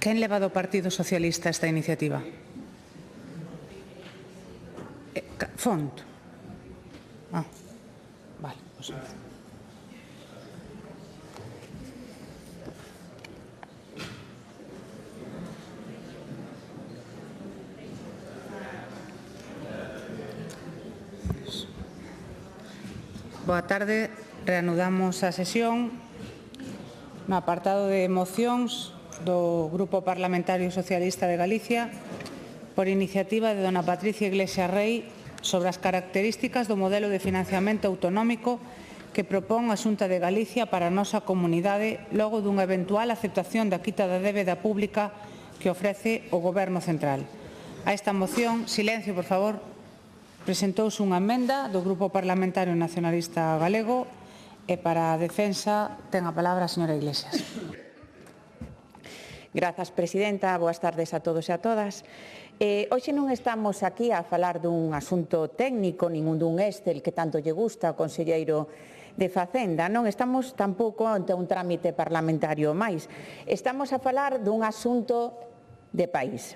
Quen leva do Partido Socialista esta iniciativa? Font. Vale. Boa tarde. Reanudamos a sesión. No apartado de mocións do Grupo Parlamentario Socialista de Galicia, por iniciativa de dona Patricia Iglesias Rei, sobre as características do modelo de financiamento autonómico que propón a Xunta de Galicia para a nosa comunidade logo dunha eventual aceptación da quita da débeda pública que ofrece o Goberno Central. A esta moción, silencio, por favor, presentouse unha emenda do Grupo Parlamentario Nacionalista Galego e para a defensa ten a palabra a señora Iglesias. Grazas, presidenta. Boas tardes a todos e a todas. Hoxe non estamos aquí a falar dun asunto técnico, ningún dun Excel que tanto lle gusta ao conselleiro de Facenda. Non estamos tampouco ante un trámite parlamentario máis. Estamos a falar dun asunto de país,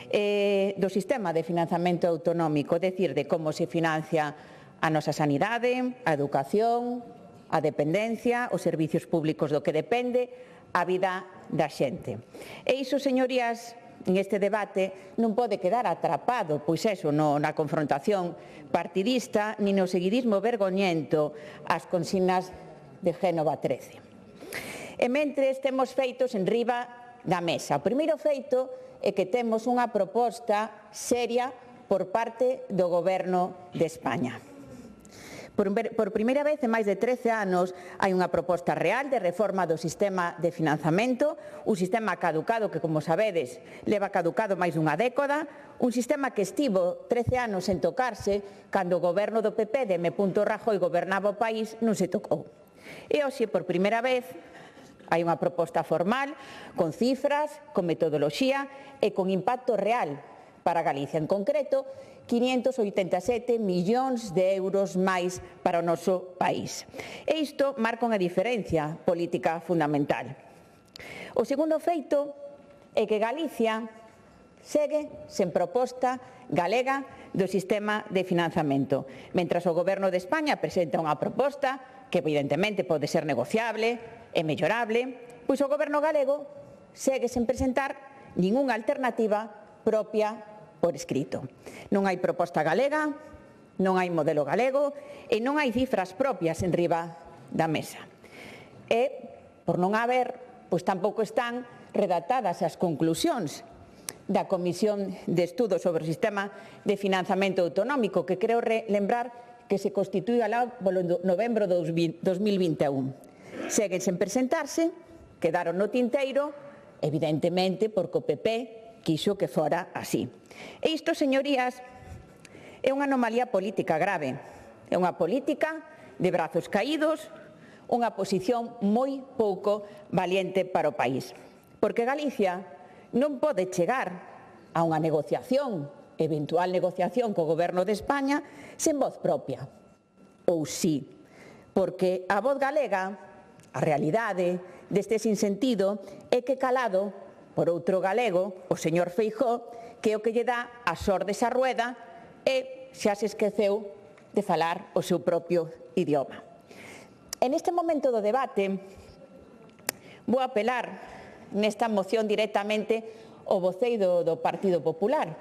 do sistema de financiamento autonómico, é dicir, de como se financia a nosa sanidade, a educación, a dependencia, os servicios públicos do que depende, a vida da xente. E iso, señorías, neste debate non pode quedar atrapado, pois eso, na confrontación partidista, ni no seguidismo vergoñento ás consignas de Génova 13. E mentres temos feitos en riba da mesa. O primeiro feito é que temos unha proposta seria por parte do Goberno de España. Por primeira vez en máis de 13 anos hai unha proposta real de reforma do sistema de financiamento, un sistema caducado que, como sabedes, leva caducado máis dunha década, un sistema que estivo 13 anos sen tocarse cando o goberno do PP de M. Rajoy gobernaba o país non se tocou. E hoxe, por primeira vez, hai unha proposta formal, con cifras, con metodoloxía e con impacto real para Galicia. En concreto, 587 millóns de euros máis para o noso país. E isto marca unha diferencia política fundamental. O segundo feito é que Galicia segue sen proposta galega do sistema de financiamento. Mentras o Goberno de España presenta unha proposta que evidentemente pode ser negociable e mellorable, pois o Goberno galego segue sen presentar ningunha alternativa propia por escrito. Non hai proposta galega, non hai modelo galego e non hai cifras propias en riba da mesa. E, por non haber, pois tampouco están redactadas as conclusións da Comisión de Estudo sobre o Sistema de Financiamento Autonómico, que creo lembrar que se constituía lá polo novembro de 2021. Seguen sen presentarse, quedaron no tinteiro, evidentemente porque o PP quiso que fora así. E isto, señorías, é unha anomalía política grave. É unha política de brazos caídos, unha posición moi pouco valiente para o país. Porque Galicia non pode chegar a unha negociación, eventual negociación co Goberno de España, sen voz propia. Ou sí, porque a voz galega, a realidade deste sinsentido, é que calado por outro galego, o señor Feijóo, que é o que lle dá as ordes á rueda e xa se esqueceu de falar o seu propio idioma. En este momento do debate, vou apelar nesta moción directamente ao voceiro do Partido Popular,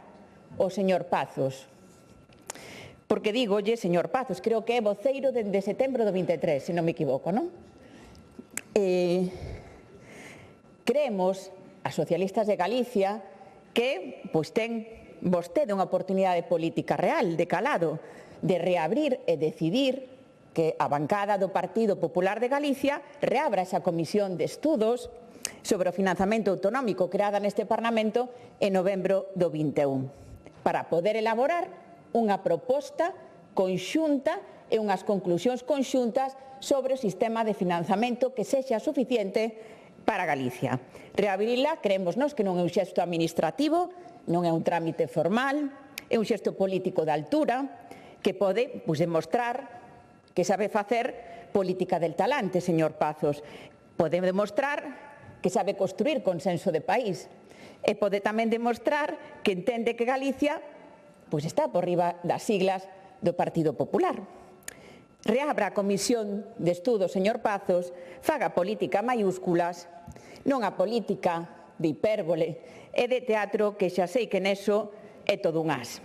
o señor Pazos. Porque dígolle, señor Pazos, creo que é voceiro dende setembro do 23, se non me equivoco, non? Creemos, as socialistas de Galicia, que pois ten vostede unha oportunidade política real, de calado, de reabrir e decidir que a bancada do Partido Popular de Galicia reabra esa comisión de estudos sobre o financiamento autonómico creada neste Parlamento en novembro do 21, para poder elaborar unha proposta conxunta e unhas conclusións conxuntas sobre o sistema de financiamento que sexa suficiente para Galicia. Reabrirla, creemos nós que non é un xesto administrativo, non é un trámite formal, é un xesto político de altura que pode demostrar que sabe facer política del talante, señor Pazos. Pode demostrar que sabe construir consenso de país e pode tamén demostrar que entende que Galicia está por riba das siglas do Partido Popular. Reabra a comisión de estudo, señor Pazos, faga política maiúsculas, non a política de hipérbole e de teatro, que xa sei que neso é todo un as.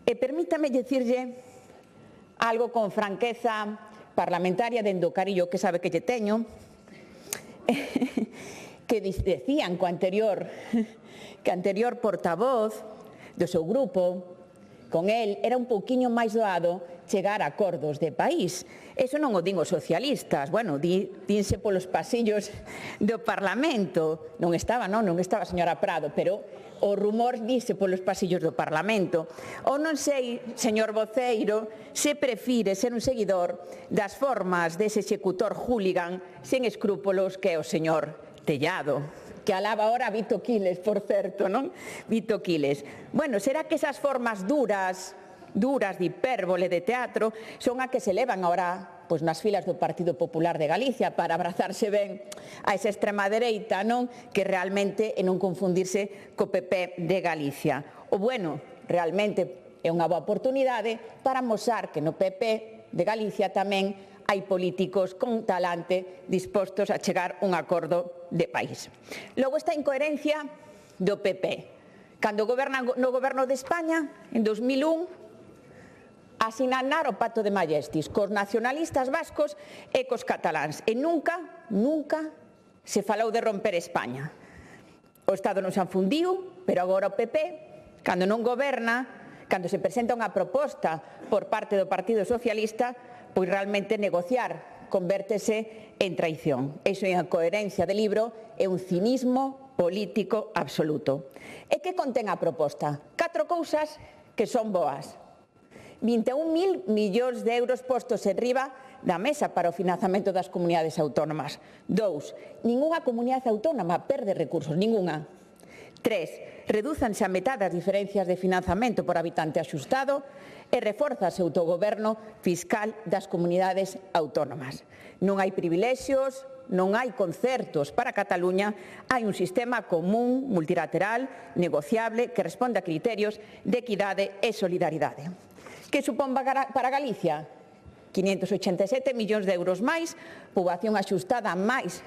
E permítame dicirlle algo con franqueza parlamentaria dende o cariño que sabe que lle teño, que decían que anterior portavoz do seu grupo, con el era un pouquiño máis doado chegar a acordos de país. Eso non o din os socialistas, dinse polos pasillos do Parlamento. Non estaba a señora Prado, pero o rumor dise polos pasillos do Parlamento. Ou non sei, señor voceiro, se prefire ser un seguidor das formas dese executor hooligan sen escrúpolos que é o señor Tellado, que alaba ahora a Vito Quiles, por certo, non? Vito Quiles. Será que esas formas duras de hipérbole, de teatro, son a que se levan ahora nas filas do Partido Popular de Galicia para abrazarse ben a esa extrema dereita, non? Que realmente é non confundirse co PP de Galicia. Realmente é unha boa oportunidade para mostrar que no PP de Galicia tamén hai políticos con talante dispostos a chegar a un acordo de país. Logo, esta incoherencia do PP. Cando goberna no goberno de España, en 2001, asinalar o Pacto de Majestis cos nacionalistas vascos e cos cataláns. E nunca se falou de romper España. O Estado non se afundiu, pero agora o PP, cando non goberna, cando se presenta unha proposta por parte do Partido Socialista, realmente negociar convértese en traición. Iso é a coherencia de libro, é un cinismo político absoluto. E que contén a proposta? 4 cousas que son boas. 21.000 millóns de euros postos en riba da mesa para o financiamento das comunidades autónomas. 2. Ningunha comunidade autónoma perde recursos, ningunha. 3. Redúzanse a metade as diferencias de financiamento por habitante axustado e reforzase o autogoberno fiscal das comunidades autónomas. Non hai privilexios, non hai concertos para Cataluña, hai un sistema común, multilateral, negociable, que responde a criterios de equidade e solidaridade. Que supón para Galicia? 587 millóns de euros máis, poboación axustada máis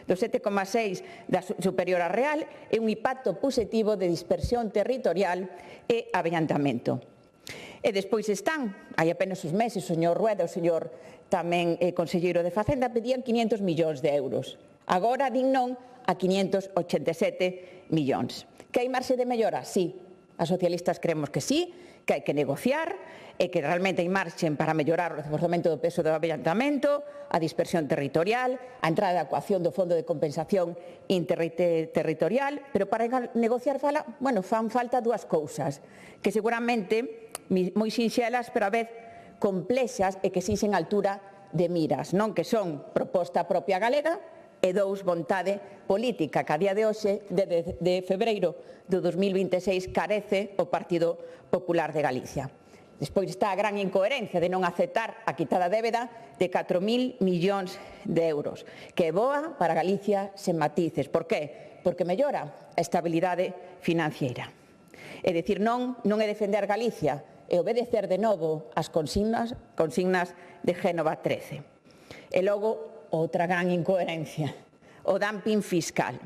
do 7,6 da superior á real e un impacto positivo de dispersión territorial e avellantamento. E despois están, hai apenas uns meses, o señor Rueda, o señor tamén conselleiro de Facenda, pedían 500 millóns de euros. Agora din non a 587 millóns. Que hai marxe de mellora? Sí. As socialistas creemos que sí, que hai que negociar e que realmente hai marxe para mellorar o reforzamento do peso do avellantamento, a dispersión territorial, a entrada da ecuación do Fondo de Compensación Interterritorial, pero para negociar fan falta 2 cousas, que seguramente moi sinxelas, pero a vez complexas e que sinxen altura de miras, non? Que son proposta propia galega e 2, vontade política, que a día de hoxe, de febreiro do 2026, carece o Partido Popular de Galicia. Despois está a gran incoherencia de non aceptar a quitada débeda de 4.000 millóns de euros, que é boa para Galicia sen matices. Por qué? Porque mellora a estabilidade financiera. É dicir, non é defender Galicia, e obedecer de novo as consignas de Génova 13. E logo, outra gran incoherencia, o dumping fiscal.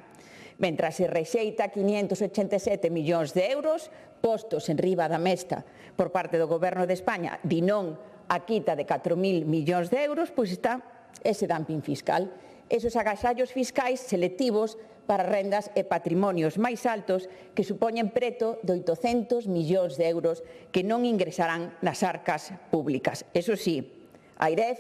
Mentras se rexeita 587 millóns de euros postos en riba da mesa por parte do Goberno de España, di non a quita de 4.000 millóns de euros, pois está ese dumping fiscal, esos agasallos fiscais selectivos para rendas e patrimonios máis altos que supoñen preto de 800 millóns de euros que non ingresarán nas arcas públicas. Eso sí, a AIREF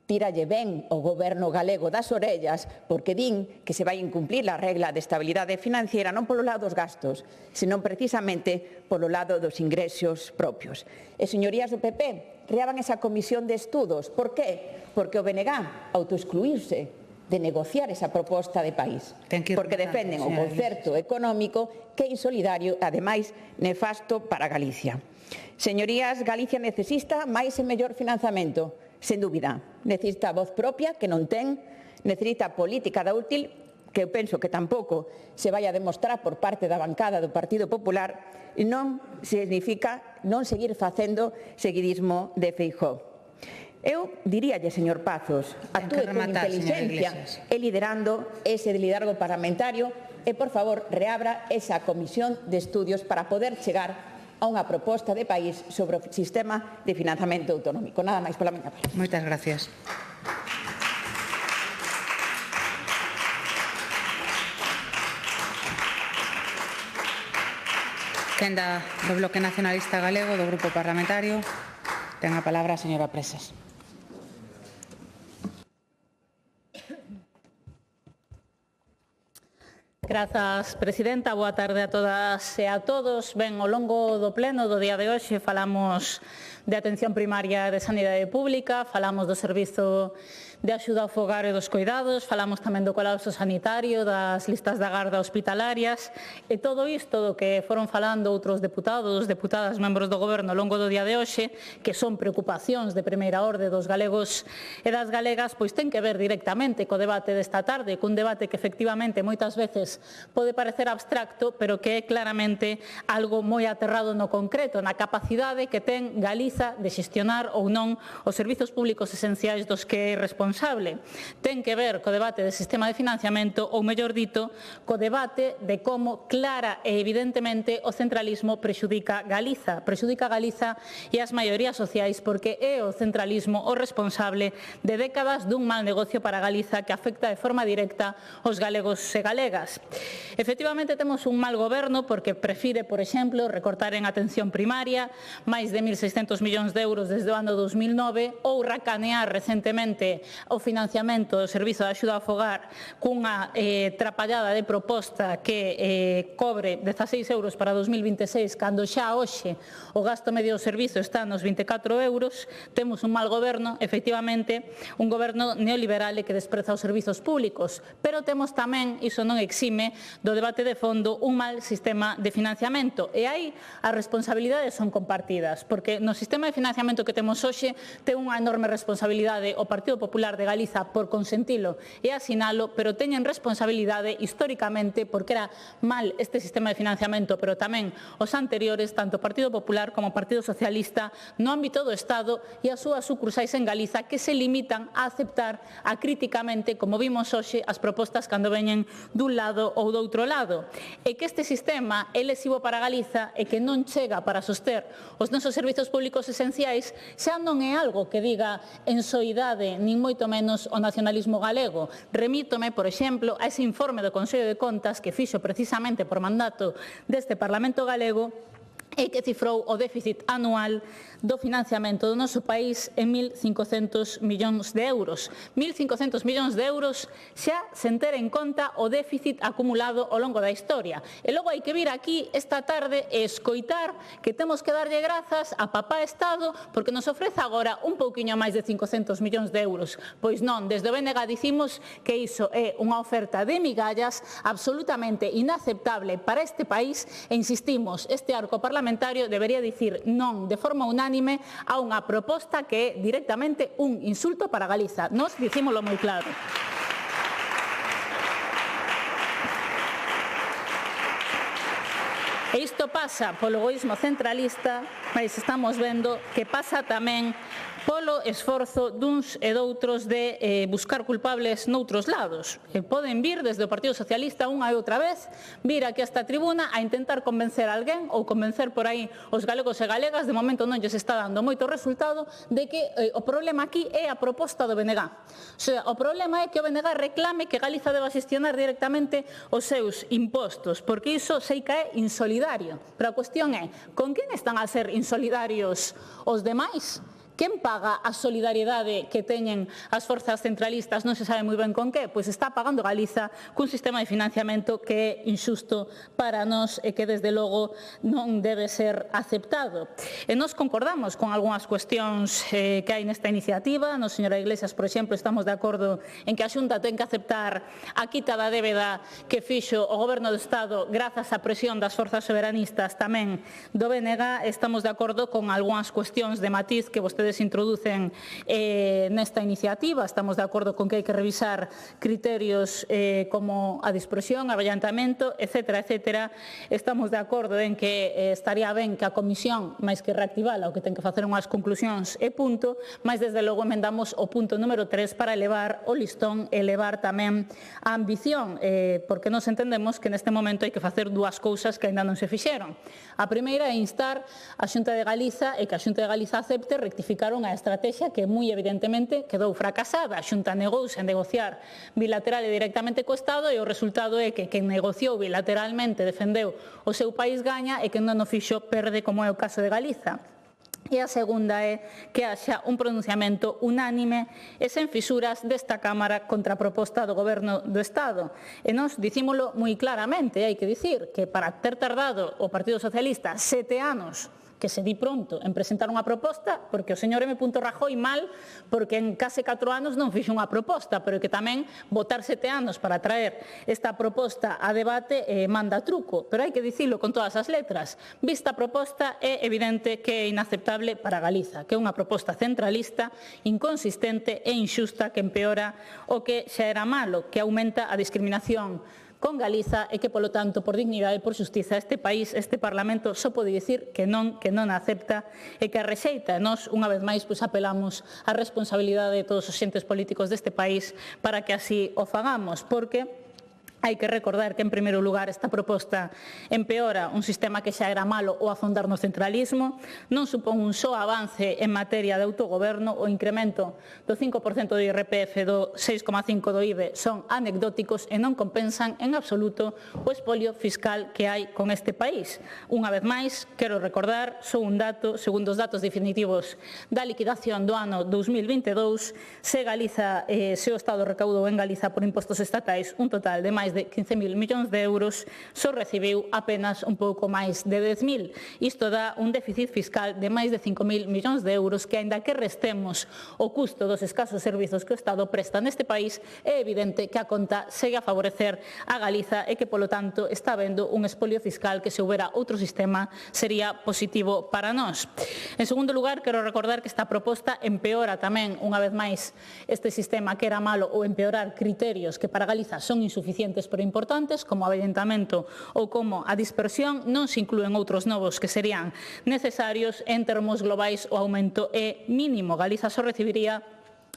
tíralle ben o goberno galego das orellas porque din que se vai incumplir a regla de estabilidade financiera non polo lado dos gastos, senón precisamente polo lado dos ingresos propios. E, señorías do PP, reaban esa comisión de estudos. Por qué? Porque o BNG autoexcluírse de negociar esa proposta de país, porque defenden o concerto económico que é insolidario, ademais nefasto para Galicia. Señorías, Galicia necesita máis e mellor financiamento, sen dúbida. Necesita voz propia, que non ten, necesita política da útil, que eu penso que tampouco se vai a demostrar por parte da bancada do Partido Popular, non significa non seguir facendo seguidismo de Feijóo. Eu diríalle, señor Pazos, actúe con inteligencia e liderando ese liderazgo parlamentario e, por favor, reabra esa comisión de estudios para poder chegar a unha proposta de país sobre o sistema de financiamento autonómico. Nada máis pola miña parte. Moitas gracias. Quenda do Bloque Nacionalista Galego, do Grupo Parlamentario, ten a palabra a señora Presas. Grazas, presidenta. Boa tarde a todas e a todos. Ben, ao longo do pleno do día de hoxe falamos de atención primaria de sanidade pública, falamos do servizo de axuda ao fogar e dos cuidados, falamos tamén do colapso sanitario, das listas de agarda hospitalarias e todo isto do que foron falando outros deputados, deputadas, membros do Goberno ao longo do día de hoxe, que son preocupacións de primeira orde dos galegos e das galegas, pois ten que ver directamente co debate desta tarde, cun debate que efectivamente moitas veces pode parecer abstracto, pero que é claramente algo moi aterrado no concreto, na capacidade que ten Galiza de xestionar ou non os servizos públicos esenciais dos que é responsable. Ten que ver co debate do sistema de financiamento, ou mellor dito, co debate de como clara e evidentemente o centralismo prexudica Galiza e as maiorías sociais, porque é o centralismo o responsable de décadas dun mal negocio para Galiza que afecta de forma directa aos galegos e galegas. Efectivamente, temos un mal goberno porque prefire, por exemplo, recortar en atención primaria máis de 1.600 millóns de euros desde o ano 2009 ou racanear recentemente o financiamento do Servizo de Axuda ao Fogar cunha trapallada de proposta que cobre 16 euros para 2026, cando xa hoxe o gasto medio do servizo está nos 24 euros. Temos un mal goberno, efectivamente, un goberno neoliberal e que despreza os servizos públicos, pero temos tamén, iso non exime do debate de fondo, un mal sistema de financiamento. E aí as responsabilidades son compartidas, porque no sistema de financiamento que temos hoxe ten unha enorme responsabilidade o Partido Popular de Galiza por consentilo e asinalo, pero teñen responsabilidade históricamente porque era mal este sistema de financiamento, pero tamén os anteriores, tanto o Partido Popular como o Partido Socialista, no ámbito do Estado e as súas sucursais en Galiza, que se limitan a aceptar acríticamente, como vimos hoxe, as propostas cando veñen dun lado ou do outro lado. E que este sistema é lesivo para Galiza e que non chega para soster os nosos servizos públicos esenciais xa non é algo que diga en soidade, nin moito menos o nacionalismo galego. Remítome, por exemplo, a ese informe do Consello de Contas que fixo precisamente por mandato deste Parlamento galego e que cifrou o déficit anual do financiamento do noso país en 1.500 millóns de euros. 1.500 millóns de euros xa sen ter en conta o déficit acumulado ao longo da historia. E logo hai que vir aquí esta tarde e escoitar que temos que darlle grazas a papá Estado porque nos ofrece agora un pouquiño máis de 500 millóns de euros. Pois non, desde o BNG dicimos que iso é unha oferta de migallas absolutamente inaceptable para este país e insistimos, este arco parlamentario debería dicir non de forma unánime a unha proposta que é directamente un insulto para Galiza. Nos dicímolo moi claro. E isto pasa polo egoísmo centralista, mas estamos vendo que pasa tamén polo esforzo duns e doutros de buscar culpables noutros lados. Poden vir desde o Partido Socialista unha e outra vez, vir aquí a esta tribuna a intentar convencer a alguén ou convencer por aí os galegos e galegas, de momento non lles está dando moito resultado, de que o problema aquí é a proposta do BNG. O sea, o problema é que o BNG reclame que Galiza deba xestionar directamente os seus impostos, porque iso sei que é insolidario. Pero a cuestión é, con quen están a ser insolidarios os demais? Quen paga a solidariedade que teñen as forzas centralistas? Non se sabe moi ben con que, pois está pagando Galiza cun sistema de financiamento que é injusto para nós e que desde logo non debe ser aceptado. E nós concordamos con algunhas cuestións que hai nesta iniciativa. Nos, señora Iglesias, por exemplo, estamos de acordo en que a Xunta ten que aceptar a quita da débeda que fixo o Goberno do Estado grazas á presión das forzas soberanistas tamén do BNG. Estamos de acordo con algunhas cuestións de matiz que vostede vostedes introducen nesta iniciativa. Estamos de acordo con que hai que revisar criterios como a dispersión, avellantamento, etcétera, etcétera. Estamos de acordo en que estaría ben que a Comisión, máis que reactivala, o que ten que facer unhas conclusións e punto, mas desde logo emendamos o punto número 3 para elevar o listón e elevar tamén a ambición, porque nos entendemos que neste momento hai que facer dúas cousas que ainda non se fixeron. A primeira é instar a Xunta de Galiza e que a Xunta de Galiza acepte rectificar unha estrategia que moi evidentemente quedou fracasada. A Xunta negouse a negociar bilateral e directamente co Estado e o resultado é que quen negociou bilateralmente defendeu o seu país gaña e quen non o fixo perde, como é o caso de Galiza. E a segunda é que haxa un pronunciamento unánime e sen fisuras desta Cámara contra a proposta do Goberno do Estado. E nós dicímolo moi claramente, hai que dicir que para ter tardado o Partido Socialista 7 anos que se di pronto en presentar unha proposta, porque o señor M. Rajoy mal, porque en case 4 anos non fixo unha proposta, pero que tamén votar 7 anos para traer esta proposta a debate manda truco. Pero hai que dicilo con todas as letras. Vista a proposta, é evidente que é inaceptable para Galiza, que é unha proposta centralista, inconsistente e inxusta que empeora o que xa era malo, que aumenta a discriminación con Galiza e que, polo tanto, por dignidade e por xustiza, este país, este Parlamento, só pode dicir que non acepta e que a rexeita. Nós, unha vez máis, apelamos á responsabilidade de todos os xentes políticos deste país para que así o fagamos, porque hai que recordar que, en primeiro lugar, esta proposta empeora un sistema que xa era malo ou afondar no centralismo, non supón un só avance en materia de autogoberno, o incremento do 5% do IRPF do 6,5% do IBE son anecdóticos e non compensan en absoluto o espolio fiscal que hai con este país. Unha vez máis, quero recordar, só un dato, segundo os datos definitivos da liquidación do ano 2022, se o Estado recaudou en Galiza por impostos estatais un total de máis de 15.000 millóns de euros, só recibiu apenas un pouco máis de 10.000. Isto dá un déficit fiscal de máis de 5.000 millóns de euros que, aínda que restemos o custo dos escasos servizos que o Estado presta neste país, é evidente que a conta segue a favorecer a Galiza e que, polo tanto, está vendo un espolio fiscal que, se houbera outro sistema, sería positivo para nós. En segundo lugar, quero recordar que esta proposta empeora tamén, unha vez máis, este sistema que era malo, ou empeorar criterios que para Galiza son insuficientes pero importantes, como o avellentamento ou como a dispersión. Non se inclúen outros novos que serían necesarios. En termos globais, o aumento é mínimo. Galiza só recibiría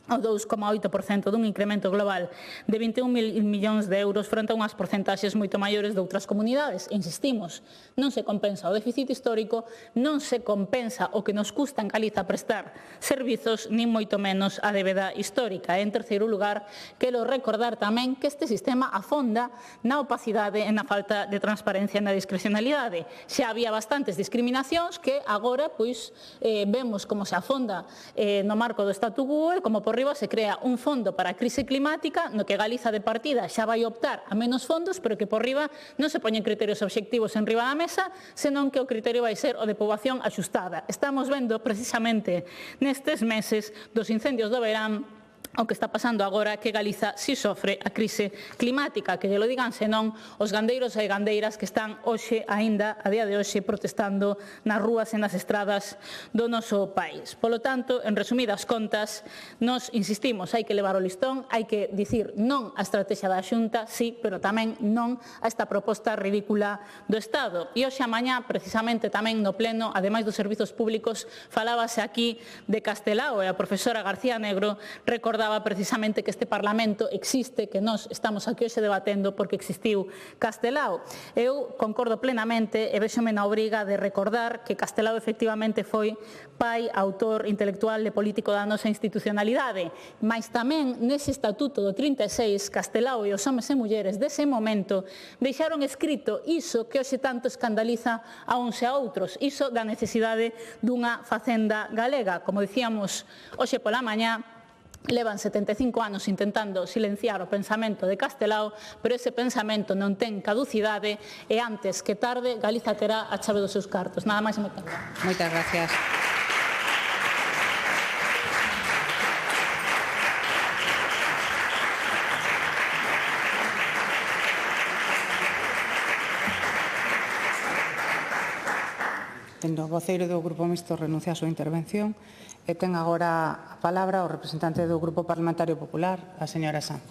o 2,8% dun incremento global de 21.000 millóns de euros frente a unhas porcentaxes moito maiores de outras comunidades. Insistimos, non se compensa o déficit histórico, non se compensa o que nos custa en Galiza prestar servizos, nin moito menos a débeda histórica. En terceiro lugar, quero recordar tamén que este sistema afonda na opacidade e na falta de transparencia e na discrecionalidade. Xa había bastantes discriminacións que agora vemos como se afonda no marco do statu quo e como por riba se crea un fondo para a crise climática no que Galiza de partida xa vai optar a menos fondos, pero que por riba non se poñen criterios obxectivos en riba da mesa, senón que o criterio vai ser o de poboación axustada. Estamos vendo precisamente nestes meses dos incendios do verán o que está pasando agora, que Galiza si sofre a crise climática, que lle lo digan senón os gandeiros e gandeiras que están hoxe, aínda a día de hoxe, protestando nas rúas e nas estradas do noso país. Polo tanto, en resumidas contas, nos insistimos, hai que levar o listón, hai que dicir non á estrategia da Xunta, sí, pero tamén non a esta proposta ridícula do Estado. E hoxe a mañá, precisamente tamén no pleno, ademais dos servizos públicos, falábase aquí de Castelao e a profesora García Negro recordaba precisamente que este Parlamento existe, que nós estamos aquí hoxe debatendo porque existiu Castelao. Eu concordo plenamente e véxome na obriga de recordar que Castelao efectivamente foi pai, autor intelectual e político da nosa institucionalidade, mas tamén nese Estatuto do 36, Castelao e os homes e mulleres dese momento deixaron escrito iso que hoxe tanto escandaliza a uns e a outros, iso da necesidade dunha facenda galega. Como dicíamos hoxe pola mañá, levan 75 anos intentando silenciar o pensamento de Castelao, pero ese pensamento non ten caducidade e antes que tarde Galiza terá a chave dos seus cartos. Nada máis e moitas gracias. Moitas gracias. Tendo o voceiro do Grupo Mixto renuncia a súa intervención e ten agora a palabra o representante do Grupo Parlamentario Popular, a señora Sanz.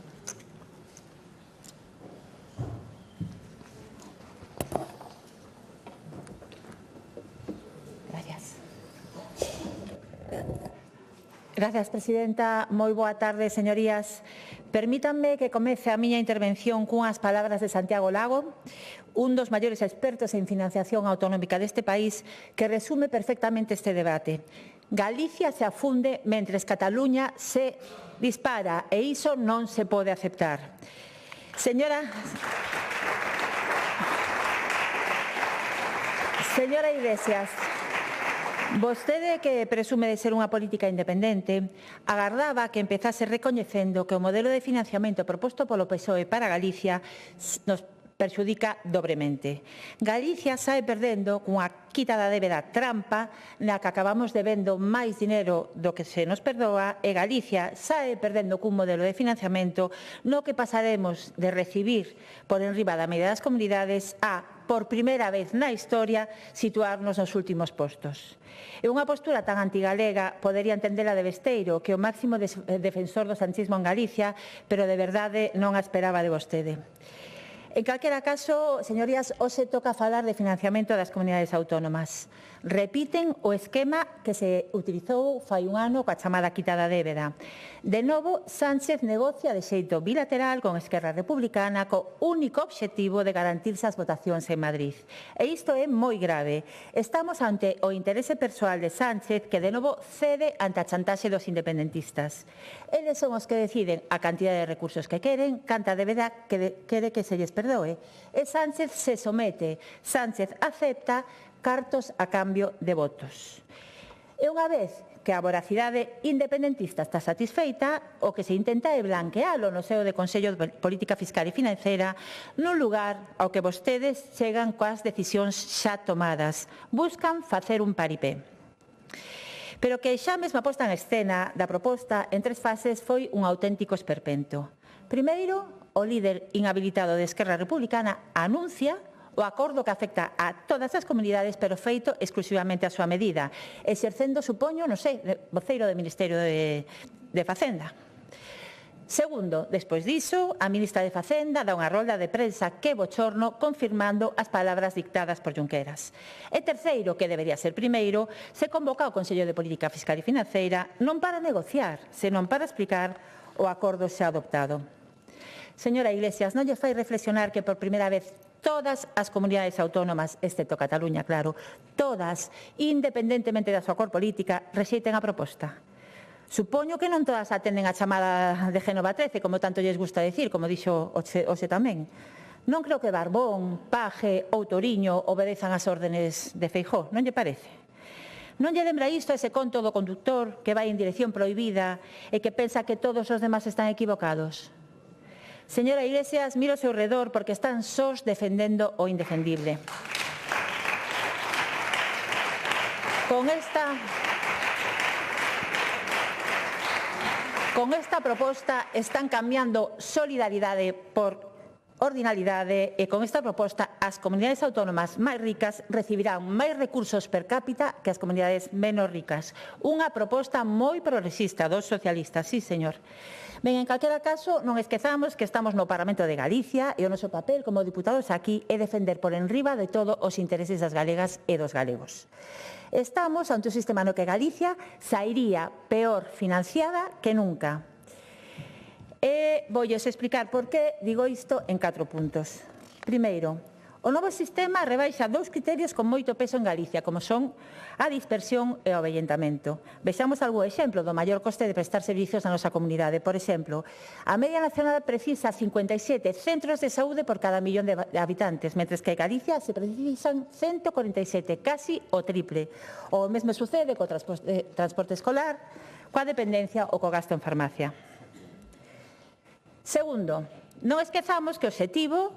Gracias, presidenta. Moi boa tarde, señorías. Permítanme que comece a miña intervención cunhas palabras de Santiago Lago, un dos maiores expertos en financiación autonómica deste país, que resume perfectamente este debate. Galicia se afunde mentres Cataluña se dispara e iso non se pode aceptar. Señora Iglesias, vostede, que presume de ser unha política independente, agardaba que empezase recoñecendo que o modelo de financiamento proposto polo PSOE para Galicia nos perxudica dobremente. Galicia sae perdendo cunha quita da débeda trampa na que acabamos debendo máis dinero do que se nos perdoa, e Galicia sae perdendo cun modelo de financiamento no que pasaremos de recibir por enriba da media das comunidades a, por primeira vez na historia, situarnos nos últimos postos. E unha postura tan antigalega podería entendela de besteiro, que o máximo defensor do sanchismo en Galicia, pero de verdade non a esperaba de vostede. En calquera caso, señorías, hoxe toca falar de financiamento das comunidades autónomas. Repiten o esquema que se utilizou fai un ano coa chamada quita da débeda. De novo, Sánchez negocia de xeito bilateral con Esquerra Republicana co único obxectivo de garantirse as votacións en Madrid. E isto é moi grave. Estamos ante o interese persoal de Sánchez, que de novo cede ante a chantaxe dos independentistas. Eles son os que deciden a cantidad de recursos que queren, canta débeda que quere que se lles perdoe. E Sánchez se somete, Sánchez acepta cartos a cambio de votos. E unha vez que a voracidade independentista está satisfeita, o que se intenta é blanquealo no seo de Consello de Política Fiscal e Financiera, nun lugar ao que vostedes chegan coas decisións xa tomadas. Buscan facer un paripé. Pero que xa mesma posta en escena da proposta en 3 fases foi un auténtico esperpento. Primeiro, o líder inhabilitado de Esquerra Republicana anuncia o acordo que afecta a todas as comunidades, pero feito exclusivamente a súa medida, exercendo, supoño, non sei, voceiro do Ministerio de Facenda. Segundo, despois diso, a ministra de Facenda dá unha rolda de prensa que bochorno confirmando as palabras dictadas por Junqueras. E terceiro, que debería ser primeiro, se convoca o Consello de Política Fiscal e Financeira non para negociar, senón para explicar o acordo xa adoptado. Señora Iglesias, non lle fai reflexionar que por primeira vez todas as comunidades autónomas, excepto Cataluña, claro, todas, independentemente da súa cor política, rexeiten a proposta? Supoño que non todas atenden a chamada de Génova 13, como tanto lles gusta decir, como dixo hoxe tamén. Non creo que Barbón, Paje ou Toriño obedezan as órdenes de Feijóo, non lle parece? Non lle lembra isto a ese conto do conductor que vai en dirección prohibida e que pensa que todos os demás están equivocados? Señora Iglesias, miro ao seu redor porque están sós defendendo o indefendible. Con esta proposta están cambiando solidaridade por ordinalidade e con esta proposta as comunidades autónomas máis ricas recibirán máis recursos per cápita que as comunidades menos ricas. Unha proposta moi progresista dos socialistas, sí, señor. Ben, en calquera caso, non esquezamos que estamos no Parlamento de Galicia e o noso papel como diputados aquí é defender por enriba de todo os intereses das galegas e dos galegos. Estamos ante un sistema no que Galicia sairía peor financiada que nunca. E voulles explicar por que digo isto en 4 puntos. Primeiro, o novo sistema rebaixa 2 criterios con moito peso en Galicia, como son a dispersión e o avellentamento. Vexamos algún exemplo do maior coste de prestar servizos na nosa comunidade. Por exemplo, a media nacional precisa 57 centros de saúde por cada millón de habitantes, mentres que en Galicia se precisan 147, casi o triple. O mesmo sucede co transporte escolar, coa dependencia ou co gasto en farmacia. Segundo, non esquezamos que o obxectivo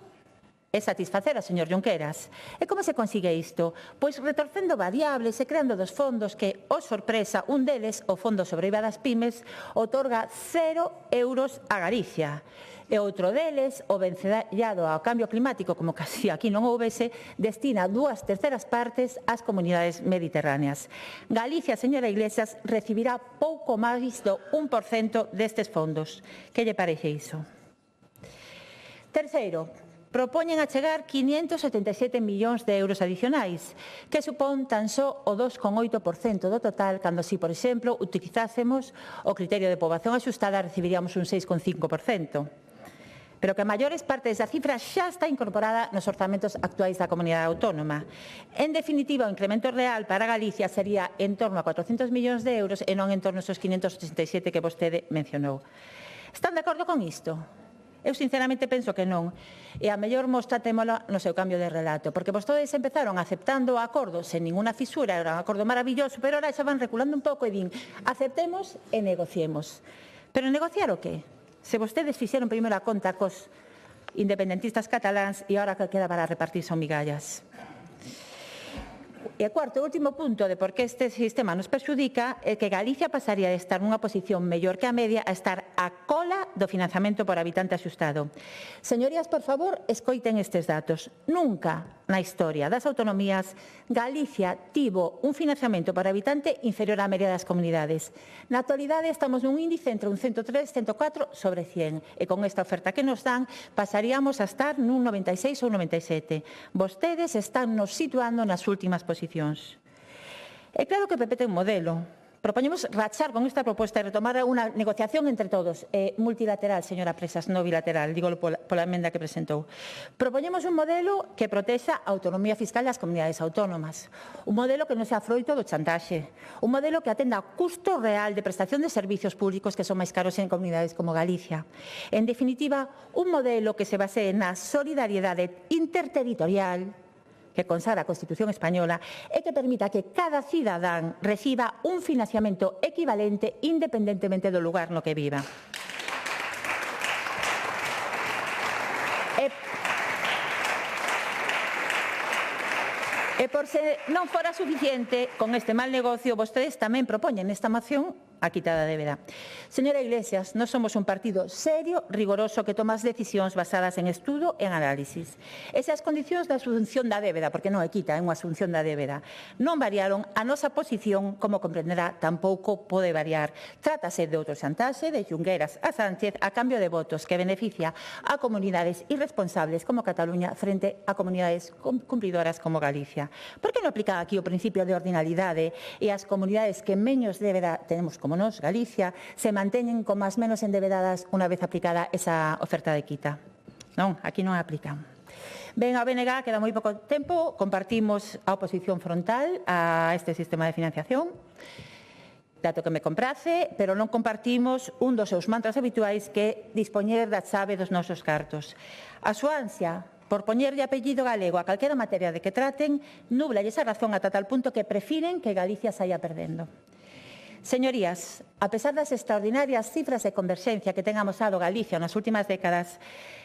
e satisfacer ao señor Junqueras. E como se consigue isto? Pois retorcendo variables e creando dos fondos que, oh sorpresa, un deles, o Fondo sobre IVA das Pymes, otorga 0 euros a Galicia. E outro deles, o vencellado ao cambio climático, como que si aquí non houvese, destina 2/3 partes ás comunidades mediterráneas. Galicia, señora Iglesias, recibirá pouco máis do 1% destes fondos. Que lle parece iso? Terceiro, propoñen achegar 577 millóns de euros adicionais, que supón tan só o 2,8% do total, cando si, por exemplo, utilizásemos o criterio de poboación axustada, recibiríamos un 6,5%. Pero que a maiores partes da cifra xa está incorporada nos orzamentos actuais da comunidade autónoma. En definitiva, o incremento real para Galicia sería en torno a 400 millóns de euros e non en torno aos 587 que vostede mencionou. Están de acordo con isto? Eu sinceramente penso que non. E a mellor mostra témola no seu cambio de relato, porque vostedes empezaron aceptando o acordo sen ninguna fisura, era un acordo maravilloso, pero ahora xa van reculando un pouco e din aceptemos e negociemos. Pero negociar o qué? Se vostedes fixeron primeiro a conta cos independentistas cataláns e agora que queda para repartir son migallas. E o cuarto e último punto de por que este sistema nos perxudica é que Galicia pasaría de estar nunha posición mellor que a media a estar a cola do financiamento por habitante axustado. Señorías, por favor, escoiten estes datos. Nunca na historia das autonomías Galicia tivo un financiamento por habitante inferior á media das comunidades. Na actualidade estamos nun índice entre un 103 e 104 sobre 100 e con esta oferta que nos dan pasaríamos a estar nun 96 ou 97. Vostedes están nos situando nas últimas posicións. É claro que o PP ten un modelo. Propoñemos rachar con esta proposta e retomar unha negociación entre todos, multilateral, señora Presas, non bilateral, digo pola emenda que presentou. Propoñemos un modelo que protexa a autonomía fiscal das comunidades autónomas, un modelo que non sea froito do chantaxe, un modelo que atenda ao custo real de prestación de servicios públicos que son máis caros en comunidades como Galicia. En definitiva, un modelo que se basee na solidariedade interterritorial, que consagra a Constitución española e que permita que cada cidadán reciba un financiamento equivalente independentemente do lugar no que viva. E por se non fora suficiente con este mal negocio, vostedes tamén propoñen nesta moción a quitada de débeda. Señora Iglesias, nós somos un partido serio, rigoroso, que toma as decisións basadas en estudo e en análisis. E se as condicións da asunción da débeda, porque non é quita, é unha asunción da débeda, non variaron, a nosa posición, como comprenderá, tampouco pode variar. Trátase de outro chantaxe de Junqueras a Sánchez a cambio de votos que beneficia a comunidades irresponsables como Cataluña frente a comunidades cumpridoras como Galicia. Por que non aplica aquí o principio de ordinalidade e as comunidades que menos débeda tenemos como nos, Galicia, se manteñen con máis menos endebedadas unha vez aplicada esa oferta de quita? Non, aquí non aplican. Ben, ao BNG queda moi pouco tempo, compartimos a oposición frontal a este sistema de financiación, dato que me comprace, pero non compartimos un dos seus mantras habituais que é dispoñer da chave dos nosos cartos. A súa ansia por poñerlle apellido galego a calquera materia de que traten, nubla esa razón ata tal punto que prefiren que Galicia saia perdendo. Señorías, a pesar das extraordinarias cifras de converxencia que ten amosado Galicia nas últimas décadas,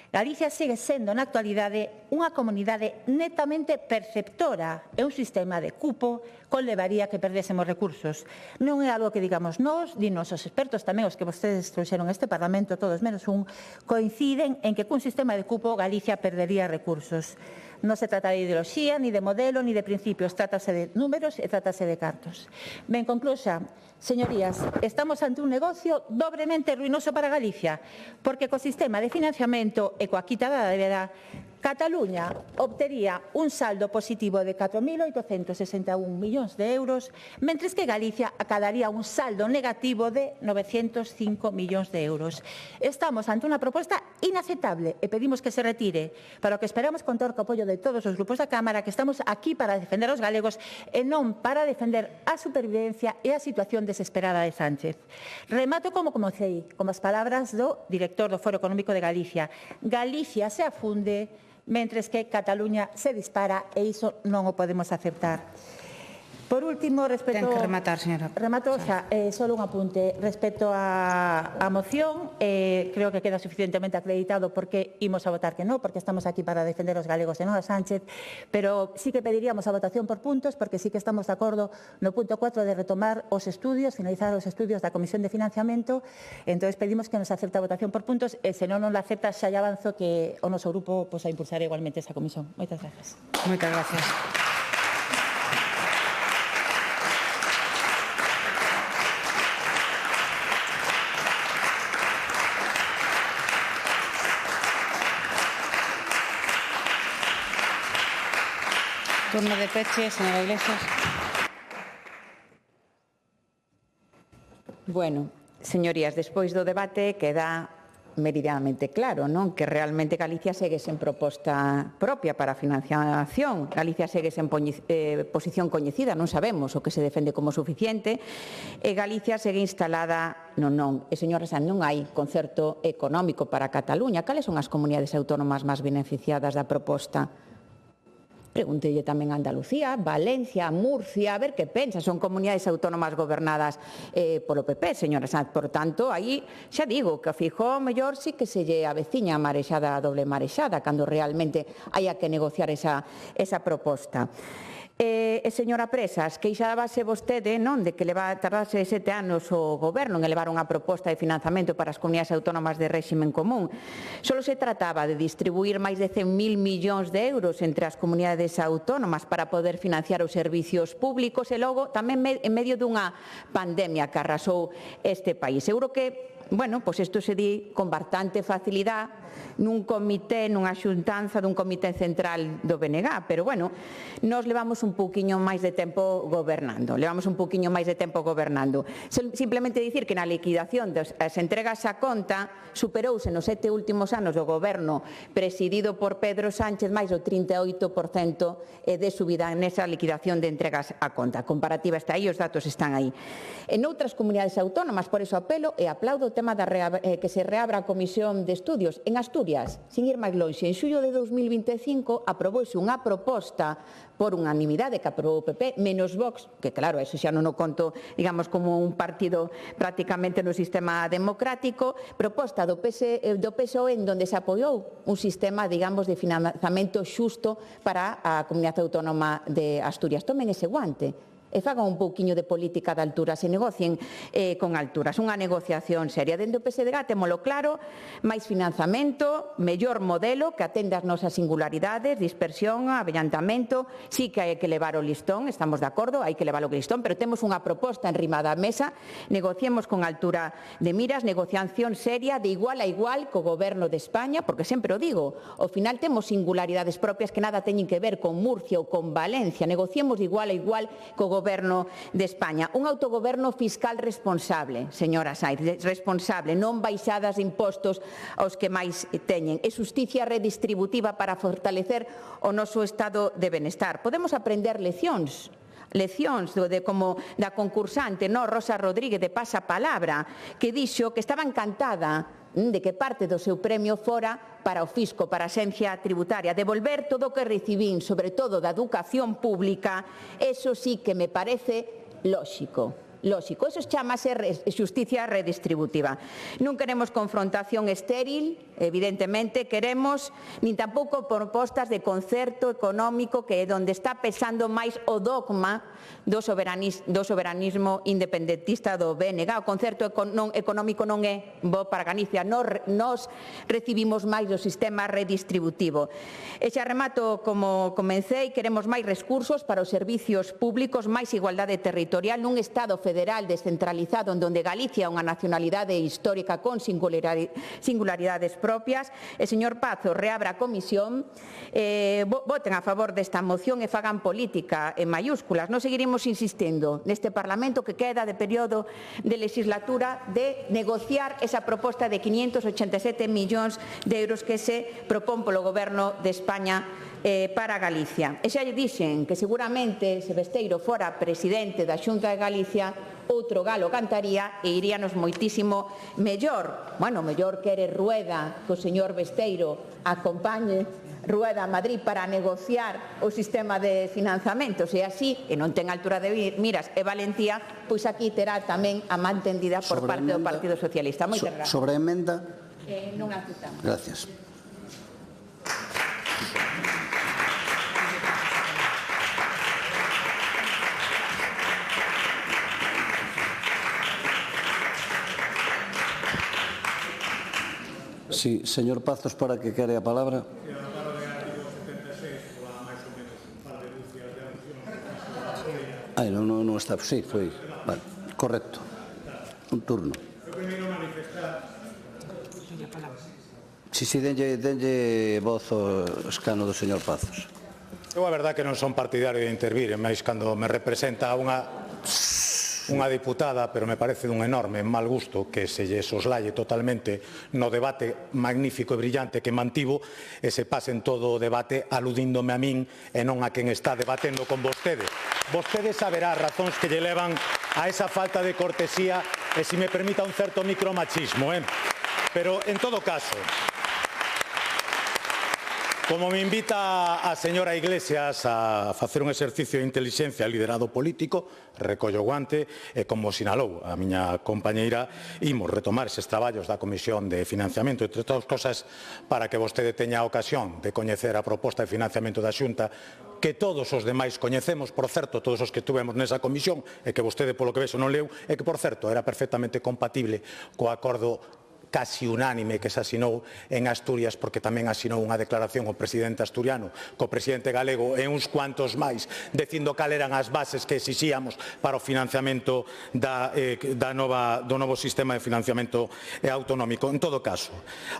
Galicia sigue sendo na actualidade unha comunidade netamente perceptora e un sistema de cupo conlevaría que perdésemos recursos. Non é algo que digamos nós, din os expertos tamén, os que vostedes trouxeron a este Parlamento, todos menos un, coinciden en que cun sistema de cupo Galicia perdería recursos. Non se trata de ideoloxía, ni de modelo, ni de principios, trátase de números e trátase de cartos. Ben, concluxa, señorías, estamos ante un negocio dobremente ruinoso para Galicia, porque co sistema de financiamento e coa quitada da débeda, Cataluña obtería un saldo positivo de 4.861 millóns de euros, mentres que Galicia acadaría un saldo negativo de 905 millóns de euros. Estamos ante unha proposta inaceptable e pedimos que se retire, para o que esperamos contar co apoio de todos os grupos da Cámara, que estamos aquí para defender os galegos e non para defender a supervivencia e a situación desesperada de Sánchez. Remato como comecei, como as palabras do director do Foro Económico de Galicia. Galicia se afunde mentres que Cataluña se dispara e iso non o podemos aceptar. Por último, respecto... Ten que rematar, señora. Remato xa, solo un apunte. Respecto á moción, creo que queda suficientemente acreditado porque imos a votar que non, porque estamos aquí para defender os galegos e non a Sánchez, pero sí que pediríamos a votación por puntos, porque sí que estamos de acordo no punto 4 de retomar os estudios, finalizar os estudios da Comisión de Financiamento. Entón, pedimos que nos acepte a votación por puntos e, se non nos la acepta, xa lle avanzo que o noso grupo a impulsar igualmente esa comisión. Moitas gracias. Moitas gracias. Turno de peche, señora Iglesias. Bueno, señorías, despois do debate queda meridianamente claro, non? Que realmente Galicia segue sen proposta propia para a financiación. Galicia segue sen posición coñecida, non sabemos o que se defende como suficiente, e Galicia segue instalada no non. E, señora Sanz, non hai concerto económico para Cataluña. Cales son as comunidades autónomas máis beneficiadas da proposta? Preguntelle tamén a Andalucía, Valencia, Murcia, a ver que pensa. Son comunidades autónomas gobernadas polo PP, señora Sanz. Por tanto, aí xa digo que a Feijóo mellor sí que se lle aveciña a marexada, a doble marexada, cando realmente haya que negociar esa proposta. Señora Presas, queixábase vostede, non, de que tardarse 7 anos o Goberno en elevar unha proposta de financiamento para as comunidades autónomas de réximen común. Solo se trataba de distribuir máis de 100.000 millóns de euros entre as comunidades autónomas para poder financiar os servicios públicos e logo tamén en medio dunha pandemia que arrasou este país. Seguro que, bueno, pois isto se di con bastante facilidade nun comité, nunha xuntanza dun comité central do BNG, pero bueno, nos levamos un pouquiño máis de tempo gobernando. Simplemente dicir que na liquidación das entregas a conta superouse nos 7 últimos anos do goberno presidido por Pedro Sánchez máis do 38% de subida nesa liquidación de entregas a conta. A comparativa está aí, os datos están aí. En outras comunidades autónomas, por eso apelo e aplaudo o tema que se reabra a Comisión de Estudios. En Asturias, sin ir máis lonxe, en xullo de 2025 aprobouse unha proposta por unanimidade que aprobou o PP, menos Vox, que claro, eso xa non o conto, digamos, como un partido prácticamente no sistema democrático, proposta do PSOE en donde se apoiou un sistema, digamos, de financiamento xusto para a Comunidade Autónoma de Asturias. Tomen ese guante e fagan un pouquiño de política de alturas e negocien con alturas. Unha negociación seria. Dende o PSDG témolo claro, máis financiamento, mellor modelo que atenda as nosas singularidades, dispersión, avellantamento, sí que hai que levar o listón, estamos de acordo, hai que levar o listón, pero temos unha proposta enrimada á mesa, negociemos con altura de miras, negociación seria, de igual a igual co Goberno de España, porque sempre o digo, ao final temos singularidades propias que nada teñen que ver con Murcia ou con Valencia, negociemos de igual a igual co Goberno de España. Un autogoberno fiscal responsable, señora Sáenz, responsable, non baixadas de impostos aos que máis teñen. E xusticia redistributiva para fortalecer o noso estado de benestar. Podemos aprender leccións como da concursante, Rosa Rodríguez de Pasapalabra, que dixo que estaba encantada de que parte do seu premio fora para o fisco, para a Axencia Tributaria, devolver todo o que recibín, sobre todo da educación pública, eso sí que me parece lóxico. Eso chamase xusticia redistributiva. Non queremos confrontación estéril, evidentemente, queremos nin tampouco propostas de concerto económico que é onde está pesando máis o dogma do soberanismo independentista do BNG. O concerto económico non é bo para Galicia. Nos recibimos máis do sistema redistributivo. E xa remato como comecei, queremos máis recursos para os servicios públicos, máis igualdade territorial nun Estado federal descentralizado onde Galicia é unha nacionalidade histórica con singularidades propias. E, señor Pazo, reabra a comisión, voten a favor desta moción e fagan política en maiúsculas. Non seguiremos insistindo neste Parlamento que queda de período de legislatura de negociar esa proposta de 587 millóns de euros que se propón polo Goberno de España para Galicia. E xa lle dixen que seguramente se Besteiro fora presidente da Xunta de Galicia outro galo cantaría e iríanos moitísimo mellor. Bueno, mellor quere Rueda que o señor Besteiro acompañe Rueda a Madrid para negociar o sistema de financiamentos e así, e non ten altura de miras e valentía, pois aquí terá tamén a man tendida por parte do Partido Socialista. Moitas gracias. Sobre a emenda? Non aceptamos. Gracias. Sí, señor Pazos, para que quere a palabra. Non está, sí, foi, vale, correcto. Un turno. Si, denlle voz ao escano do señor Pazos. Eu a verdade que non son partidario de intervir, máis cando me representa unha diputada, pero me parece dun enorme mal gusto que se lle soslaye totalmente no debate magnífico e brillante que mantivo e se pasen todo o debate aludíndome a min e non a quen está debatendo con vostede. Vostede saberá as razóns que lle levan a esa falta de cortesía e, se me permita, un certo micromachismo. Pero, en todo caso, como me invita a señora Iglesias a facer un exercicio de intelixencia liderado político, recollo o guante e, como sinalou a miña compañeira, imos retomar eses traballos da Comisión de Financiamento, entre todas as cosas, para que vostede teña a ocasión de coñecer a proposta de financiamento da Xunta que todos os demais coñecemos, por certo, todos os que estuvemos nesa comisión e que vostede, polo que vexo, non leu, e que, por certo, era perfectamente compatible co acordo casi unánime que se asinou en Asturias, porque tamén asinou unha declaración o presidente asturiano co presidente galego e uns cuantos máis dicindo cal eran as bases que exixíamos para o financiamento do novo sistema de financiamento autonómico. En todo caso,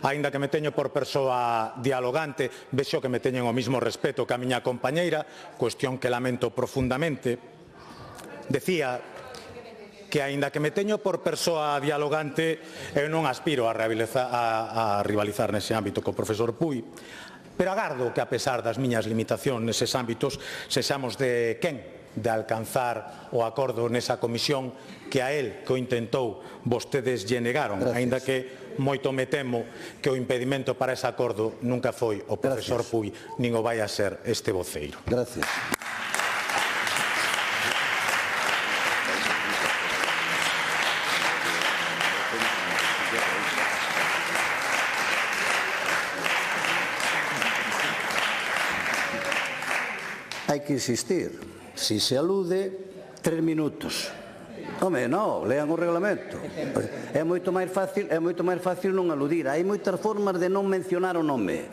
aínda que me teño por persoa dialogante, vexo que me teñen o mismo respeto que a miña compañeira, cuestión que lamento profundamente. Decía que, aínda que me teño por persoa dialogante, eu non aspiro a rivalizar nese ámbito co profesor Puy, pero agardo que, a pesar das miñas limitacións neses ámbitos, sexamos de alcanzar o acordo nesa comisión que a él, que o intentou, vostedes lle negaron, aínda que moito me temo que o impedimento para ese acordo nunca foi o profesor Puy, nin o vai a ser este voceiro. Gracias. Hai que insistir. Si se alude, 3 minutos. Home, non, lean o reglamento. É moito máis fácil non aludir. Hai moitas formas de non mencionar o nome.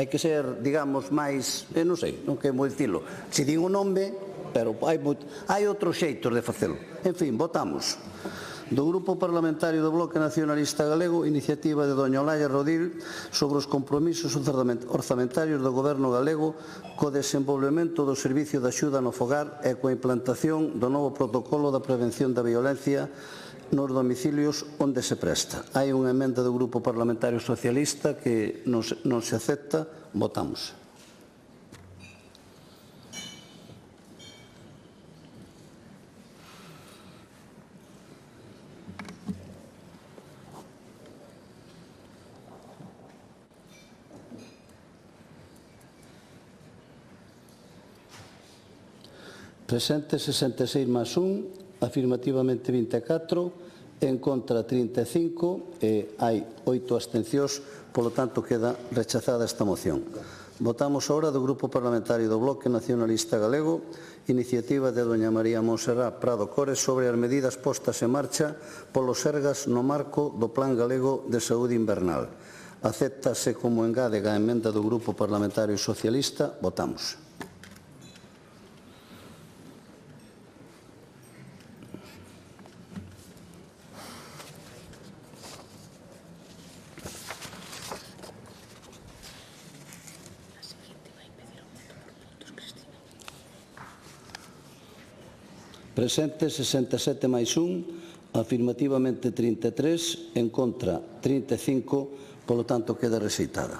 Hai que ser, digamos, máis, non sei, non quero dicilo. Se din o nome, pero hai outros xeitos de facelo. En fin, votamos. Do Grupo Parlamentario do Bloque Nacionalista Galego, iniciativa de doña Olalla Rodil sobre os compromisos orzamentarios do Goberno galego co desenvolvemento do Servicio de Axuda no Fogar e coa implantación do novo protocolo da prevención da violencia nos domicilios onde se presta. Hai unha emenda do Grupo Parlamentario Socialista que non se acepta. Votamos. Presente 66 más 1, afirmativamente 24, en contra 35 e hai 8 abstencións, polo tanto queda rechazada esta moción. Votamos agora do Grupo Parlamentario do Bloque Nacionalista Galego, iniciativa de doña María Monserrat Prado Cores sobre as medidas postas en marcha polos Sergas no marco do Plan Galego de Saúde Invernal. Acéptase como engádega a emenda do Grupo Parlamentario Socialista. Votamos. Presente 67 máis 1, afirmativamente 33, en contra 35, polo tanto queda rexeitada.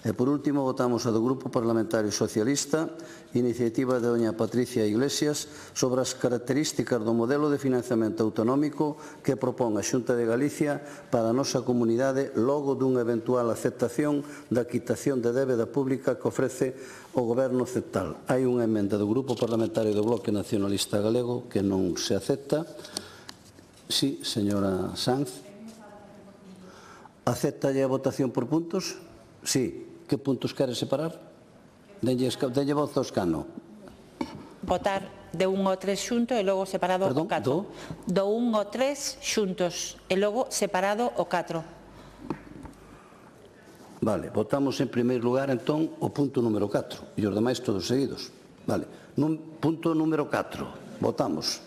E, por último, votamos a do Grupo Parlamentario Socialista, iniciativa de doña Patricia Iglesias, sobre as características do modelo de financiamento autonómico que propón a Xunta de Galicia para a nosa comunidade logo dunha eventual aceptación da quitación de débeda pública que ofrece o Goberno central. Hai unha emenda do Grupo Parlamentario do Bloque Nacionalista Galego que non se acepta. Sí, señora Sanz. ¿Aceptalle a votación por puntos? Sí. Que puntos quere separar? Denlle voz ao escano. Votar de 1 ao 3 xunto e logo separado o 4. Do 1 ao 3 xuntos e logo separado o 4. Vale, votamos en primeiro lugar, entón, o punto número 4 e os demais todos seguidos. Vale, punto número 4. Votamos.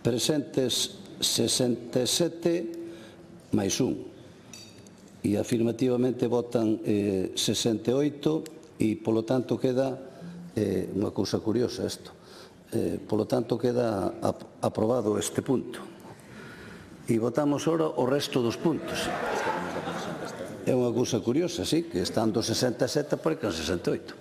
Presentes 67 máis 1 e afirmativamente votan 68 e polo tanto queda unha cousa curiosa isto, polo tanto queda aprobado este punto e votamos ora o resto dos puntos. É unha cousa curiosa, sí, que estando 67 por que 68.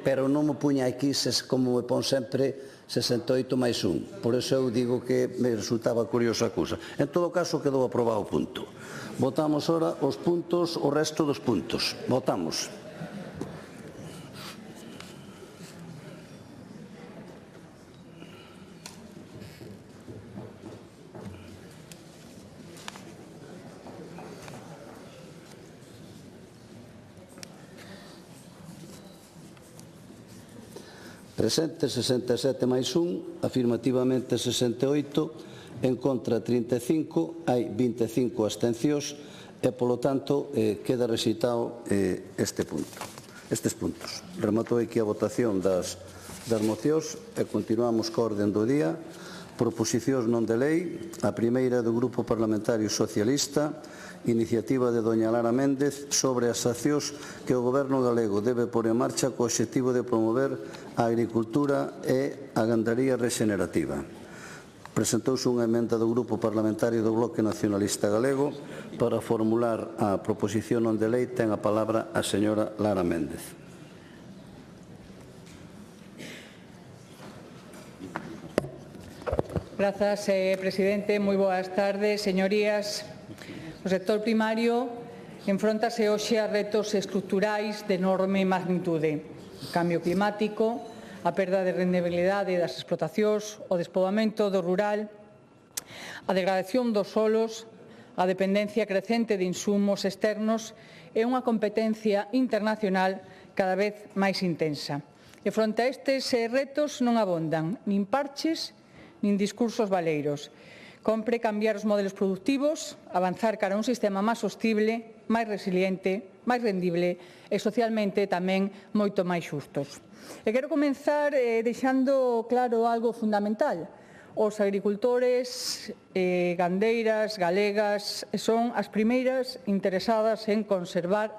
Pero non me puña aquí, como me pon sempre, 68 máis 1. Por iso eu digo que me resultaba curiosa a cousa. En todo caso, quedou aprobado o punto. Votamos ora os puntos, o resto dos puntos. Votamos. Presentes 67 máis 1, afirmativamente 68, en contra 35, hai 25 abstencións e, polo tanto, queda rexeitado estes puntos. Rematou aquí a votación das mocións e continuamos coa orde do día. Proposicións non de lei, a primeira do Grupo Parlamentario Socialista, iniciativa de doña Lara Méndez sobre as accións que o Goberno galego debe pôr en marcha co obxectivo de promover a agricultura e a gandaría rexenerativa. Presentouse unha emenda do Grupo Parlamentario do Bloque Nacionalista Galego para formular a proposición non de lei. Ten a palabra a señora Lara Méndez. Grazas, presidente. Moi boas tardes, señorías. O sector primario enfróntase hoxe a retos estruturais de enorme magnitude. O cambio climático, a perda de rendibilidade das explotacións, o despoboamento do rural, a degradación dos solos, a dependencia crecente de insumos externos e unha competencia internacional cada vez máis intensa. E fronte a estes retos non abondan nin parches nin discursos baleiros. Compre cambiar os modelos productivos, avanzar cara a un sistema máis sostible, máis resiliente, máis rendible e socialmente tamén moito máis xustos. E quero comenzar deixando claro algo fundamental. Os agricultores, gandeiras, galegas son as primeiras interesadas en conservar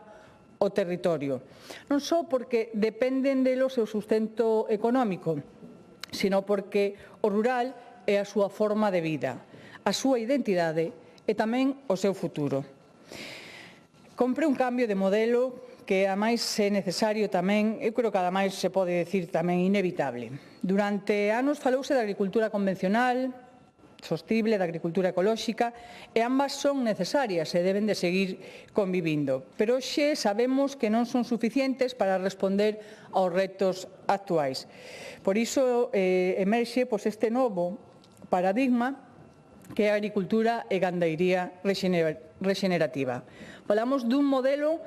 o territorio. Non só porque dependen delo seu sustento económico, sino porque o rural é a súa forma de vida, a súa identidade e tamén o seu futuro. Compre un cambio de modelo que ademais é necesario tamén, eu creo que ademais se pode decir tamén inevitable. Durante anos falouse da agricultura convencional, sostible, da agricultura ecolóxica, e ambas son necesarias e deben de seguir convivindo. Pero hoxe sabemos que non son suficientes para responder aos retos actuais. Por iso emerxe este novo paradigma que é a agricultura e gandeiría rexenerativa. Falamos dun modelo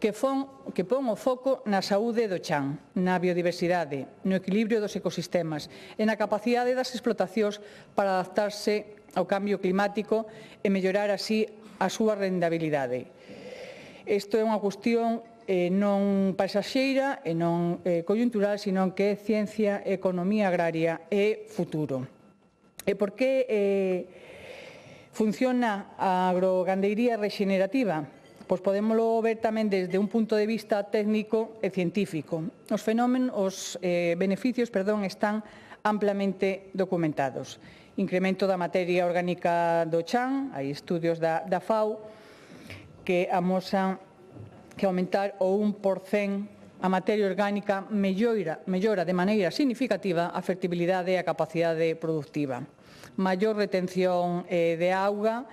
que pon o foco na saúde do chan, na biodiversidade, no equilibrio dos ecosistemas e na capacidade das explotacións para adaptarse ao cambio climático e mellorar así a súa rentabilidade. Isto é unha cuestión non pasaxeira e non coyuntural, sino que é ciencia, economía agraria e futuro. E por que Funciona a agrogandeiría rexenerativa? Pois podémoslo ver tamén desde un punto de vista técnico e científico. Os beneficios están amplamente documentados. Incremento da materia orgánica do chan, hai estudios da FAO que amosan que aumentar o 1% a materia orgánica mellora de maneira significativa a fertilidade e a capacidade productiva. Maior retención de auga,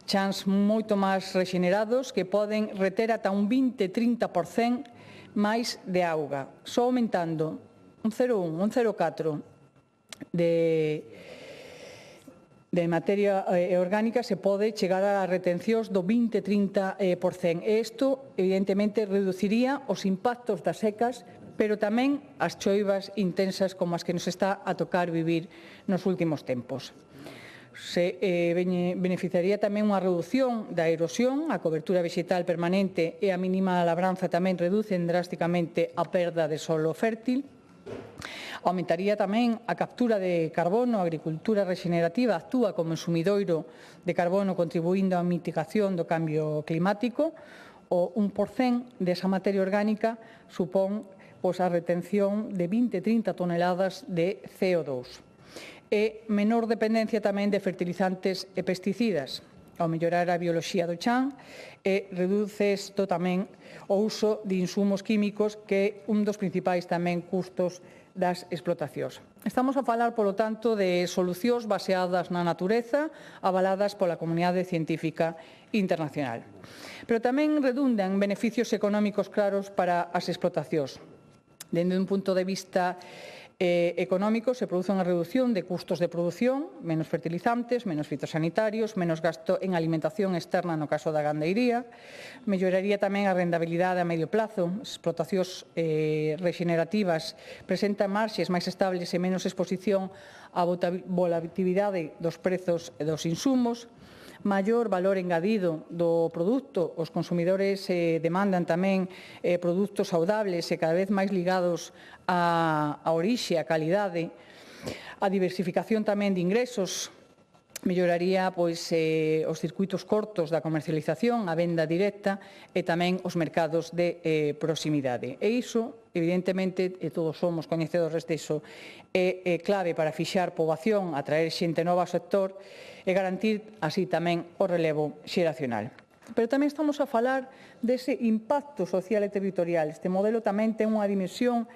chans moito máis rexenerados que poden reter ata un 20-30% máis de auga. Só aumentando un 0,1, un 0,4 de materia orgánica se pode chegar a retencións do 20-30%. E isto, evidentemente, reduciría os impactos das secas, pero tamén as choivas intensas como as que nos está a tocar vivir nos últimos tempos. Se beneficiaría tamén unha reducción da erosión, a cobertura vegetal permanente e a mínima labranza tamén reducen drásticamente a perda de solo fértil. Aumentaría tamén a captura de carbono. A agricultura rexenerativa actúa como sumidoiro de carbono contribuindo á mitigación do cambio climático. O 1% desa materia orgánica supón a retención de 20-30 toneladas de CO2. E menor dependencia tamén de fertilizantes e pesticidas. Ao mellorar a bioloxía do chan reduce isto tamén o uso de insumos químicos, que é un dos principais tamén custos das explotacións. Estamos a falar, polo tanto, de solucións baseadas na natureza, avaladas pola comunidade científica internacional. Pero tamén redundan beneficios económicos claros para as explotacións. Dende un punto de vista económico, se produce unha reducción de custos de produción, menos fertilizantes, menos fitosanitarios, menos gasto en alimentación externa no caso da gandeiría. Melloraría tamén a rentabilidade a medio plazo. As explotacións rexenerativas presentan marxes máis estables e menos exposición á volatilidade dos prezos e dos insumos. Maior valor engadido do produto. Os consumidores demandan tamén produtos saudables e cada vez máis ligados á orixe, á calidade. A diversificación tamén de ingresos. Melloraría os circuitos cortos da comercialización, a venda directa e tamén os mercados de proximidade. E iso, evidentemente, e todos somos coñecedores diso, é clave para fixar poboación, atraer xente nova ao sector e garantir así tamén o relevo xeracional. Pero tamén estamos a falar dese impacto social e territorial. Este modelo tamén ten unha dimensión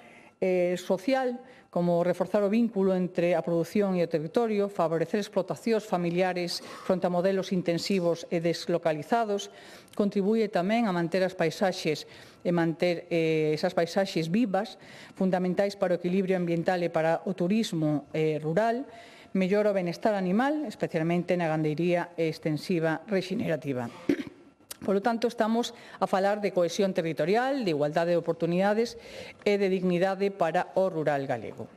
social, como reforzar o vínculo entre a produción e o territorio, favorecer explotacións familiares fronte a modelos intensivos e deslocalizados, contribuye tamén a manter as paisaxes e manter esas paisaxes vivas, fundamentais para o equilibrio ambiental e para o turismo rural, mellora o benestar animal, especialmente na gandeiría extensiva rexenerativa. Polo tanto, estamos a falar de cohesión territorial, de igualdade de oportunidades e de dignidade para o rural galego.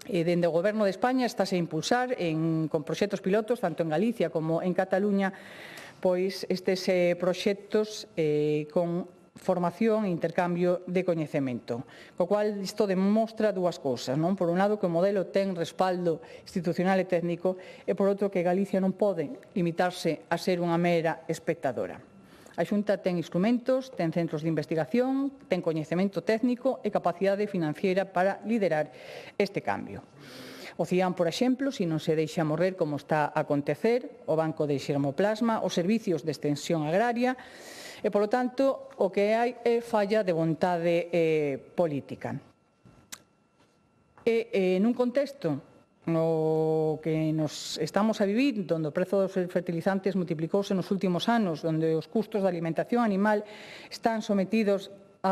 Dende o Goberno de España estáse a impulsar con proxectos pilotos, tanto en Galicia como en Cataluña, pois estes proxectos con formación e intercambio de coñecemento, co cual isto demostra dúas cousas, non? Por un lado, que o modelo ten respaldo institucional e técnico, e por outro, que Galicia non pode limitarse a ser unha mera espectadora. A Xunta ten instrumentos, ten centros de investigación, ten coñecemento técnico e capacidade financiera para liderar este cambio. O CIAN, por exemplo, se non se deixa morrer como está a acontecer, o Banco de Xermoplasma, os servicios de extensión agraria, e, polo tanto, o que hai é falla de vontade política. E nun contexto no que nos estamos a vivir, onde o prezo dos fertilizantes multiplicouse nos últimos anos, onde os custos da alimentación animal están sometidos á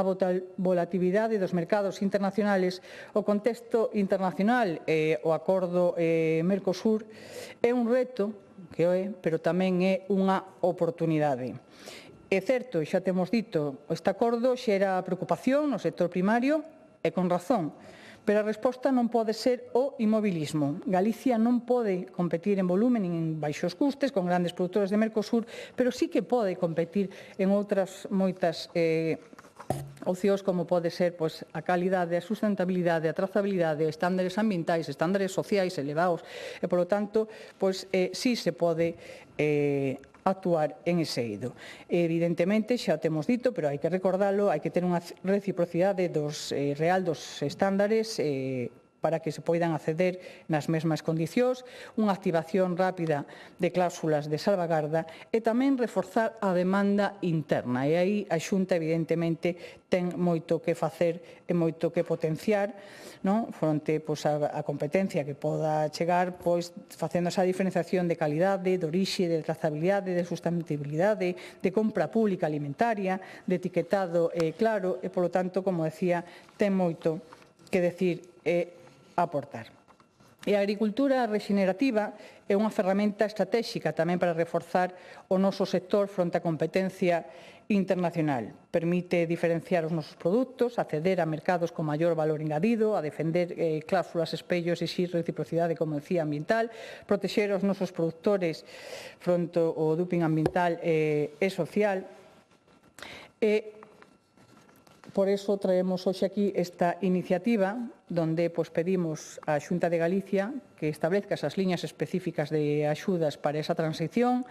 volatilidade dos mercados internacionales, o contexto internacional, o acordo Mercosur, é un reto, que é, pero tamén é unha oportunidade. É certo, xa temos dito, este acordo xera preocupación no sector primario e con razón, pero a resposta non pode ser o inmobilismo. Galicia non pode competir en volumen en baixos custes con grandes produtores de Mercosur, pero sí que pode competir en outras moitas opcións como pode ser a calidade, a sustentabilidade, a trazabilidade, estándares ambientais, estándares sociais elevados e, polo tanto, sí se pode actuar en ese eido. Evidentemente, xa o temos dito, pero hai que recordalo, hai que ter unha reciprocidade real dos estándares para que se poidan acceder nas mesmas condicións, unha activación rápida de cláusulas de salvagarda e tamén reforzar a demanda interna. E aí a Xunta, evidentemente, ten moito que facer e moito que potenciar fronte a competencia que poda chegar facendo esa diferenciación de calidade, de orixe, de trazabilidade, de sustentabilidade, de compra pública alimentaria, de etiquetado claro e, polo tanto, como decía, ten moito que decir e aportar. E a agricultura rexenerativa é unha ferramenta estratégica tamén para reforzar o noso sector fronte á competencia internacional. Permite diferenciar os nosos produtos, acceder a mercados con maior valor engadido, a defender cláusulas espello, exixir reciprocidade, como decía, ambiental, protexer os nosos produtores fronte ao duping ambiental e social. Por iso traemos hoxe aquí esta iniciativa donde pedimos á Xunta de Galicia que establezca esas liñas específicas de axudas para esa transición,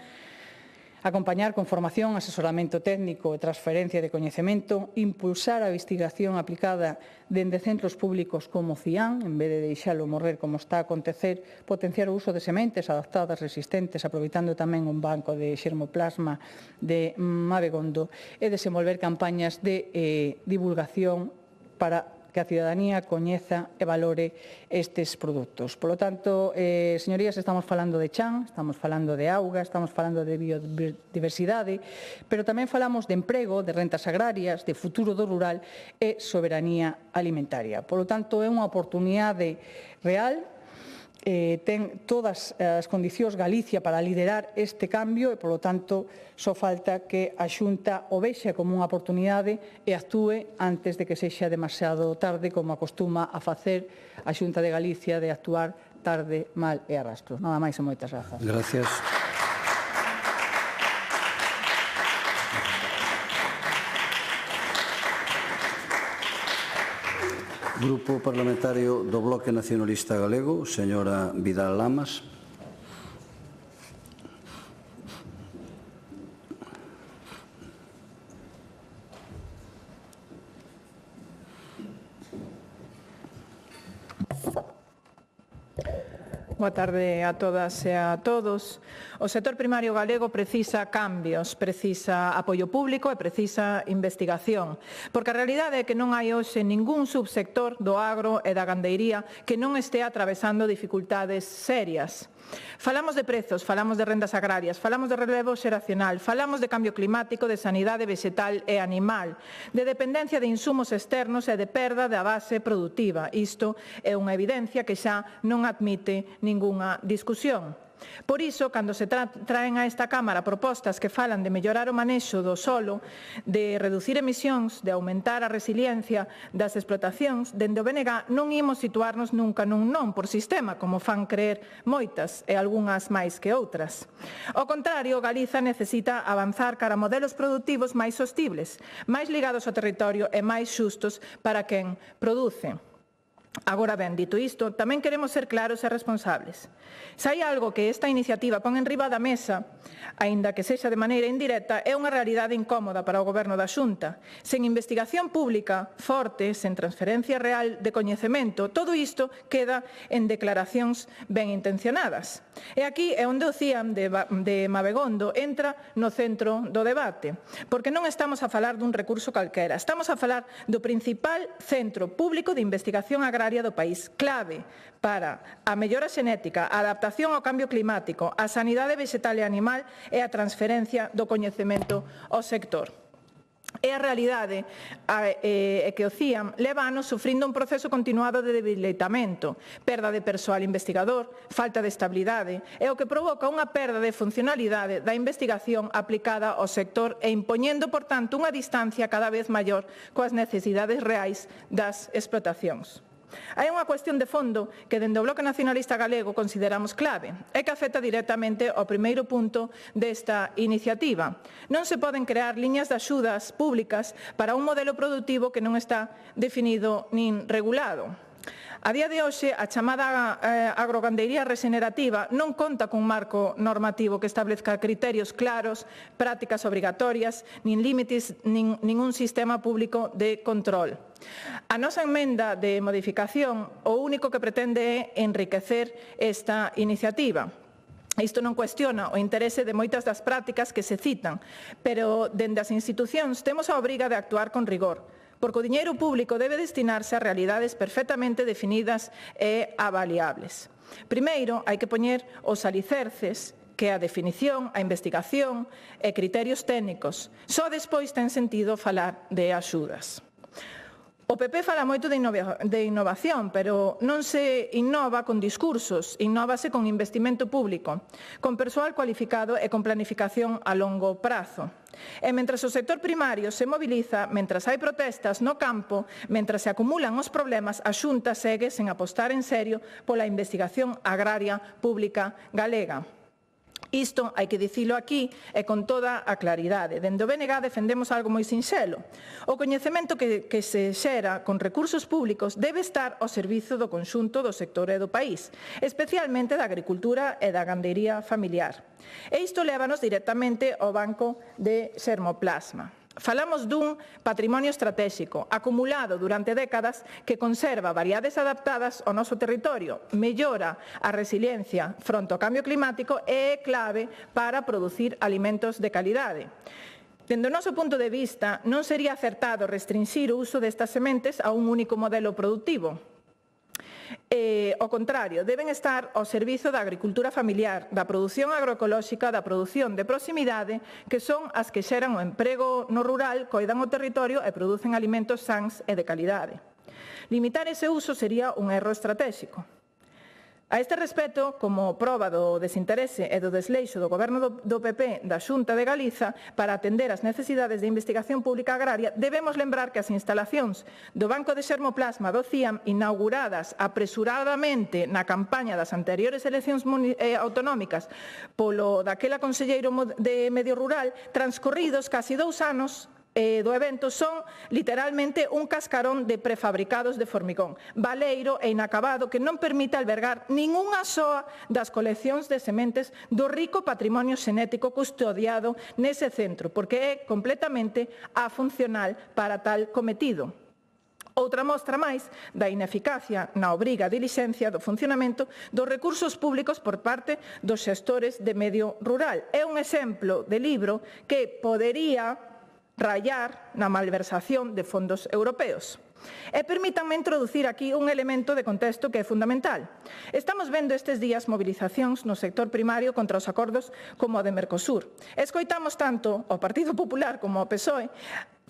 acompañar con formación, asesoramento técnico e transferencia de coñecemento, impulsar a investigación aplicada dende centros públicos como CIAN, en vez de deixalo morrer como está a acontecer, potenciar o uso de sementes adaptadas resistentes, aproveitando tamén un banco de xermoplasma de Mabegondo, e desenvolver campañas de divulgación para que a cidadanía coñeza e valore estes produtos. Por lo tanto, señorías, estamos falando de chan, estamos falando de auga, estamos falando de biodiversidade, pero tamén falamos de emprego, de rentas agrarias, de futuro do rural e soberanía alimentaria. Por lo tanto, é unha oportunidade real, ten todas as condicións Galicia para liderar este cambio e, polo tanto, só falta que a Xunta o vexa como unha oportunidade e actúe antes de que sexa demasiado tarde, como acostuma a facer a Xunta de Galicia, de actuar tarde, mal e arrastro. Nada máis e moitas grazas. Gracias. Grupo Parlamentario do Bloque Nacionalista Galego, señora Vidal Lamas. Boa tarde a todas e a todos. O sector primario galego precisa cambios, precisa apoio público e precisa investigación, porque a realidade é que non hai hoxe ningún subsector do agro e da gandeiría que non este atravesando dificultades serias. Falamos de prezos, falamos de rendas agrarias, falamos de relevo xeracional, falamos de cambio climático, de sanidade vegetal e animal, de dependencia de insumos externos e de perda da base produtiva. Isto é unha evidencia que xa non admite ningunha discusión. Por iso, cando se traen a esta Cámara propostas que falan de mellorar o manexo do solo, de reducir emisións, de aumentar a resiliencia das explotacións, dende o BNG non imos situarnos nunca nun non por sistema, como fan creer moitas e algunhas máis que outras. Ao contrario, Galiza necesita avanzar cara a modelos produtivos máis sostibles, máis ligados ao territorio e máis xustos para quen produce. Agora ben, dito isto, tamén queremos ser claros e responsables. Se hai algo que esta iniciativa pon enriba da mesa, aínda que sexa de maneira indirecta, é unha realidade incómoda para o Goberno da Xunta. Sen investigación pública forte, sen transferencia real de coñecemento, todo isto queda en declaracións ben intencionadas. E aquí é onde o CIAM de Mabegondo entra no centro do debate, porque non estamos a falar dun recurso calquera, estamos a falar do principal centro público de investigación agraria do país, clave para a mellora xenética, a adaptación ao cambio climático, a sanidade vegetal e animal e a transferencia do coñecemento ao sector. E a realidade é que o CIAM leva anos sufrindo un proceso continuado de debilitamento, perda de persoal investigador, falta de estabilidade, e o que provoca unha perda de funcionalidade da investigación aplicada ao sector e impoñendo, por tanto, unha distancia cada vez maior coas necesidades reais das explotacións. Hai unha cuestión de fondo que dende o Bloque Nacionalista Galego consideramos clave e que afecta directamente ao primeiro punto desta iniciativa. Non se poden crear liñas de axudas públicas para un modelo productivo que non está definido nin regulado. A día de hoxe, a chamada agrogandeiría regenerativa non conta cun marco normativo que establezca criterios claros, prácticas obrigatorias, nin límites, nin un sistema público de control. A nosa emenda de modificación o único que pretende é enriquecer esta iniciativa. Isto non cuestiona o interese de moitas das prácticas que se citan, pero dende as institucións temos a obriga de actuar con rigor, porque o diñeiro público debe destinarse a realidades perfectamente definidas e avaliables. Primeiro, hai que poñer os alicerces, que é a definición, a investigación e criterios técnicos. Só despois ten sentido falar de axudas. O PP fala moito de innovación, pero non se innova con discursos, innovase con investimento público, con persoal cualificado e con planificación a longo prazo. E mentras o sector primario se moviliza, mentras hai protestas no campo, mentras se acumulan os problemas, a Xunta segue sen apostar en serio pola investigación agraria pública galega. Isto hai que dicilo aquí e con toda a claridade. Dende o BNG defendemos algo moi sinxelo. O coñecemento que se xera con recursos públicos debe estar ao servizo do conxunto do sector e do país, especialmente da agricultura e da gandería familiar. E isto lévanos directamente ao Banco de Sermoplasma. Falamos dun patrimonio estratégico acumulado durante décadas que conserva variedades adaptadas ao noso territorio, mellora a resiliencia fronte ao cambio climático e é clave para producir alimentos de calidade. Dende o noso punto de vista, non sería acertado restringir o uso destas sementes a un único modelo productivo. Ao contrario, deben estar ao servizo da agricultura familiar, da produción agroecolóxica, da produción de proximidade, que son as que xeran o emprego no rural, coidan o territorio e producen alimentos sans e de calidade. Limitar ese uso sería un erro estratégico. A este respecto, como proba do desinterese e do desleixo do Goberno do PP da Xunta de Galiza para atender as necesidades de investigación pública agraria, debemos lembrar que as instalacións do Banco de Sermoplasma do CIAM, inauguradas apresuradamente na campaña das anteriores eleccións autonómicas polo daquela conselleiro de Medio Rural, transcorridos casi 2 anos do evento, son literalmente un cascarón de prefabricados de formigón, baleiro e inacabado que non permite albergar ningunha soa das coleccións de sementes do rico patrimonio xenético custodiado nese centro, porque é completamente afuncional para tal cometido. Outra mostra máis da ineficacia na obriga e dilixencia do funcionamento dos recursos públicos por parte dos xestores de medio rural. É un exemplo de libro que podería rayar na malversación de fondos europeos. E permítanme introducir aquí un elemento de contexto que é fundamental. Estamos vendo estes días movilizacións no sector primario contra os acordos como o de Mercosur. Escoitamos tanto ao Partido Popular como ao PSOE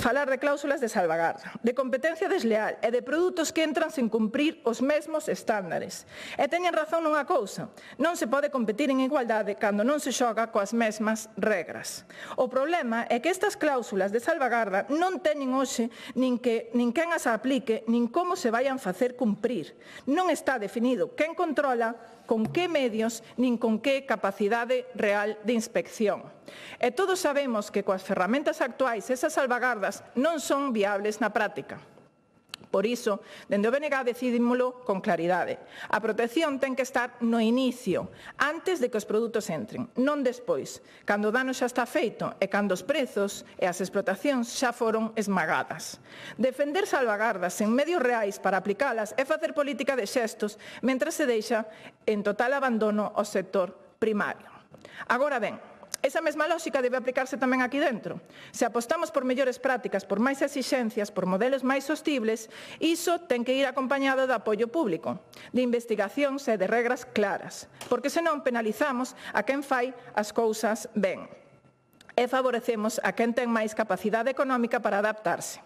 falar de cláusulas de salvagarda, de competencia desleal e de produtos que entran sen cumprir os mesmos estándares. E teñen razón nunha cousa, non se pode competir en igualdade cando non se xoga coas mesmas regras. O problema é que estas cláusulas de salvagarda non teñen hoxe nin quen as aplique, nin como se vayan facer cumprir. Non está definido quen controla, con que medios, nin con que capacidade real de inspección. E todos sabemos que coas ferramentas actuais esas salvagardas non son viables na práctica. Por iso, dende o BNG decidímolo con claridade. A protección ten que estar no inicio, antes de que os produtos entren, non despois, cando o dano xa está feito e cando os prezos e as explotacións xa foron esmagadas. Defender salvagardas en medios reais para aplicalas é facer política de xestos mentre se deixa en total abandono o sector primario. Agora ben, esa mesma lógica debe aplicarse tamén aquí dentro. Se apostamos por mellores prácticas, por máis exixencias, por modelos máis sostibles, iso ten que ir acompañado de apoio público, de investigacións e de regras claras, porque senón penalizamos a quen fai as cousas ben e favorecemos a quen ten máis capacidade económica para adaptarse.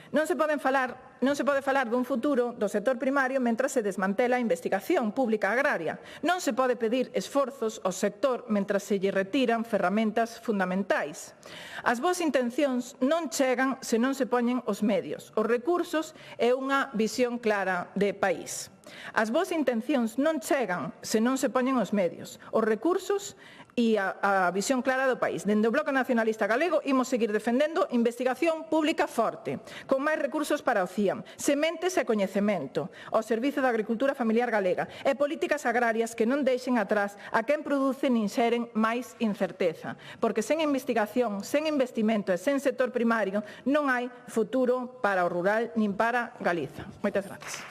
Non se poden falar non se pode falar dun futuro do sector primario mentras se desmantela a investigación pública agraria. Non se pode pedir esforzos ao sector mentras se lle retiran ferramentas fundamentais. As boas intencións non chegan se non se poñen os medios, os recursos e unha visión clara de país. As boas intencións non chegan se non se poñen os medios, os recursos e a visión clara do país. Dende o Bloque Nacionalista Galego imos seguir defendendo investigación pública forte, con máis recursos para o CIAM, sementes e coñecemento, ao servizo da agricultura familiar galega e políticas agrarias que non deixen atrás a quen produce nin xeren máis incerteza, porque sen investigación, sen investimento e sen sector primario non hai futuro para o rural nin para Galiza. Moitas gracias.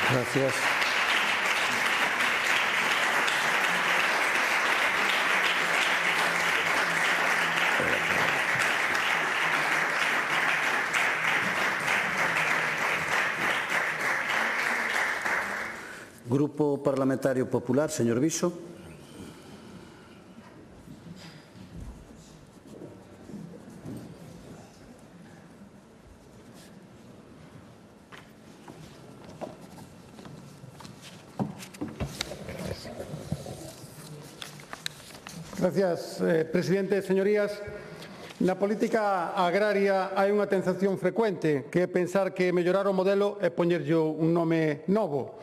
Gracias. Grupo Parlamentario Popular, señor Viso. Gracias, presidente. Señorías, na política agraria hai unha tentación frecuente que é pensar que mellorar o modelo é poñerlle un nome novo.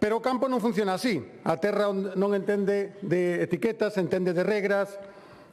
Pero o campo non funciona así. A terra non entende de etiquetas, entende de regras,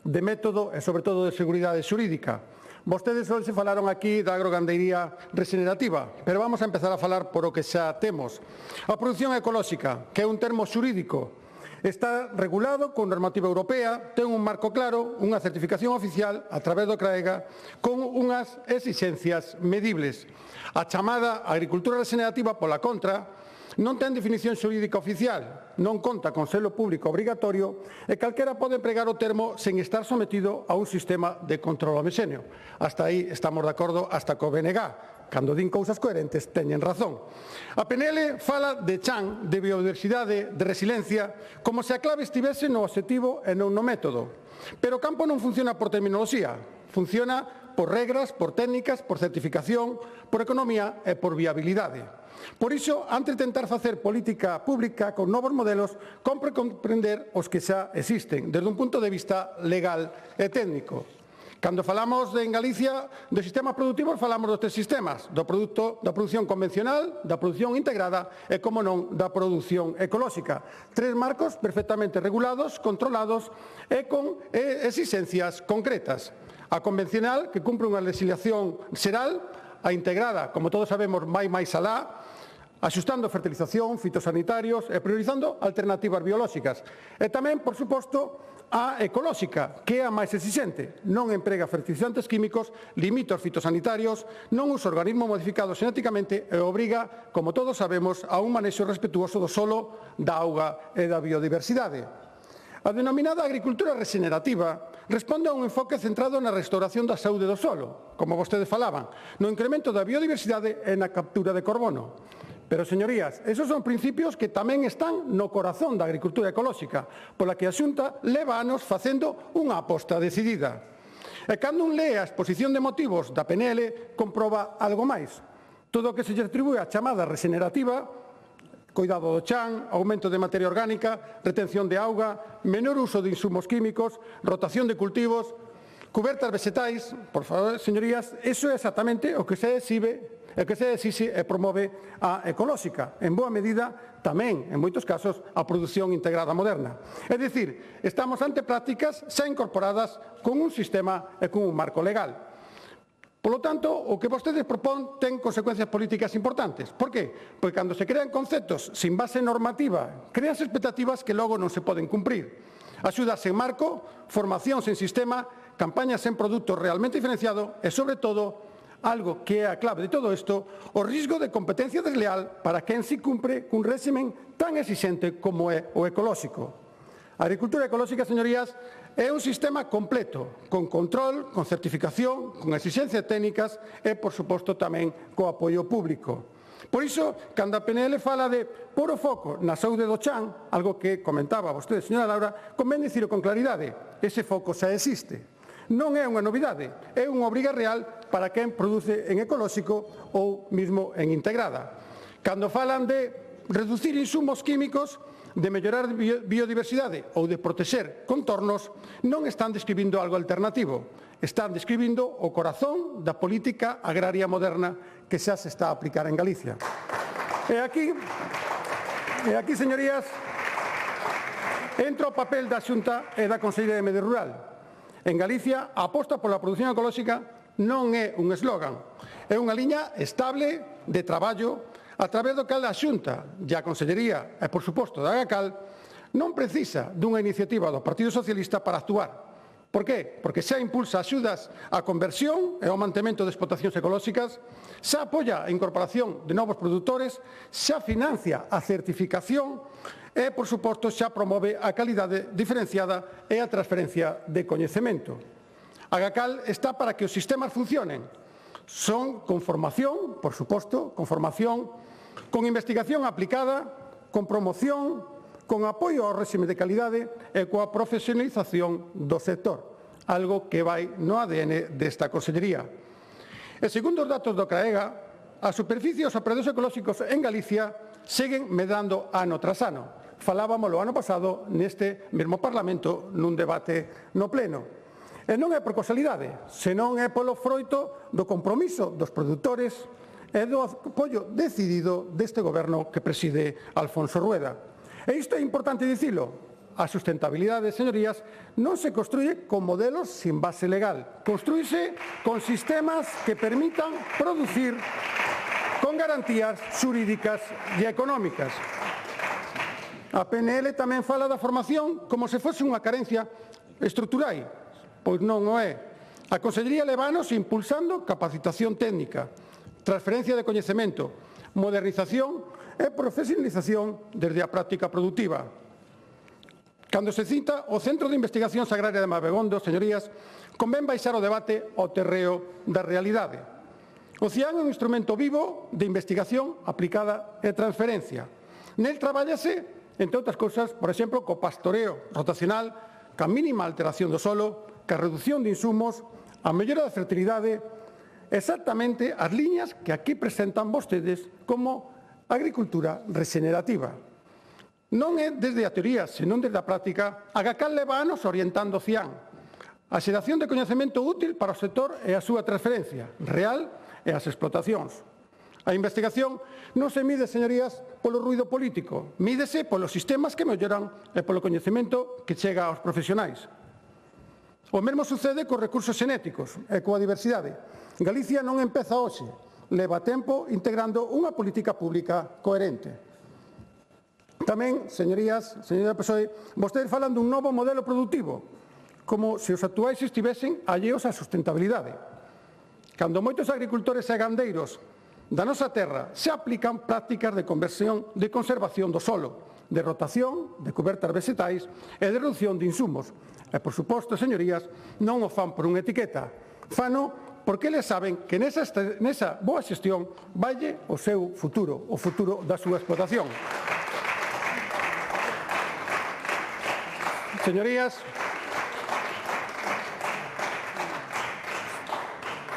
de método e, sobre todo, de seguridade xurídica. Vostedes hoxe falaron aquí da agrogandeiría regenerativa, pero vamos a empezar a falar por o que xa temos. A produción ecolóxica, que é un termo xurídico, está regulado con normativa europea, ten un marco claro, unha certificación oficial a través do CRAEGA, con unhas exixencias medibles. A chamada agricultura regenerativa, pola contra, non ten definición xurídica oficial, non conta con selo público obrigatorio e calquera pode empregar o termo sen estar sometido a un sistema de control homoxéneo. Hasta aí estamos de acordo hasta co BNG. Cando din cousas coherentes, teñen razón. A PNL fala de chan, de biodiversidade, de resiliencia, como se a clave estivese no obxectivo e non no método. Pero o campo non funciona por terminoloxía, funciona por regras, por técnicas, por certificación, por economía e por viabilidade. Por iso, antes de tentar facer política pública con novos modelos, compre comprender os que xa existen, desde un punto de vista legal e técnico. Cando falamos en Galicia de sistemas produtivos, falamos dos tres sistemas, da produción convencional, da produción integrada e, como non, da produción ecolóxica. Tres marcos perfectamente regulados, controlados e con exixencias concretas. A convencional, que cumpre unha legislación xeral, a integrada, como todos sabemos, vai máis alá, axustando fertilización, fitosanitarios e priorizando alternativas biolóxicas. E tamén, por suposto, a ecolóxica, que é a máis exixente. Non emprega fertilizantes químicos, limita os fitosanitarios, non usa organismos modificados xenéticamente e obriga, como todos sabemos, a un manexo respetuoso do solo, da auga e da biodiversidade. A denominada agricultura regenerativa responde a un enfoque centrado na restauración da saúde do solo, como vostedes falaban, no incremento da biodiversidade e na captura de carbono. Pero, señorías, esos son principios que tamén están no corazón da agricultura ecolóxica, pola que a Xunta leva anos facendo unha aposta decidida. E cando un lee a exposición de motivos da PNL, comproba algo máis. Todo o que se lle atribúe á chamada regenerativa, cuidado do chan, aumento de materia orgánica, retención de auga, menor uso de insumos químicos, rotación de cultivos, cubertas vegetais, por favor, señorías, eso é exactamente o que se exibe e promove a ecolóxica. En boa medida, tamén, en moitos casos, a produción integrada moderna. É dicir, estamos ante prácticas xa incorporadas con un sistema e con un marco legal. Polo tanto, o que vostedes propón ten consecuencias políticas importantes. Por qué? Porque cando se crean conceptos sin base normativa, crean expectativas que logo non se poden cumprir. Axudas sen marco, formación sen sistema, campañas sen produto realmente diferenciado e, sobre todo, algo que é a clave de todo isto, o risco de competencia desleal para quen si cumpre cun réximen tan exixente como é o ecolóxico. A agricultura ecolóxica, señorías, é un sistema completo, con control, con certificación, con exigencias técnicas e, por suposto, tamén co apoio público. Por iso, cando a PNL fala de pôr o foco na saúde do chan, algo que comentaba vostede, señora Laura, convén dicilo con claridade, ese foco xa existe. Non é unha novidade, é unha obriga real para quen produce en ecolóxico ou mesmo en integrada. Cando falan de reducir insumos químicos, de mellorar biodiversidade ou de protexer contornos, non están describindo algo alternativo, están describindo o corazón da política agraria moderna que xa se está a aplicar en Galicia. E aquí, señorías, entra o papel da Xunta e da Consellería de Medio Rural. En Galicia, a aposta pola produción ecolóxica non é un eslogan, é unha liña estable de traballo a través do cal a Xunta e a Consellería e, por suposto, da Agacal non precisa dunha iniciativa do Partido Socialista para actuar. Por qué? Porque xa impulsa axudas á conversión e ao mantemento de explotacións ecolóxicas, xa apoia a incorporación de novos produtores, xa financia a certificación e, por suposto, xa promove a calidade diferenciada e a transferencia de coñecemento. A Agacal está para que os sistemas funcionen. Son con formación, por suposto, con formación, con investigación aplicada, con promoción, con apoio ao réxime de calidade e coa profesionalización do sector, algo que vai no ADN desta Consellería. E segundo os datos do CRAEGA, a superficie e os operadores ecolóxicos en Galicia seguen medando ano tras ano. Falábamos o ano pasado neste mesmo Parlamento nun debate no Pleno. E non é por casualidade, senón é polo froito do compromiso dos produtores e do apoio decidido deste goberno que preside Alfonso Rueda. E isto é importante dicilo. A sustentabilidade, señorías, non se construye con modelos sin base legal. Construíse con sistemas que permitan producir con garantías xurídicas e económicas. A PNL tamén fala da formación como se fose unha carencia estrutural. Pois non o é. A Consellería leva anos impulsando capacitación técnica, transferencia de coñecemento, modernización e profesionalización desde a práctica productiva. Cando se cita o Centro de Investigacións Agrarias de Mabegondo, señorías, convén baixar o debate ao terreo da realidade. O CIAN é un instrumento vivo de investigación aplicada e transferencia. Nel trabállase, entre outras cousas, por exemplo, co pastoreo rotacional, ca mínima alteración do solo, ca reducción de insumos, a mellora da fertilidade, exactamente as liñas que aquí presentan vostedes como agricultura regenerativa. Non é desde a teoría, senón desde a práctica, a Agacal leva anos orientando o CIAN. A xeración de coñecemento útil para o sector e a súa transferencia real e as explotacións. A investigación non se mide, señorías, polo ruído político, mídese polos sistemas que melloran e polo coñecemento que chega aos profesionais. O mesmo sucede cos recursos xenéticos e coa diversidade. Galicia non empeza hoxe, leva tempo integrando unha política pública coherente. Tamén, señorías, señoría do PSOE, vostedes falan dun novo modelo productivo, como se os actuais estivesen alleos á sustentabilidade. Cando moitos agricultores e gandeiros da nosa terra se aplican prácticas de conversión, de conservación do solo, de rotación, de cubertas vegetais e de reducción de insumos. E, por suposto, señorías, non o fan por unha etiqueta, fano porque eles saben que nesa boa xestión valle o seu futuro, o futuro da súa explotación.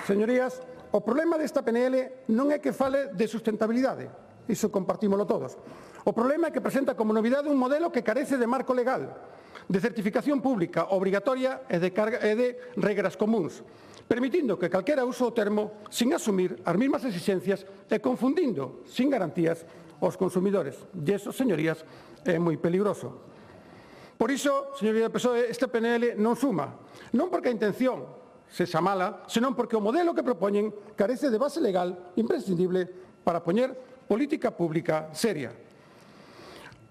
Señorías, o problema desta PNL non é que fale de sustentabilidade, iso compartímolo todos. O problema é que presenta como novidade un modelo que carece de marco legal, de certificación pública obrigatoria e de regras comuns, permitindo que calquera uso o termo sin asumir as mesmas exigencias e confundindo, sin garantías, os consumidores. E iso, señorías, é moi peligroso. Por iso, señoría do PSOE, este PNL non suma, non porque a intención sexa mala, senón porque o modelo que propoñen carece de base legal imprescindible para poñer política pública seria.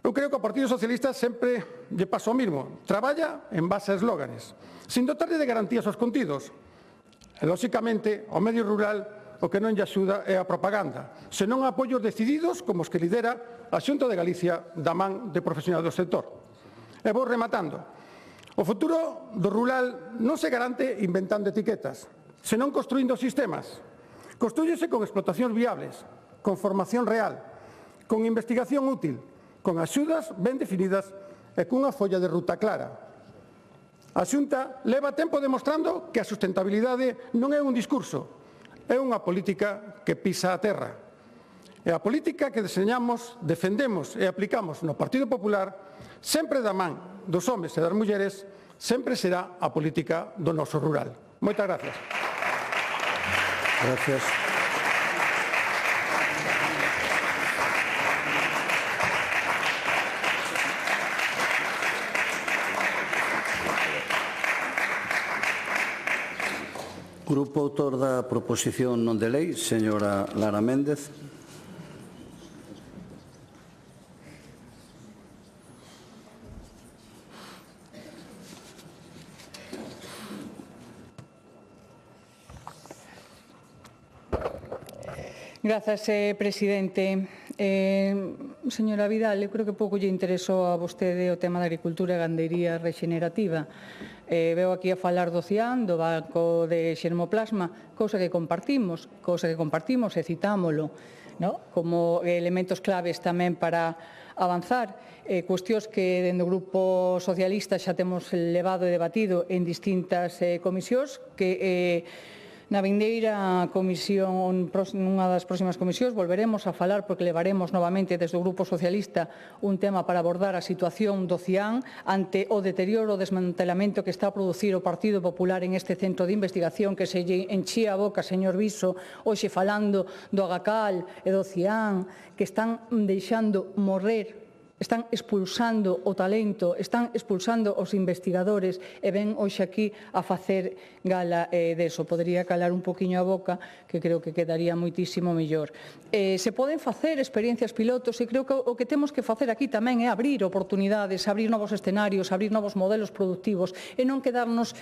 Eu creo que o Partido Socialista sempre lle pasa o mismo, traballa en base a eslóganes, sin dotarle de garantías aos contidos. E, lóxicamente, ao medio rural o que non lle axuda é a propaganda, senón apoios decididos como os que lidera a Xunta de Galicia da man de profesionais do sector. E vou rematando. O futuro do rural non se garante inventando etiquetas, senón construindo sistemas. Construíese con explotacións viables, con formación real, con investigación útil, con axudas ben definidas e cunha folla de ruta clara. A Xunta leva tempo demostrando que a sustentabilidade non é un discurso, é unha política que pisa a terra. E a política que deseñamos, defendemos e aplicamos no Partido Popular, sempre da man dos homes e das mulleres, sempre será a política do noso rural. Moitas gracias. Gracias. Grupo autor da proposición non de lei, señora Lara Méndez. Grazas, presidente. Señora Vidal, eu creo que pouco lle interesou a vostede o tema da agricultura e gandería rexenerativa. Veo aquí a falar do CIAN, do banco de xermoplasma, cousa que compartimos e citámolo, como elementos claves tamén para avanzar. Cuestións que dende o Grupo Socialista xa temos levado e debatido en distintas comisións, que na vindeira comisión, nunha das próximas comisións, volveremos a falar porque levaremos novamente desde o Grupo Socialista un tema para abordar a situación do CIAN ante o deterioro, o desmantelamento que está a producir o Partido Popular en este centro de investigación que se lle enchía a boca, señor Viso, hoxe falando do Agacal e do CIAN, que están deixando morrer, están expulsando o talento, están expulsando os investigadores e ven hoxe aquí a facer gala deso. Podría calar un poquinho a boca, que creo que quedaría moitísimo mellor. Se poden facer experiencias pilotos e creo que o que temos que facer aquí tamén é abrir oportunidades, abrir novos escenarios, abrir novos modelos productivos e non quedarnos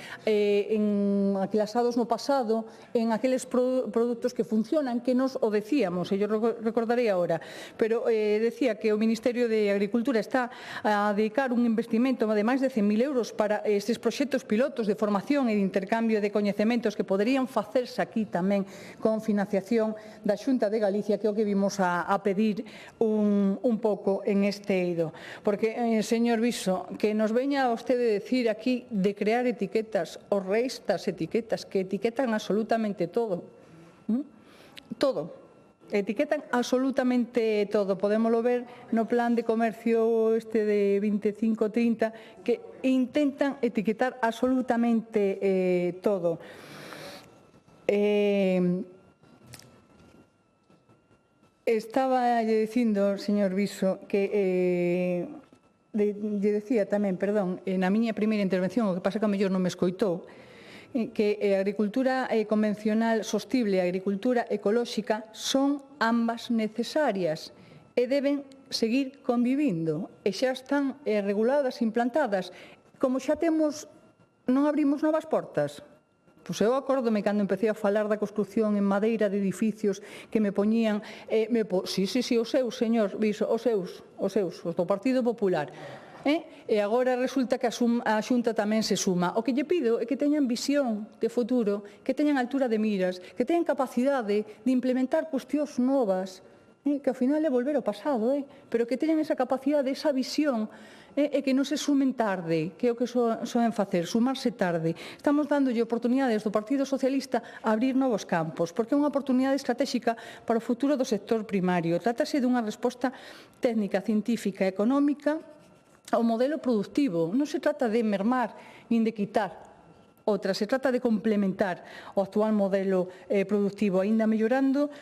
aclasados no pasado en aqueles produtos que funcionan, que nos o decíamos, e yo recordarei agora, pero decía que o Ministerio de Agricultura está a dedicar un investimento de máis de 100.000 euros para estes proxectos pilotos de formación e de intercambio de coñecementos que poderían facerse aquí tamén con financiación da Xunta de Galicia, que é o que vimos a pedir un pouco en este eido. Porque, señor Viso, que nos veña vostede decir aquí de crear etiquetas, os reis das etiquetas, que etiquetan absolutamente todo. Todo. Etiquetan absolutamente todo. Podémoslo ver no plan de comercio este de 25-30, que intentan etiquetar absolutamente todo. Estaba dicindo, señor Viso, que lle decía tamén, perdón, na miña primeira intervención, o que pasa que a mellor non me escoitou, que a agricultura convencional sostible e a agricultura ecolóxica son ambas necesarias e deben seguir convivindo e xa están reguladas, implantadas. Como xa temos, non abrimos novas portas? Pois eu acórdome cando empecé a falar da construción en madeira de edificios que me poñían... Sí, os seus, señor Viso, os seus, os do Partido Popular. E agora resulta que a Xunta tamén se suma. O que lle pido é que teñan visión de futuro, que teñan altura de miras, que teñan capacidade de implementar cuestións novas, que ao final é volver ao pasado, pero que teñan esa capacidade, esa visión, e que non se sumen tarde, que é o que soen facer, sumarse tarde. Estamos dándolle oportunidades do Partido Socialista a abrir novos campos, porque é unha oportunidade estratégica para o futuro do sector primario. Trátase dunha resposta técnica, científica, económica, ao modelo productivo. Non se trata de mermar nin de quitar outra, se trata de complementar o actual modelo productivo, aínda mellorando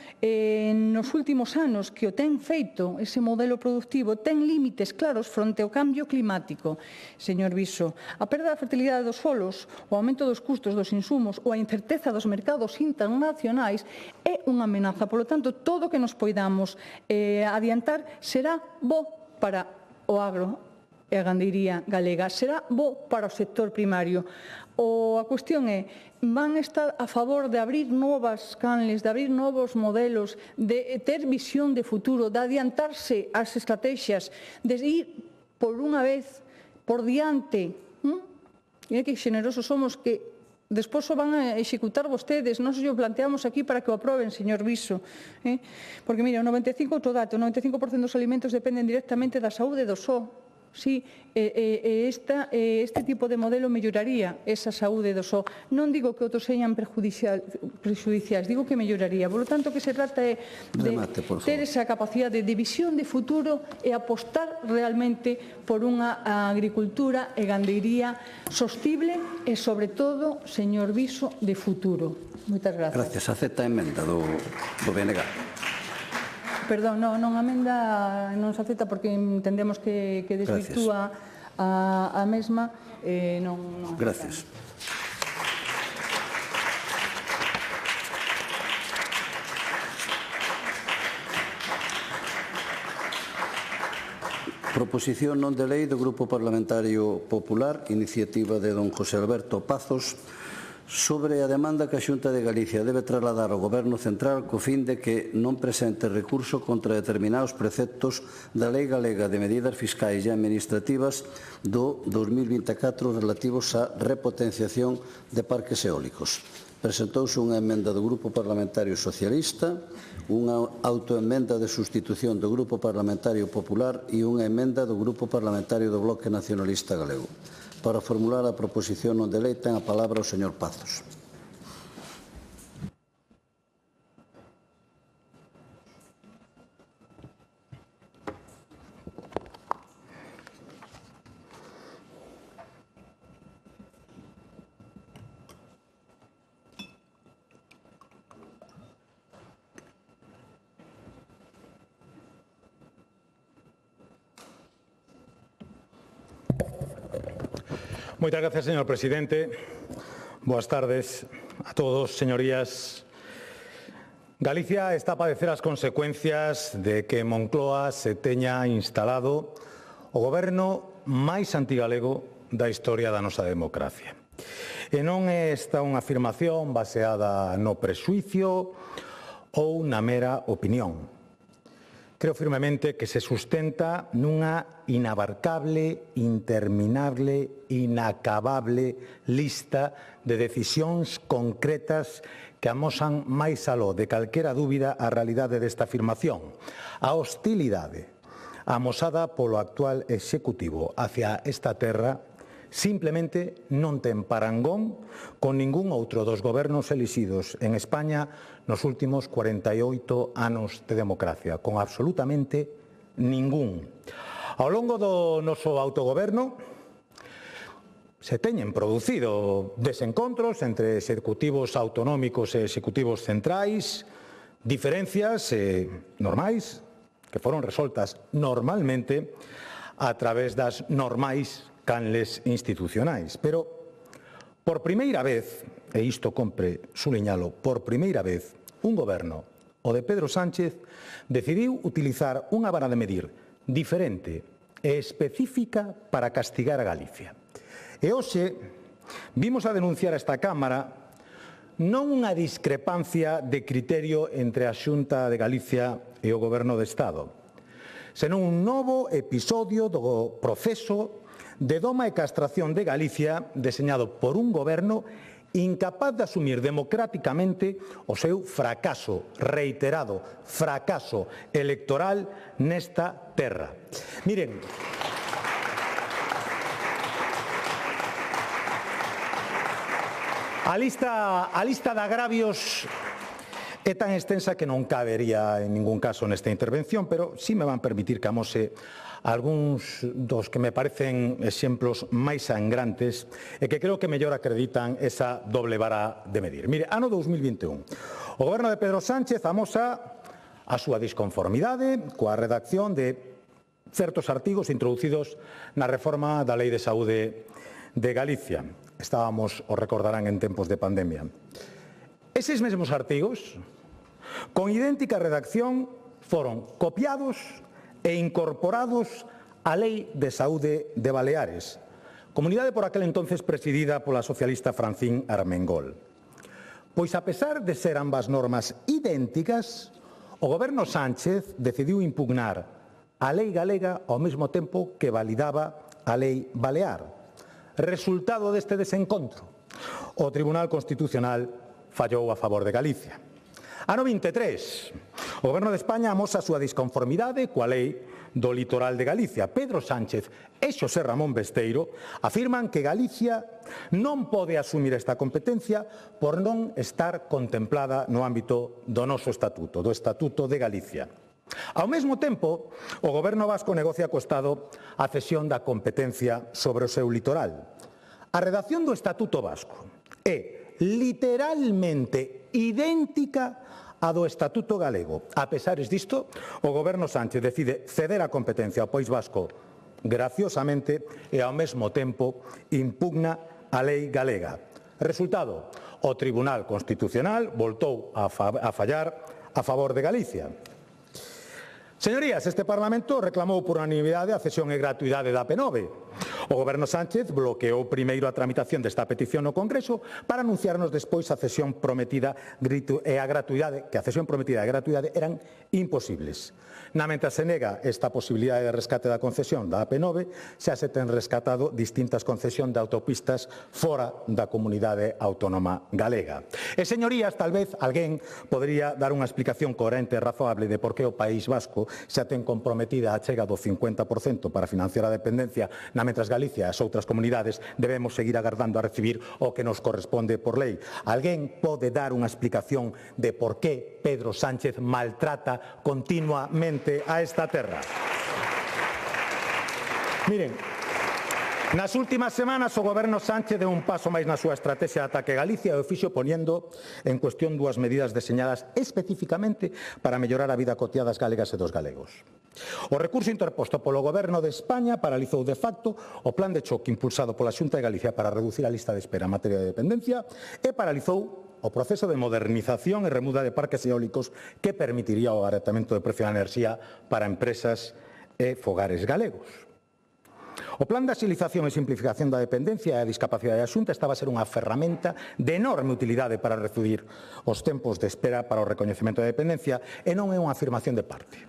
nos últimos anos que o ten feito ese modelo productivo, ten límites claros fronte ao cambio climático. Señor Viso, a perda da fertilidade dos solos, o aumento dos custos dos insumos ou a incerteza dos mercados internacionais é unha amenaza. Por lo tanto, todo o que nos poidamos adiantar será bo para o agro e a gandeiría galega, será bo para o sector primario. A cuestión é, van estar a favor de abrir novas canles, de abrir novos modelos, de ter visión de futuro, de adiantarse ás estrategias, de ir por unha vez por diante. E que xenerosos somos que despois o van a executar vostedes. Nós o planteamos aquí para que o aproben, señor Viso. Porque, mira, o 95% dos alimentos dependen directamente da saúde do só. Sí, este tipo de modelo melloraría esa saúde do só. Non digo que outros señan prejudiciais, digo que melloraría. Por lo tanto, que se trata é de ter esa capacidade de visión de futuro e apostar realmente por unha agricultura e gandeiría sostible e, sobre todo, señor Viso, de futuro. Moitas gracias. Gracias. Acepta a emenda do BNG. Perdón, non a emenda non se acepta porque entendemos que desvirtúa a mesma. Non Gracias. Proposición non de lei do Grupo Parlamentario Popular, iniciativa de don José Alberto Pazos, sobre a demanda que a Xunta de Galicia debe trasladar ao Goberno Central co fin de que non presente recurso contra determinados preceptos da Lei Galega de Medidas Fiscais e Administrativas do 2024 relativos á repotenciación de parques eólicos. Presentouse unha emenda do Grupo Parlamentario Socialista, unha autoemenda de sustitución do Grupo Parlamentario Popular e unha emenda do Grupo Parlamentario do Bloque Nacionalista Galego. Para formular a proposición non de lei ten a palabra o señor Pazos. Moitas gracias, señor presidente. Boas tardes a todos, señorías. Galicia está a padecer as consecuencias de que en Moncloa se teña instalado o goberno máis antigalego da historia da nosa democracia. E non é esta unha afirmación baseada no prexuicio ou na mera opinión. Creo firmemente que se sustenta nunha inabarcable, interminable, inacabable lista de decisións concretas que amosan máis aló de calquera dúbida a realidade desta afirmación. A hostilidade amosada polo actual executivo hacia esta terra simplemente non ten parangón con ningún outro dos gobernos elixidos en España nos últimos 48 anos de democracia, con absolutamente ningún. Ao longo do noso autogoberno se teñen producido desencontros entre executivos autonómicos e executivos centrais, diferencias normais que foron resoltas normalmente a través das normais canles institucionais. Pero, por primeira vez, e isto compre suliñalo, por primeira vez, un goberno, o de Pedro Sánchez, decidiu utilizar unha vara de medir diferente e específica para castigar a Galicia. E hoxe vimos a denunciar a esta Cámara non unha discrepancia de criterio entre a Xunta de Galicia e o Goberno de Estado, senón un novo episodio do proceso de doma e castración de Galicia deseñado por un goberno incapaz de asumir democráticamente o seu fracaso, reiterado fracaso electoral nesta terra. Miren, a lista de agravios é tan extensa que non cabería en ningún caso nesta intervención, pero sí me van permitir que amose algúns dos que me parecen exemplos máis sangrantes e que creo que mellor acreditan esa doble vara de medir. Mire, ano 2021, o goberno de Pedro Sánchez amosa a súa disconformidade coa redacción de certos artigos introducidos na reforma da Lei de Saúde de Galicia. Estábamos, o recordarán, en tempos de pandemia. Eses mesmos artigos, con idéntica redacción, foron copiados e incorporados á Lei de Saúde de Baleares, comunidade por aquel entonces presidida pola socialista Francín Armengol. Pois, a pesar de ser ambas normas idénticas, o goberno Sánchez decidiu impugnar a lei galega ao mesmo tempo que validaba a lei balear. Resultado deste desencontro, o Tribunal Constitucional fallou a favor de Galicia. Ano 23, o Goberno de España amosa a súa disconformidade coa lei do litoral de Galicia. Pedro Sánchez e Xosé Ramón Besteiro afirman que Galicia non pode asumir esta competencia por non estar contemplada no ámbito do noso estatuto, do Estatuto de Galicia. Ao mesmo tempo, o Goberno vasco negocia co Estado a cesión da competencia sobre o seu litoral. A redacción do Estatuto Vasco é literalmente idéntica a do Estatuto Galego. A pesares disto, o Goberno Sánchez decide ceder a competencia ao País Vasco graciosamente e ao mesmo tempo impugna a lei galega. Resultado, o Tribunal Constitucional voltou a fallar a favor de Galicia. Señorías, este Parlamento reclamou por unanimidade a cesión e gratuidade da P9. O Goberno Sánchez bloqueou primeiro a tramitación desta petición no Congreso para anunciarnos despois a cesión prometida e a gratuidade, que a cesión prometida e a gratuidade eran imposibles. Na mentre se nega esta posibilidade de rescate da concesión da AP9, xa se ten rescatado distintas concesións de autopistas fora da comunidade autónoma galega. E, señorías, tal vez alguén podería dar unha explicación coherente e razoable de por que o País Vasco xa ten comprometida a chega do 50% para financiar a dependencia, na mentras Galicia e as outras comunidades debemos seguir agardando a recibir o que nos corresponde por lei. Alguén pode dar unha explicación de por que Pedro Sánchez maltrata continuamente a esta terra? Miren, nas últimas semanas o Goberno Sánchez deu un paso máis na súa estrategia de ataque a Galicia e o fixo poñendo en cuestión dúas medidas deseñadas especificamente para mellorar a vida cotiá das galegas e dos galegos. O recurso interposto polo Goberno de España paralizou de facto o plan de choque impulsado pola Xunta de Galicia para reducir a lista de espera en materia de dependencia e paralizou o proceso de modernización e remuda de parques eólicos que permitiría o abaratamento de precio da enerxía para empresas e fogares galegos. O plan de axilización e simplificación da dependencia e a discapacidade da Xunta estaba a ser unha ferramenta de enorme utilidade para reducir os tempos de espera para o recoñecemento da dependencia e non é unha afirmación de parte,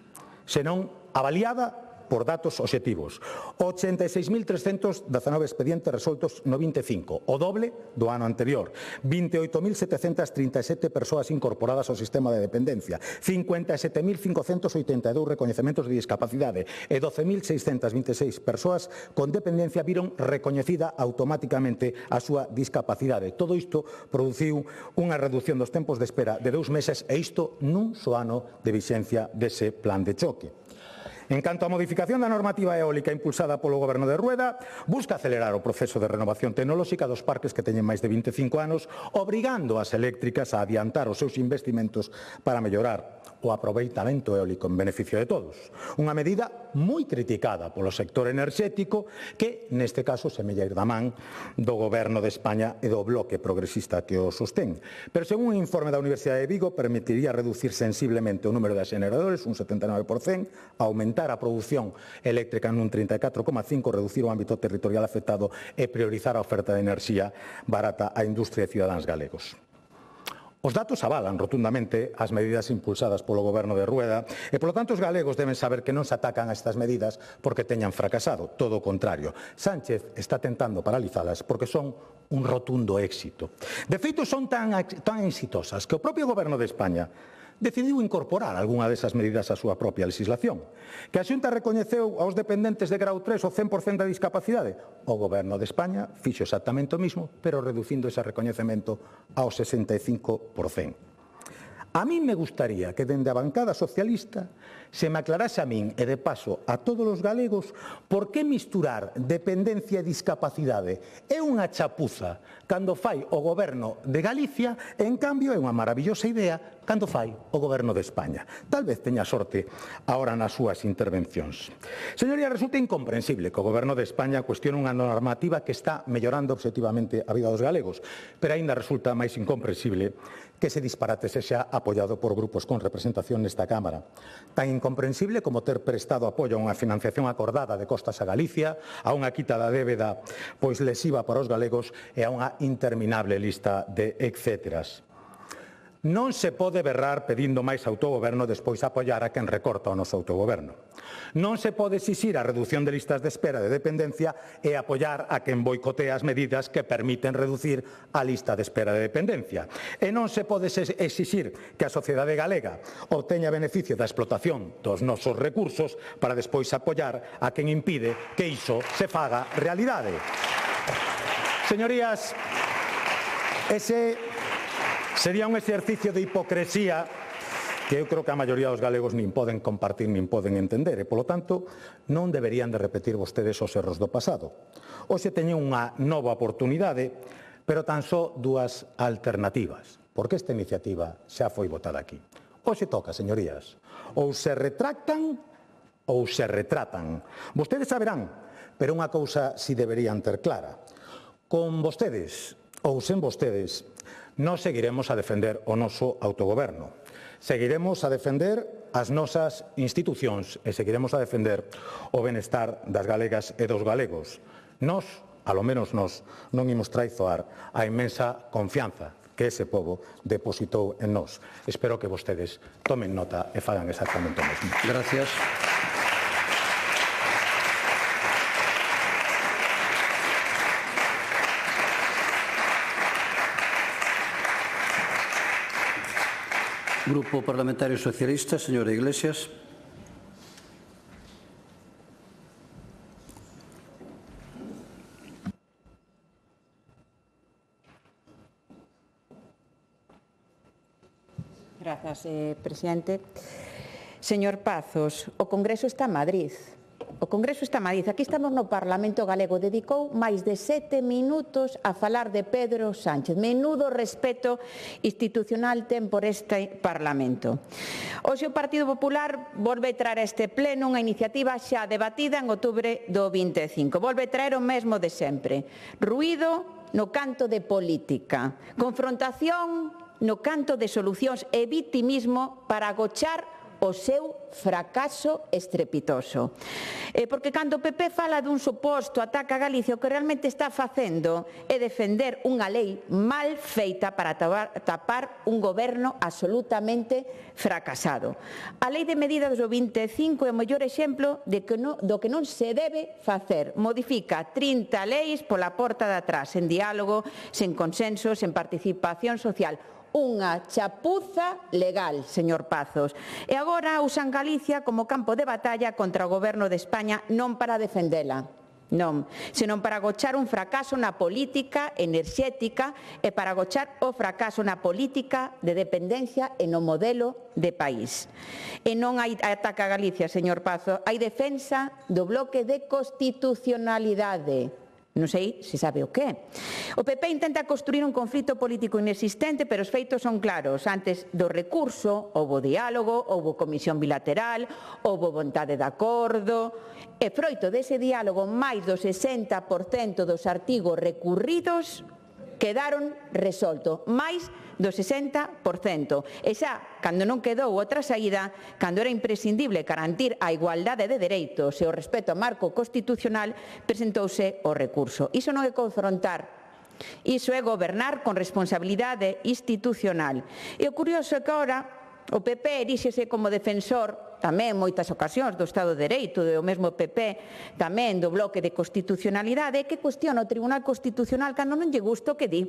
senón avaliada por datos obxectivos. 86.319 expedientes resoltos no 25, o doble do ano anterior. 28.737 persoas incorporadas ao sistema de dependencia. 57.582 recoñecementos de discapacidade e 12.626 persoas con dependencia viron recoñecida automáticamente a súa discapacidade. Todo isto produciu unha reducción dos tempos de espera de 2 meses e isto nun só ano de vixencia dese plan de choque. En canto á modificación da normativa eólica impulsada polo Goberno de Rueda, busca acelerar o proceso de renovación tecnolóxica dos parques que teñen máis de 25 anos, obrigando as eléctricas a adiantar os seus investimentos para mellorar o aproveitamento eólico en beneficio de todos. Unha medida moi criticada polo sector enerxético que, neste caso, semella ir da man do Goberno de España e do bloque progresista que o sostén. Pero, según un informe da Universidade de Vigo, permitiría reducir sensiblemente o número de xeneradores, un 79%, aumentar a produción eléctrica nun 34,5%, reducir o ámbito territorial afectado e priorizar a oferta de enerxía barata á industria e cidadáns galegos. Os datos avalan rotundamente as medidas impulsadas polo Goberno de Rueda e, polo tanto, os galegos deben saber que non se atacan a estas medidas porque teñan fracasado. Todo o contrario. Sánchez está tentando paralizalas porque son un rotundo éxito. De feito, son tan exitosas que o propio Goberno de España decidiu incorporar algunha desas medidas á súa propia legislación. Que a Xunta recoñeceu aos dependentes de grau 3 o 100% da discapacidade. O Goberno de España fixo exactamente o mismo, pero reducindo ese recoñecemento ao 65%. A min me gustaría que dende a bancada socialista se me aclarase a min e de paso a todos os galegos por que misturar dependencia e discapacidade é unha chapuza cando fai o Goberno de Galicia e, en cambio, é unha maravillosa idea cando fai o Goberno de España. Tal vez teña sorte agora nas súas intervencións. Señoría, resulta incomprensible que o Goberno de España cuestione unha normativa que está mellorando obxectivamente a vida dos galegos, pero aínda resulta máis incomprensible que ese disparate sexa apoiado por grupos con representación nesta Cámara. Tan incomprensible como ter prestado apoio a unha financiación acordada de costas a Galicia, a unha quita da débeda pois lesiva para os galegos e a unha interminable lista de etcéteras. Non se pode berrar pedindo máis autogoberno e despois apoiar a quen recorta o noso autogoberno. Non se pode exixir a reducción de listas de espera de dependencia e apoiar a quen boicotea as medidas que permiten reducir a lista de espera de dependencia. E non se pode exixir que a sociedade galega obteña beneficio da explotación dos nosos recursos para despois apoiar a quen impide que iso se faga realidade. Señorías, ese sería un exercicio de hipocresía que eu creo que a maioría dos galegos nin poden compartir nin poden entender e, polo tanto, non deberían de repetir vostedes os erros do pasado. Hoxe teñen unha nova oportunidade, pero tan só dúas alternativas, porque esta iniciativa xa foi votada aquí. Hoxe toca, señorías, ou se retractan ou se retratan. Vostedes saberán, pero unha cousa si deberían ter clara. Con vostedes ou sen vostedes, nós seguiremos a defender o noso autogoberno. Seguiremos a defender as nosas institucións e seguiremos a defender o benestar das galegas e dos galegos. Nós, alo menos nós, non imos traizoar a inmensa confianza que ese pobo depositou en nós. Espero que vostedes tomen nota e fagan exactamente o mesmo. Gracias. Grupo Parlamentario Socialista, señora Iglesias. Grazas, presidente. Señor Pazos, o Congreso está en Madrid. O Congreso está en Madrid. Aquí estamos no Parlamento Galego. Dedicou máis de 7 minutos a falar de Pedro Sánchez. Menudo respeto institucional ten por este Parlamento. Hoxe o Partido Popular volve traer a este pleno unha iniciativa xa debatida en outubro do 25. Volve traer o mesmo de sempre. Ruído no canto de política. Confrontación no canto de solucións e vitimismo para agochar o seu fracaso estrepitoso. Porque cando o PP fala dun suposto ataque a Galicia, o que realmente está facendo é defender unha lei mal feita para tapar un goberno absolutamente fracasado. A lei de medidas do 25 é o mellor exemplo do que non se debe facer. Modifica 30 leis pola porta de atrás, sen diálogo, sen consenso, sen participación social. Unha chapuza legal, señor Pazos. E agora usan Galicia como campo de batalla contra o Goberno de España, non para defendela, non, senón para agochar un fracaso na política enerxética e para agochar o fracaso na política de dependencia e no modelo de país. E non hai ataque a Galicia, señor Pazos, hai defensa do bloque de constitucionalidade. Non sei se sabe o que. O PP intenta construir un conflito político inexistente, pero os feitos son claros. Antes do recurso, houbo diálogo, houbo comisión bilateral, houbo vontade de acordo. E froito dese diálogo, máis do 60% dos artigos recurridos quedaron resoltos. Máis do 60%. E xa, cando non quedou outra saída, cando era imprescindible garantir a igualdade de dereitos e o respeto ao marco constitucional, presentouse o recurso. Iso non é confrontar, iso é gobernar con responsabilidade institucional. E o curioso é que agora o PP eríxese como defensor tamén en moitas ocasións do Estado de Dereito, do mesmo PP tamén do bloque de constitucionalidade, que cuestiona o Tribunal Constitucional cando non lle gusta o que di.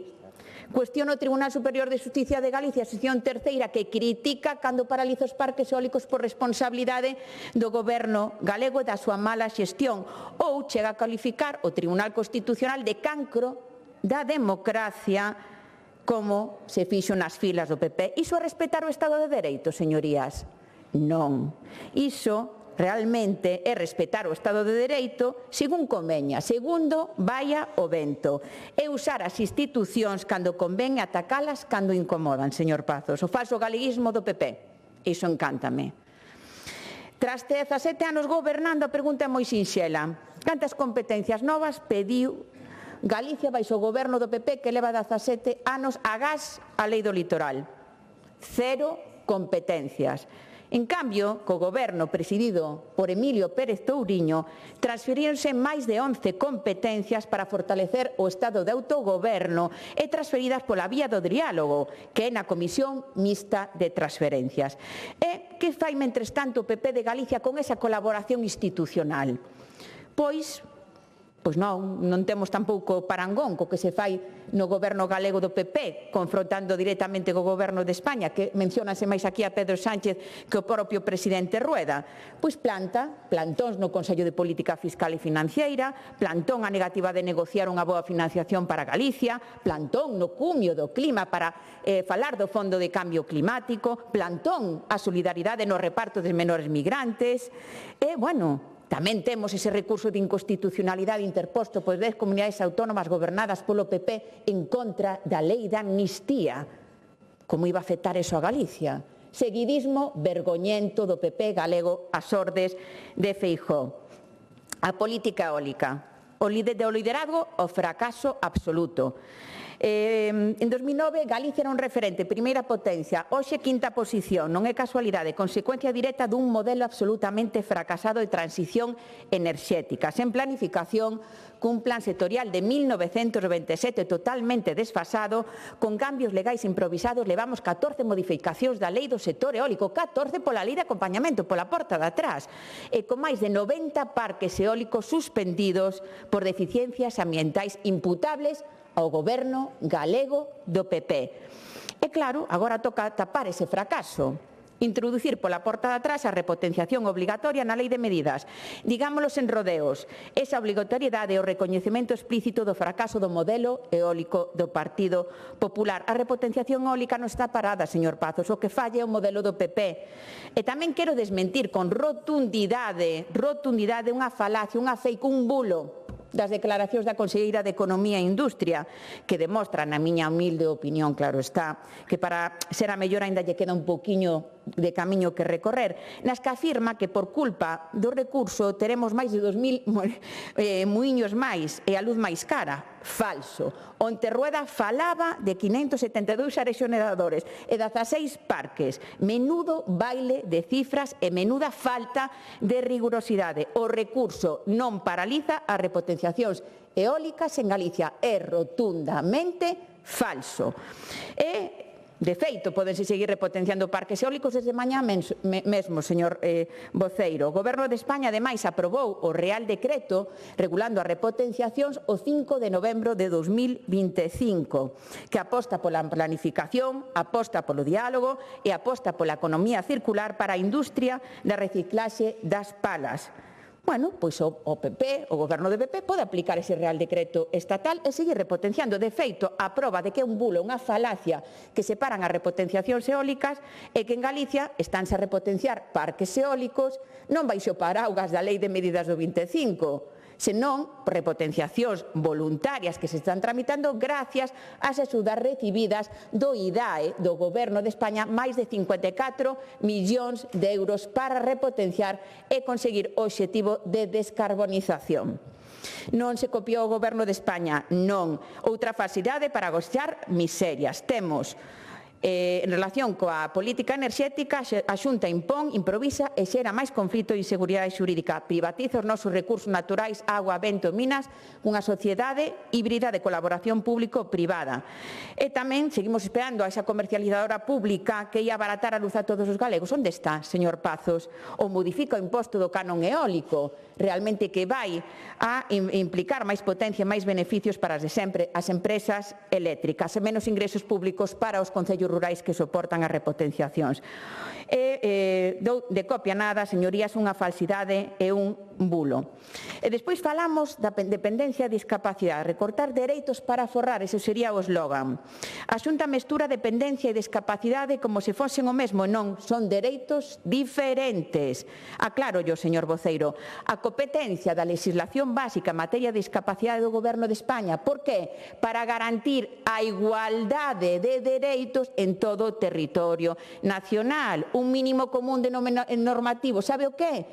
Cuestiona o Tribunal Superior de Xusticia de Galicia, sección terceira, que critica cando paraliza os parques eólicos por responsabilidade do goberno galego e da súa mala xestión, ou chega a calificar o Tribunal Constitucional de cancro da democracia, como se fixo nas filas do PP. Iso é respetar o Estado de Dereito, señorías? Non. Iso realmente é respetar o Estado de Dereito según conveña, segundo vaya o vento. É usar as institucións cando convén e atacalas cando incomodan, señor Pazos. O falso galeguismo do PP. Iso encántame. Tras 17 anos gobernando, a pregunta é moi sinxela. Cantas competencias novas pediu Galicia baixo o goberno do PP que leva 17 anos agás a lei do litoral? 0 competencias. En cambio, co goberno presidido por Emilio Pérez Touriño, transferíronse máis de 11 competencias para fortalecer o estado de autogoberno e transferidas pola vía do diálogo, que é na Comisión Mixta de Transferencias. E que fai, mentres tanto, o PP de Galicia con esa colaboración institucional? Pois non temos tampouco parangón co que se fai no goberno galego do PP, confrontando directamente co goberno de España, que menciónase máis aquí a Pedro Sánchez que o propio presidente Rueda. Pois plantóns no Consello de Política Fiscal e Financeira, plantón a negativa de negociar unha boa financiación para Galicia, plantón no cumio do clima para falar do Fondo de Cambio Climático, plantón a solidaridade no reparto dos menores migrantes, e, tamén temos ese recurso de inconstitucionalidade interposto por 10 comunidades autónomas gobernadas polo PP en contra da lei de amnistía. Como iba a afectar eso a Galicia? Seguidismo vergoñento do PP galego ás ordes de Feijóo. A política eólica. O liderazgo, o fracaso absoluto. En 2009, Galicia era un referente, primeira potencia, hoxe quinta posición, non é casualidade, consecuencia directa dun modelo absolutamente fracasado de transición enerxética, sen planificación, cun plan sectorial de 1997 totalmente desfasado, con cambios legais improvisados, levamos 14 modificacións da lei do sector eólico, 14 pola lei de acompañamento, pola porta de atrás, e con máis de 90 parques eólicos suspendidos por deficiencias ambientais imputables ao goberno galego do PP. E claro, agora toca tapar ese fracaso, introducir pola porta de atrás a repotenciación obligatoria na lei de medidas. Digámoslo sen rodeos, esa obrigatoriedade é o recoñecemento explícito do fracaso do modelo eólico do Partido Popular. A repotenciación eólica non está parada, señor Pazos, o que falla é o modelo do PP. E tamén quero desmentir con rotundidade unha falacia, unha fake, un bulo das declaracións da Conselleira de Economía e Industria, que demostran, na miña humilde opinión, claro está, que para ser a mellor aínda lle queda un pouquiño de camiño que recorrer, nas que afirma que por culpa do recurso teremos máis de 2.000 muiños máis e a luz máis cara. Falso. Onte Rueda falaba de 572 arexoneradores e 16 parques. Menudo baile de cifras e menuda falta de rigurosidade. O recurso non paraliza as repotenciacións eólicas en Galicia. É rotundamente falso. De feito, podense seguir repotenciando parques eólicos desde mañá mesmo, señor voceiro. O Goberno de España, ademais, aprobou o Real Decreto regulando as repotenciacións o 5 de novembro de 2025, que aposta pola planificación, aposta polo diálogo e aposta pola economía circular para a industria da reciclaxe das palas. Pois o PP, o goberno de PP, pode aplicar ese Real Decreto estatal e seguir repotenciando. De feito, a proba de que é un bulo, unha falacia que separan as repotenciacións eólicas é que en Galicia estánse a repotenciar parques eólicos non baixo o paraugas da Lei de Medidas do 25, senón repotenciacións voluntarias que se están tramitando gracias ás axudas recibidas do IDAE, do Goberno de España, máis de 54 millóns de euros para repotenciar e conseguir o obxectivo de descarbonización. Non se copiou o Goberno de España, non. Outra falsidade para goxar miserias. Temos en relación coa política enerxética, a Xunta impón, improvisa e xera máis conflito e inseguridade xurídica. Privatiza os nosos recursos naturais, agua, vento, minas, unha sociedade híbrida de colaboración público-privada. E tamén seguimos esperando a esa comercializadora pública que ia abaratar a luz a todos os galegos. Onde está, señor Pazos? Ou modifica o imposto do canon eólico, realmente que vai a implicar máis potencia e máis beneficios para as empresas eléctricas e menos ingresos públicos para os concellos rurais que soportan as repotenciacións. De copia nada, señorías, unha falsidade e un bulo. E despois falamos da dependencia e discapacidade, recortar dereitos para forrar, ese sería o eslogan. A Xunta mestura dependencia e discapacidade como se fosen o mesmo, non, son dereitos diferentes. Aclaro yo, señor voceiro, a competencia da legislación básica en materia de discapacidade do Goberno de España. Por que? Para garantir a igualdade de dereitos en todo o territorio nacional. Un mínimo común normativo. Sabe o que?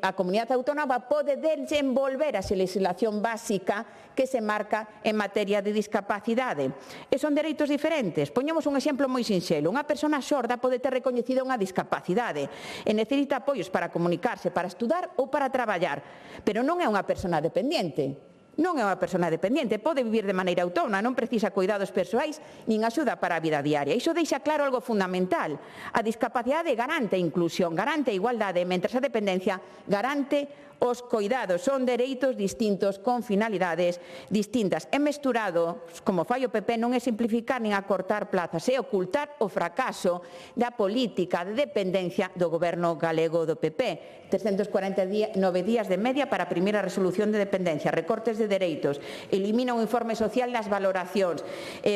A Comunidade Autónoma autónoma pode desenvolver a legislación básica que se marca en materia de discapacidade. E son dereitos diferentes. Poñemos un exemplo moi sinxelo. Unha persona sorda pode ter recoñecida unha discapacidade e necesita apoios para comunicarse, para estudar ou para traballar, pero non é unha persona dependiente. Non é unha persona dependiente, pode vivir de maneira autónoma, non precisa cuidados persoais nin axuda para a vida diaria. Iso deixa claro algo fundamental. A discapacidade garante a inclusión, garante a igualdade, mentres a dependencia garante os coidados. Son dereitos distintos con finalidades distintas. É mesturado, como fai o PP, non é simplificar nin acortar plazas, é ocultar o fracaso da política de dependencia do goberno galego do PP. 349 días de media para a primeira resolución de dependencia, recortes de dereitos, elimina o informe social das valoracións,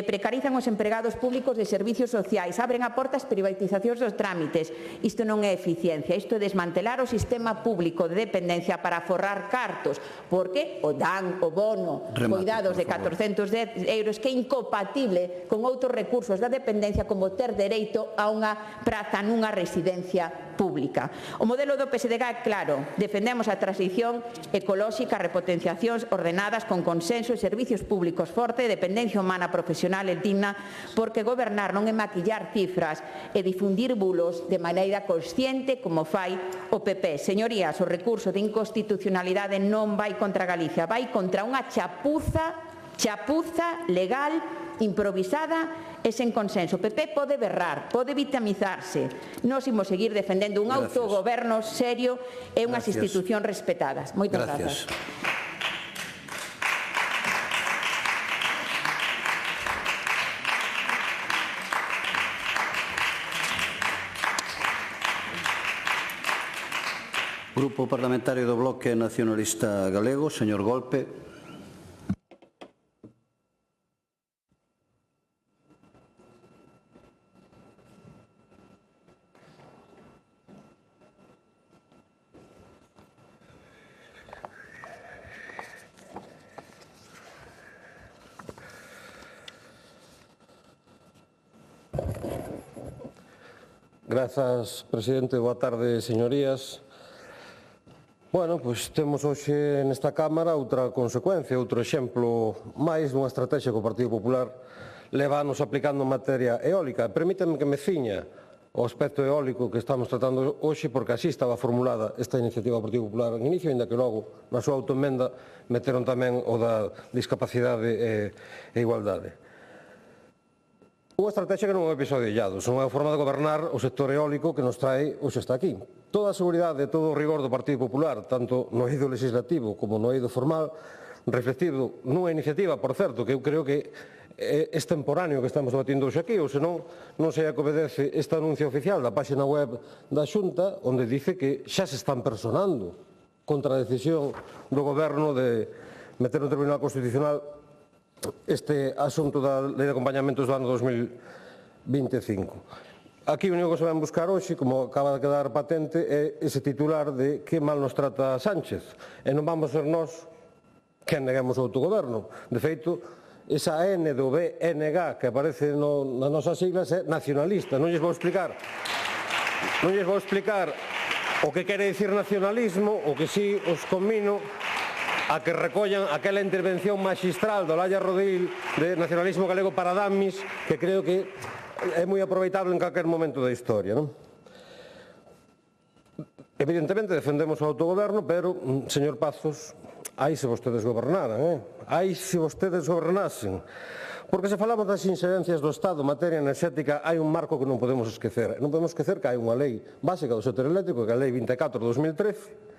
precarizan os empregados públicos de servicios sociais, abren a porta as privatizacións dos trámites. Isto non é eficiencia, isto é desmantelar o sistema público de dependencia para forrar cartos, porque o dan, o bono, cuidados de 400 euros, que é incompatible con outros recursos da dependencia, como ter dereito a unha praza nunha residencia pública. O modelo do PSD é claro, defendemos a transición ecolóxica, repotenciacións ordenadas con consenso e servicios públicos forte, dependencia humana, profesional e digna, porque gobernar non é maquillar cifras e difundir bulos de maneira consciente como fai o PP. Señorías, o recurso de inconstitucionalidade non vai contra Galicia, vai contra unha chapuza legal improvisada e sen consenso. O PP pode berrar, pode vitamizarse. Nós imos seguir defendendo un autogoberno serio e unhas institucións respetadas. Moitas grazas. Grupo Parlamentario do Bloque Nacionalista Galego, señor Golpe. Grazas, presidente. Boa tarde, señorías. Bueno, pois temos hoxe nesta Cámara outra consecuencia, outro exemplo máis dunha estrategia que o Partido Popular leva anos aplicando en materia eólica. Permítanme que me ciña o aspecto eólico que estamos tratando hoxe, porque así estaba formulada esta iniciativa do Partido Popular en inicio, ainda que logo, na súa autoemenda, meteron tamén o da discapacidade e igualdade. Unha estrategia que non é un episodio illado, son unha forma de gobernar o sector eólico que nos trae hoxe hasta aquí. Toda a seguridade e todo o rigor do Partido Popular, tanto no eido legislativo como no eido formal, reflectido nunha iniciativa, por certo, que eu creo que é extemporáneo que estamos debatindo hoxe aquí, ou senón non sei a que obedece este anuncio oficial da páxina web da Xunta, onde dice que xa se están personando contra a decisión do Goberno de meter no Tribunal Constitucional este asunto da Lei de Acompañamentos do ano 2025. Aquí o único que se vai buscar hoxe, como acaba de quedar patente, é ese titular de que mal nos trata Sánchez. E non vamos ser nós que neguemos o autogoberno. De feito, esa N do BNG que aparece nas nosas siglas é nacionalista. Non lles vou explicar o que quere dicir nacionalismo, o que si os conmino a que recollan aquela intervención magistral do Olalla Rodil de nacionalismo galego para damis, que creo que é moi aproveitable en calquer momento da historia, non? Evidentemente defendemos o autogoberno, pero, señor Pazos, aí se vostedes gobernaran, aí se vostedes gobernasen. Porque se falamos das inxerencias do Estado en materia enerxética, hai un marco que non podemos esquecer. Non podemos esquecer que hai unha lei básica do sector eléctrico, que é a Lei 24 de 2013,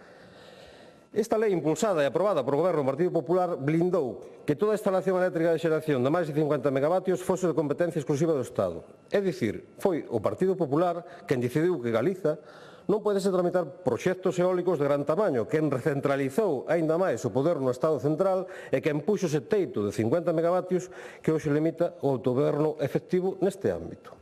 Esta lei impulsada e aprobada por o Goberno do Partido Popular blindou que toda a instalación eléctrica de xeración de máis de 50 megavatios fose de competencia exclusiva do Estado. É dicir, foi o Partido Popular quen decidiu que Galiza non podese tramitar proxectos eólicos de gran tamaño, quen recentralizou aínda máis o poder no Estado central e quen puxo ese teito de 50 megavatios que hoxe limita o autogoberno efectivo neste ámbito.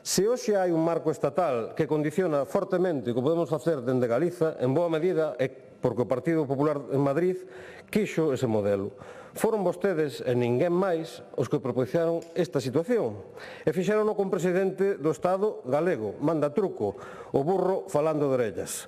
Se hoxe hai un marco estatal que condiciona fortemente o que podemos facer dende Galiza, en boa medida é porque o Partido Popular en Madrid quixo ese modelo. Foron vostedes e ninguén máis os que propiciaron esta situación e fixérono con presidente do Estado galego, manda truco, o burro falando de orellas.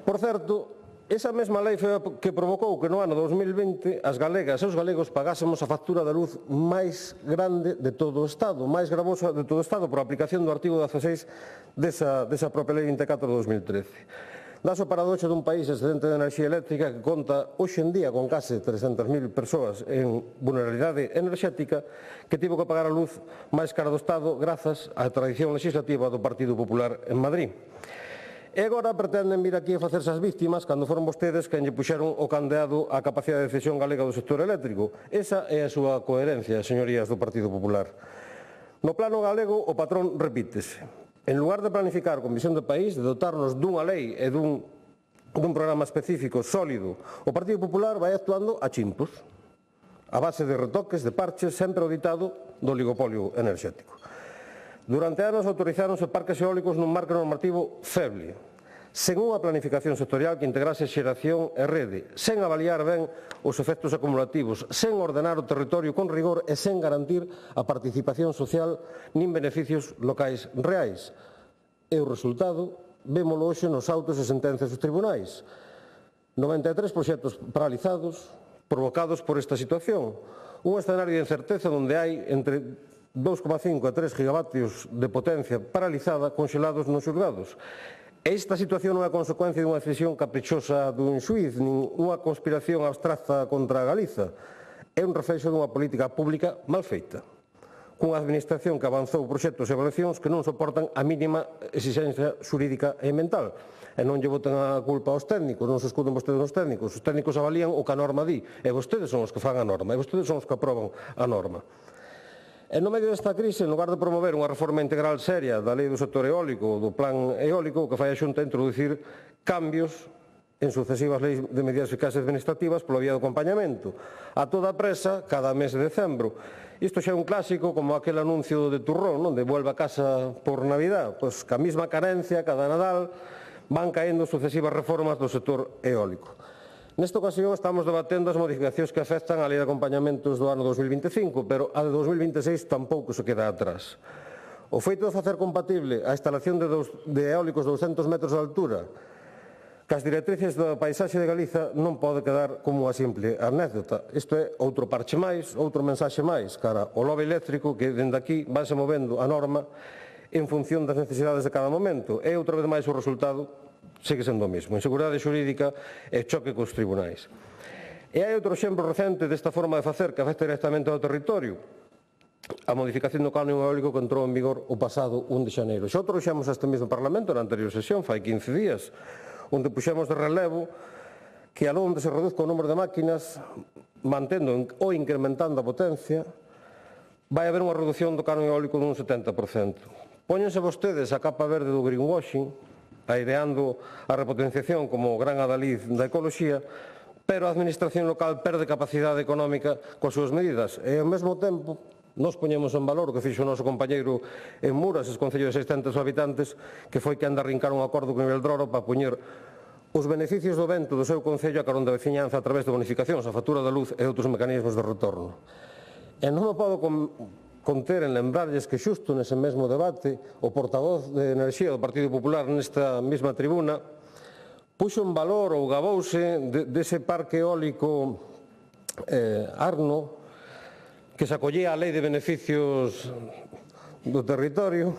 Por certo, esa mesma lei foi a que provocou que no ano 2020 as galegas e os galegos pagásemos a factura da luz máis grande de todo o Estado, máis gravosa de todo o Estado, por aplicación do artigo 16 desa propia lei 24 de 2013. Dás o paradoxo dun país excedente de enerxía eléctrica que conta hoxe en día con case 300.000 persoas en vulnerabilidade enerxética que tivo que pagar a luz máis cara do Estado grazas á tradición legislativa do Partido Popular en Madrid. E agora pretenden vir aquí a facerse as víctimas cando foron vostedes quen lle puxeron o candeado á capacidade de decisión galega do sector eléctrico. Esa é a súa coherencia, señorías do Partido Popular. No plano galego o patrón repítese. En lugar de planificar con visión de país, de dotarnos dunha lei e dun programa específico sólido, o Partido Popular vai actuando a chimpos, a base de retoques, de parches, sempre ao ditado do oligopolio enerxético. Durante anos autorizáronse parques eólicos nun marco normativo feble, sen unha planificación sectorial que integrase xeración e rede, sen avaliar ben os efectos acumulativos, sen ordenar o territorio con rigor e sen garantir a participación social nin beneficios locais reais. E o resultado, vémolo hoxe nos autos e sentencias dos tribunais. 93 proxectos paralizados, provocados por esta situación. Un escenario de incerteza onde hai entre 2,5 a 3 gigavatios de potencia paralizada conxelados nos xulgados. Esta situación non é consecuencia dunha decisión caprichosa dun xuiz, nin unha conspiración abstracta contra a Galiza. É un reflexo dunha política pública mal feita, cunha administración que avanzou proxectos e evaluacións que non soportan a mínima exigencia xurídica e mental. E non lle boten a culpa aos técnicos, non se escuden vostedes nos técnicos. Os técnicos avalían o que a norma di, e vostedes son os que fan a norma, e vostedes son os que aproban a norma. E no medio desta crise, en lugar de promover unha reforma integral seria da lei do sector eólico, do plan eólico, o que fai a Xunta é introducir cambios en sucesivas leis de medidas eficaces administrativas pola vía do acompañamento. A toda presa, cada mes de decembro. Isto xa é un clásico como aquel anuncio de Turrón, non? De vuelva a casa por Navidad. Pois ca mesma carencia, cada Nadal, van caendo sucesivas reformas do sector eólico. Nesta ocasión estamos debatendo as modificacións que afectan a lei de acompañamentos do ano 2025, pero a de 2026 tampouco se queda atrás. O feito de facer compatible a instalación de eólicos de 200 metros de altura cas directrices da paisaxe de Galiza non pode quedar como unha simple anécdota. Isto é outro parche máis, outro mensaxe máis cara ao lobby eléctrico que dende aquí vanse movendo a norma en función das necesidades de cada momento. E outra vez máis o resultado segue sendo o mesmo, inseguridade xurídica e choque cos tribunais. E hai outro exemplo recente desta forma de facer que afecta directamente ao territorio, a modificación do canon eólico que entrou en vigor o pasado 1 de xaneiro. Xa o trouxemos a este mesmo Parlamento na anterior sesión, fai 15 días, onde puxemos de relevo que aló onde se reduzca o número de máquinas, mantendo ou incrementando a potencia, vai haber unha reducción do canon eólico dun 70%. Póñense vostedes a capa verde do greenwashing, aireando a repotenciación como gran adalid da ecoloxía, pero a administración local perde capacidade económica coas súas medidas. E ao mesmo tempo, nos poñemos en valor o que fixo o noso compañeiro en Muras, ese concello de 600 habitantes, que foi que anda a arrincar un acordo con Nivel Droro para poñer os beneficios do vento do seu concello a carón da veciñanza a través de bonificacións, a factura da luz e outros mecanismos de retorno. E non me podo conter en lembrarlles que xusto nese mesmo debate o portavoz de Enerxía do Partido Popular nesta mesma tribuna puxo en valor ou gabouse dese parque eólico Arno que se acollía a lei de beneficios do territorio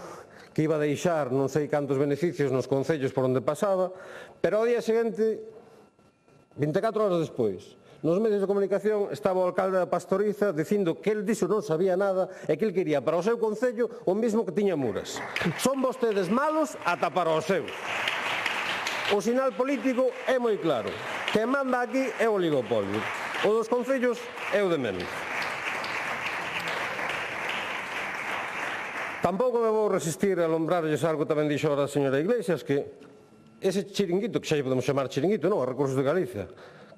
que iba a deixar non sei cantos beneficios nos concellos por onde pasaba, pero ao día seguinte, 24 horas despois, nos medios de comunicación estaba o alcalde da Pastoriza dicindo que el diso non sabía nada e que el quería para o seu concello o mismo que tiña Muras. Son vostedes malos ata para o seu. O sinal político é moi claro. Quen manda aquí é o oligopolio. O dos concellos é o de menos. Tampouco me vou resistir a alombrarlles algo tamén dixo ahora a señora Iglesias, que ese chiringuito, que xa lle podemos chamar chiringuito, non, a Recursos de Galicia,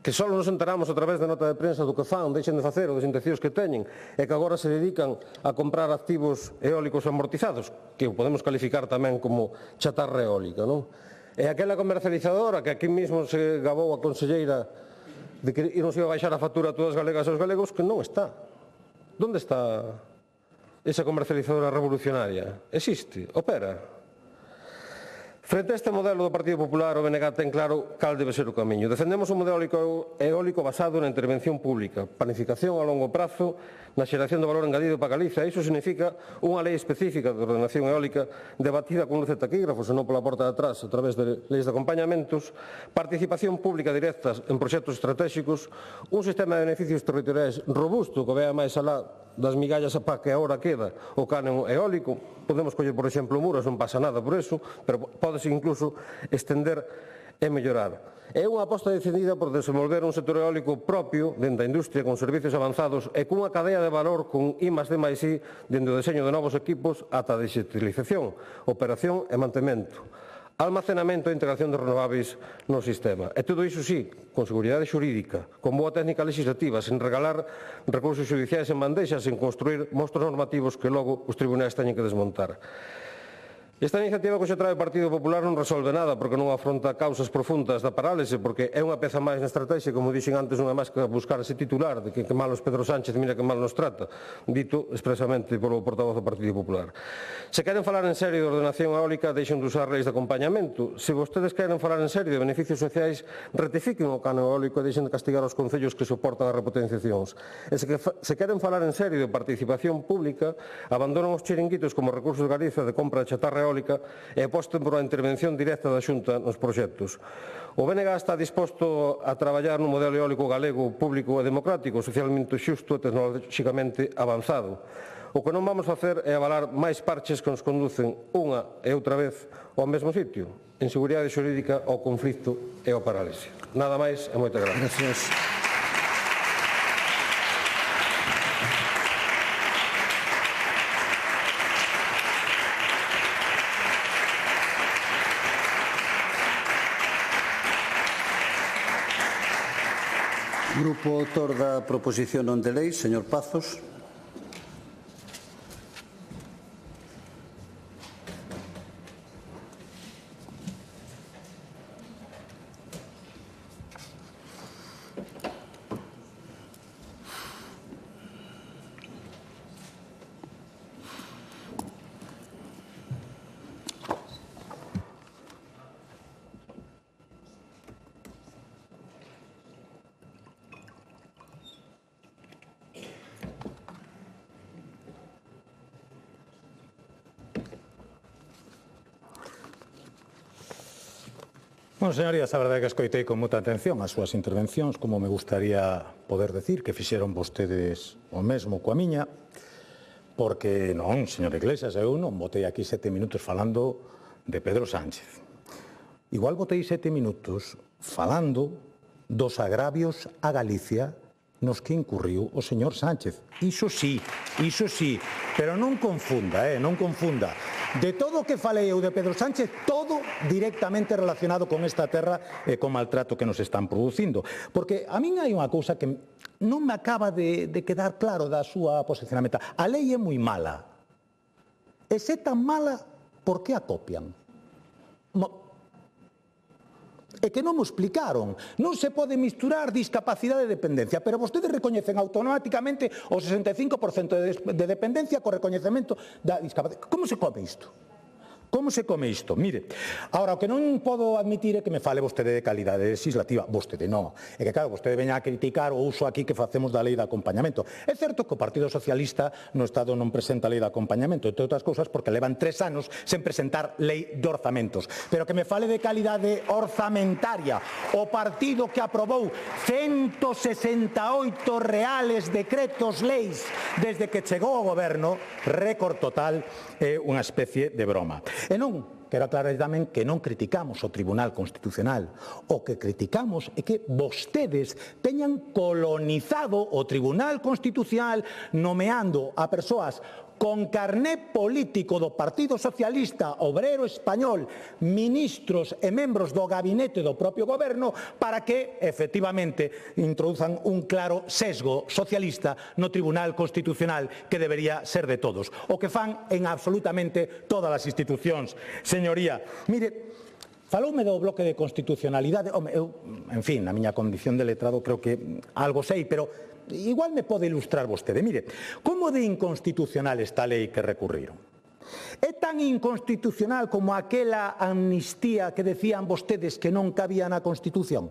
que só nos enteramos a través de nota de prensa do que fan, deixen de facer, ou das intencións que teñen, e que agora se dedican a comprar activos eólicos amortizados, que o podemos calificar tamén como chatarra eólica, non? E aquela comercializadora que aquí mesmo se gabou a conselleira de que non se iba a baixar a factura a todas as galegas e os galegos, que non está. Onde está esa comercializadora revolucionaria? Existe? Opera? Frente a este modelo do Partido Popular, o BNG ten claro cal debe ser o camiño. Defendemos un modelo eólico basado na intervención pública, planificación a longo prazo, na xeración de valor engadido para Galicia. Iso significa unha lei específica de ordenación eólica debatida con luz de taquígrafos e non pola porta de atrás a través de leis de acompañamentos, participación pública directa en proxectos estratégicos, un sistema de beneficios territoriais robusto que vea máis alá das migallas para que agora queda o canon eólico. Podemos coller, por exemplo, Muras, non pasa nada por eso, pero pódese incluso estender e mellorar. É unha aposta decidida por desenvolver un sector eólico propio dentro da industria con servicios avanzados e cunha cadea de valor con I+D+I dende o deseño de novos equipos ata a digitalización, operación e mantemento, almacenamento e integración de renováveis no sistema. E todo iso, sí, con seguridade xurídica, con boa técnica legislativa, sen regalar recursos xudiciais en bandeixas, sen construir monstros normativos que logo os tribunais teñen que desmontar. Esta iniciativa que se trae o Partido Popular non resolve nada porque non afronta causas profundas da parálise, porque é unha peza máis na estrategia, como dixen antes, non é máis que buscar ese titular de que malos Pedro Sánchez, mira que mal nos trata, dito expresamente polo portavoz do Partido Popular. Se queren falar en serio de ordenación eólica, deixen de usar leis de acompañamento. Se vostedes queren falar en serio de beneficios sociais, retifiquen o canon eólico e deixen de castigar os concellos que soportan as repotenciacións. E se queren falar en serio de participación pública, abandonan os chiringuitos como Recursos de Galicia de compra de chatarra eólica e aposten por a intervención directa da Xunta nos proxectos. O BNG está disposto a traballar nun modelo eólico galego público e democrático, socialmente xusto e tecnolóxicamente avanzado. O que non vamos facer é avalar máis parches que nos conducen unha e outra vez ao mesmo sitio, inseguridade xurídica, ao conflito e ao parálise. Nada máis e moitas gracias. Grupo autor da proposición non de lei, señor Pazos. Bueno, señorías, a verdade é que escoitei con moita atención as súas intervencións, como me gustaría poder decir que fixeron vostedes o mesmo coa miña, porque non, señor Iglesias, eu non botei aquí 7 minutos falando de Pedro Sánchez. Igual botei 7 minutos falando dos agravios a Galicia nos que incurriu o señor Sánchez. Iso sí, pero non confunda, non confunda. De todo o que falei eu de Pedro Sánchez, todo directamente relacionado con esta terra e con maltrato que nos están producindo. Porque a min hai unha cousa que non me acaba de quedar claro da súa posicionamento. A lei é moi mala. E se tan mala, por que a copian? É que non mo explicaron. Non se pode misturar discapacidade e dependencia, pero vostedes recoñecen automáticamente o 65% de dependencia co recoñecemento da discapacidade. Como se come isto? Como se come isto? Mire, ahora, o que non podo admitir é que me fale vostede de calidade legislativa. Vostede non. É que, claro, vostede veña a criticar o uso aquí que facemos da lei de acompañamento. É certo que o Partido Socialista no Estado non presenta a lei de acompañamento, entre outras cousas, porque levan 3 anos sen presentar lei de orzamentos. Pero que me fale de calidade orzamentaria. O partido que aprobou 168 reales decretos leis desde que chegou ao goberno, récord total, é unha especie de broma. E non, quero aclarar tamén que non criticamos o Tribunal Constitucional. O que criticamos é que vostedes teñan colonizado o Tribunal Constitucional nomeando a persoas con carné político do Partido Socialista Obrero Español, ministros e membros do gabinete do propio goberno, para que, efectivamente, introduzan un claro sesgo socialista no Tribunal Constitucional que debería ser de todos. O que fan en absolutamente todas as institucións. Señoría, mire, faloume do bloque de constitucionalidade. Home, eu, en fin, na miña condición de letrado creo que algo sei, pero igual me pode ilustrar vostede. Mire, como de inconstitucional esta lei que recurriron? É tan inconstitucional como aquela amnistía que decían vostedes que non cabía na Constitución?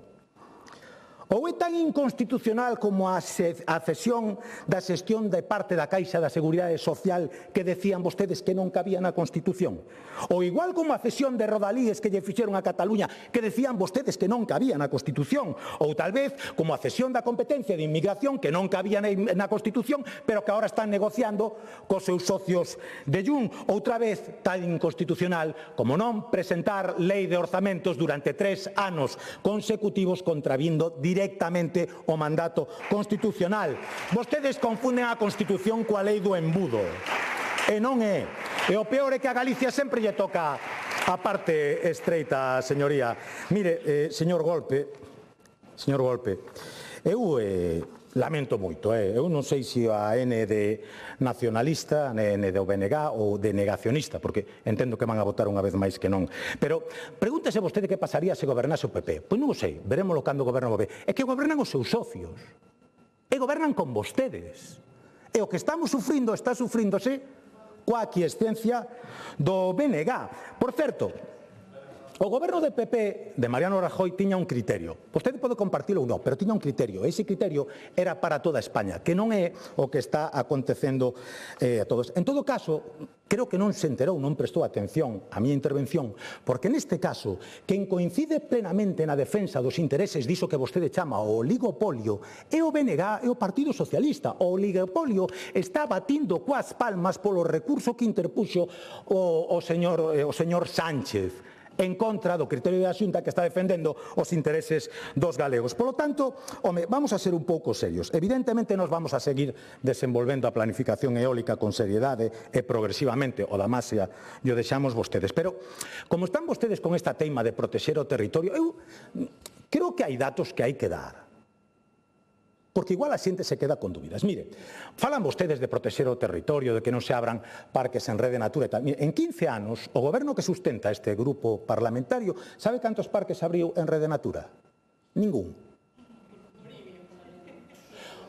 Ou é tan inconstitucional como a cesión da xestión de parte da Caixa da Seguridade Social que decían vostedes que non cabía na Constitución? Ou igual como a cesión de Rodalíes que lle fixeron a Cataluña que decían vostedes que non cabía na Constitución? Ou tal vez como a cesión da competencia de inmigración que non cabía na Constitución pero que agora están negociando cos seus socios de Jun? Outra vez tan inconstitucional como non presentar lei de orzamentos durante 3 anos consecutivos contravindo directamente o mandato constitucional. Vostedes confunden a Constitución coa lei do embudo. E non é. E o peor é que a Galicia sempre lle toca a parte estreita, señoría. Mire, señor Golpe, eu lamento moito, eu non sei se a N de nacionalista, a N de OBNG ou de negacionista, porque entendo que van a votar unha vez máis que non. Pero pregúntese vostede que pasaría se gobernase o PP. Pois non o sei, verémoslo cando goberna o PP. É que gobernan os seus socios, e gobernan con vostedes. E o que estamos sufrindo está sufríndose coa aquiescencia do BNG. Por certo, o goberno de PP de Mariano Rajoy tiña un criterio. Vostede pode compartilo ou non, pero tiña un criterio. Ese criterio era para toda España, que non é o que está acontecendo a todos. En todo caso, creo que non se enterou, non prestou atención á miña intervención, porque neste caso, quen coincide plenamente na defensa dos intereses diso que vostede chama o oligopolio é o BNG e o Partido Socialista. O oligopolio está batindo coas palmas polo recurso que interpuxo o señor Sánchez en contra do criterio da Xunta que está defendendo os intereses dos galegos. Polo tanto, vamos a ser un pouco serios. Evidentemente, nos vamos a seguir desenvolvendo a planificación eólica con seriedade e progresivamente, o da Masia, e o deixamos vostedes. Pero, como están vostedes con esta teima de protexer o territorio, eu creo que hai datos que hai que dar. Porque igual a xente se queda con dúbidas. Mire, falan vostedes de protexer o territorio, de que non se abran parques en Rede Natura e tal. Mire, en 15 anos, o goberno que sustenta este grupo parlamentario, sabe cantos parques abriu en Rede Natura? Ningún.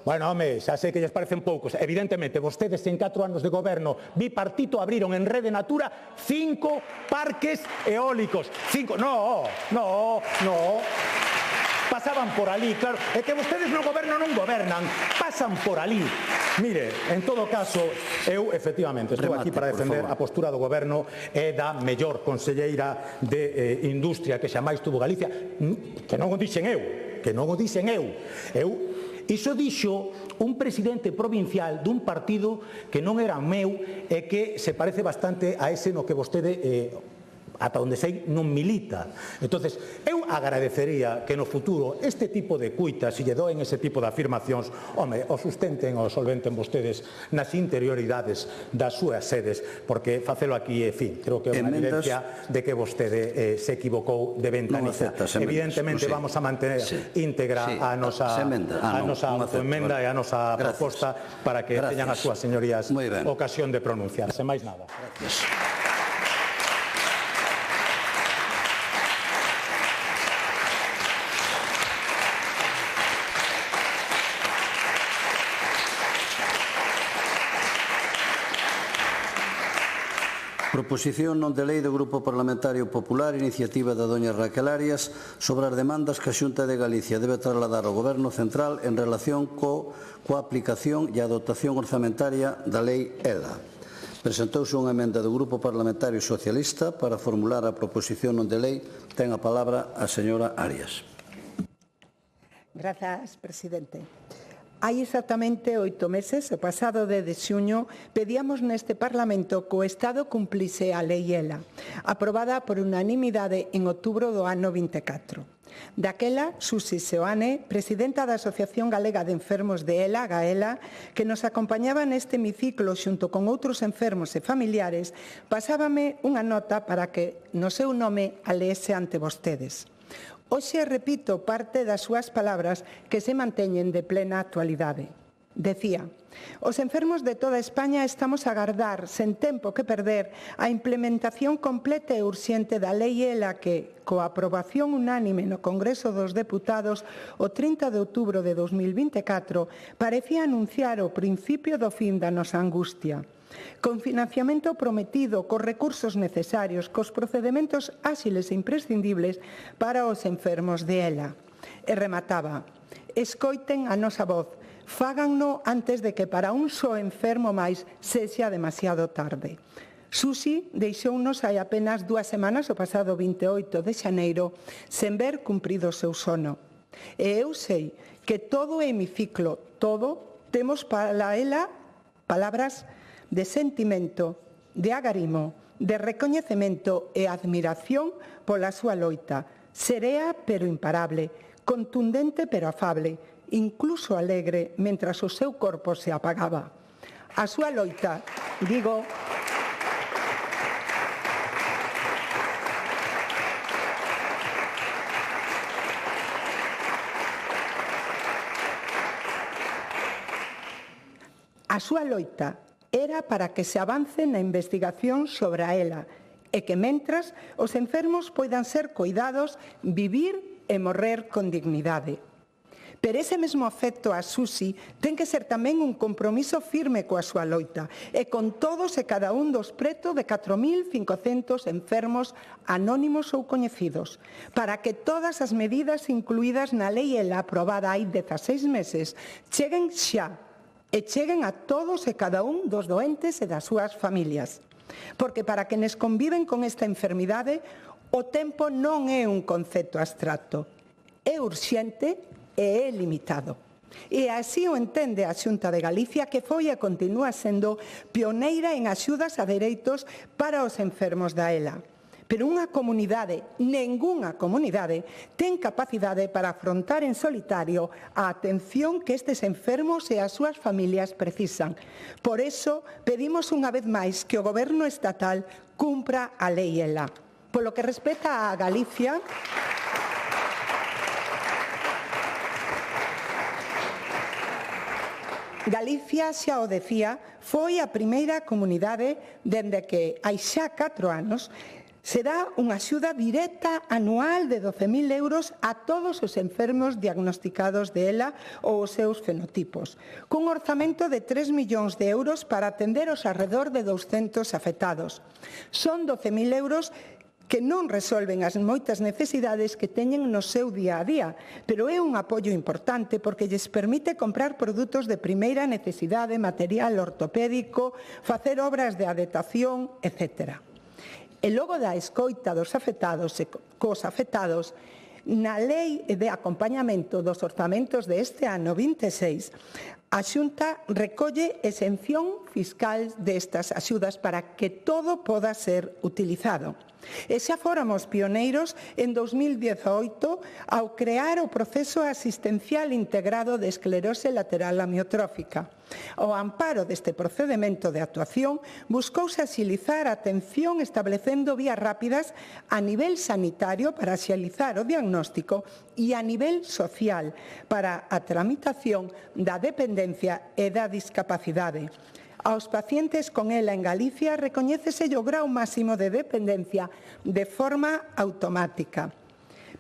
Bueno, home, xa sei que lles parecen poucos. Evidentemente, vostedes en 4 anos de goberno bipartito abriron en Rede Natura 5 parques eólicos. 5, no. Pasaban por ali, claro, é que vostedes no goberno non gobernan, pasan por ali. Mire, en todo caso, eu efectivamente estou aquí para defender a postura do goberno e da mellor conselleira de Industria que xamais tuvo Galicia, que non o dixen eu, iso dixo un presidente provincial dun partido que non era meu e que se parece bastante a ese no que vostede ata onde sei non milita. Entonces, eu agradecería que no futuro este tipo de cuitas, se lle doen ese tipo de afirmacións, o sustenten ou solventen vostedes nas interioridades das súas sedes, porque facelo aquí, en fin, creo que é unha evidencia de que vostede se equivocou de ventaniza. Evidentemente vamos a mantener íntegra a nosa autoemenda e a nosa proposta para que teñan as súas señorías ocasión de pronunciarse. Máis nada. Proposición non de lei do Grupo Parlamentario Popular, iniciativa da doña Raquel Arias, sobre as demandas que a Xunta de Galicia debe trasladar ao Goberno Central en relación coa aplicación e a dotación orzamentaria da lei ELA. Presentouse unha emenda do Grupo Parlamentario Socialista para formular a proposición non de lei. Ten a palabra a señora Arias. Grazas, presidente. Hai exactamente 8 meses, o pasado 10 de xuño, pedíamos neste Parlamento que o Estado cumplise a lei ELA, aprobada por unanimidade en outubro do ano 24. Daquela, Susi Seoane, presidenta da Asociación Galega de Enfermos de ELA, GAELA, que nos acompañaba neste hemiciclo xunto con outros enfermos e familiares, pasábame unha nota para que no seu nome a leese ante vostedes. Hoxe repito parte das súas palabras que se manteñen de plena actualidade. Decía: os enfermos de toda España estamos a agardar, sen tempo que perder, a implementación completa e urxente da lei ELA que, coa aprobación unánime no Congreso dos Deputados o 30 de outubro de 2024, parecía anunciar o principio do fin da nosa angustia. Con financiamento prometido, cos recursos necesarios, cos procedementos áxiles e imprescindibles para os enfermos de ELA. E remataba: escoiten a nosa voz, fáganno antes de que para un só enfermo máis sexa demasiado tarde. Susi deixounos hai apenas 2 semanas, o pasado 28 de xaneiro, sen ver cumprido o seu sono. E eu sei que todo o hemiciclo, temos para ela palabras de sentimento, de agarimo, de recoñecemento e admiración pola súa loita, serea pero imparable, contundente pero afable, incluso alegre, mentras o seu corpo se apagaba. A súa loita, digo, a súa loita era para que se avance na investigación sobre a ELA e que, mentras, os enfermos poidan ser coidados, vivir e morrer con dignidade. Pero ese mesmo afecto a Susi ten que ser tamén un compromiso firme coa súa loita e con todos e cada un dos preto de 4.500 enfermos anónimos ou coñecidos, para que todas as medidas incluídas na lei ELA aprobada hai 16 meses cheguen xa e cheguen a todos e cada un dos doentes e das súas familias. Porque para quenes conviven con esta enfermidade, o tempo non é un concepto abstracto, é urxente e é limitado. E así o entende a Xunta de Galicia, que foi e continúa sendo pioneira en axudas a dereitos para os enfermos da ELA. Pero unha comunidade, ningunha comunidade, ten capacidade para afrontar en solitario a atención que estes enfermos e as súas familias precisan. Por iso, pedimos unha vez máis que o Goberno estatal cumpra a lei ELA. Polo que respecta a Galicia, Galicia, xa o decía, foi a primeira comunidade dende que hai xa 4 anos se dá unha axuda directa anual de 12.000 euros a todos os enfermos diagnosticados de ELA ou os seus fenotipos, cun orzamento de 3 millóns de euros para atender os arredor de 200 afectados. Son 12.000 euros que non resolven as moitas necesidades que teñen no seu día a día, pero é un apoio importante porque lles permite comprar produtos de primeira necesidade, material ortopédico, facer obras de adaptación, etc. E logo da escoita dos afectados e cos afectados, na lei de acompañamento dos orzamentos deste ano 26, a Xunta recolle exención fiscal destas axudas para que todo poda ser utilizado. E xa fóramos pioneiros en 2018 ao crear o proceso asistencial integrado de esclerose lateral amiotrófica. Ao amparo deste procedimento de actuación, buscouse axilizar a atención establecendo vías rápidas a nivel sanitario para axilizar o diagnóstico e a nivel social para a tramitación da dependencia e da discapacidade. Aos pacientes con ELA en Galicia recoñécese o grau máximo de dependencia de forma automática.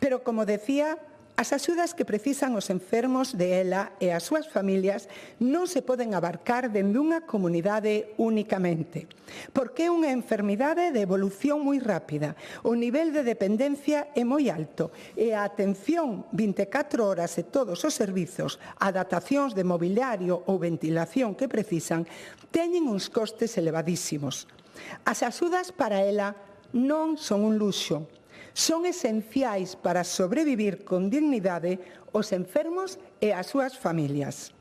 Pero, como decía, as axudas que precisan os enfermos de ELA e as súas familias non se poden abarcar dende unha comunidade únicamente, porque é unha enfermidade de evolución moi rápida, o nivel de dependencia é moi alto e a atención 24 horas e todos os servizos, adaptacións de mobiliario ou ventilación que precisan, teñen uns costes elevadísimos. As axudas para ELA non son un luxo, son esenciais para sobrevivir con dignidade os enfermos e as súas familias.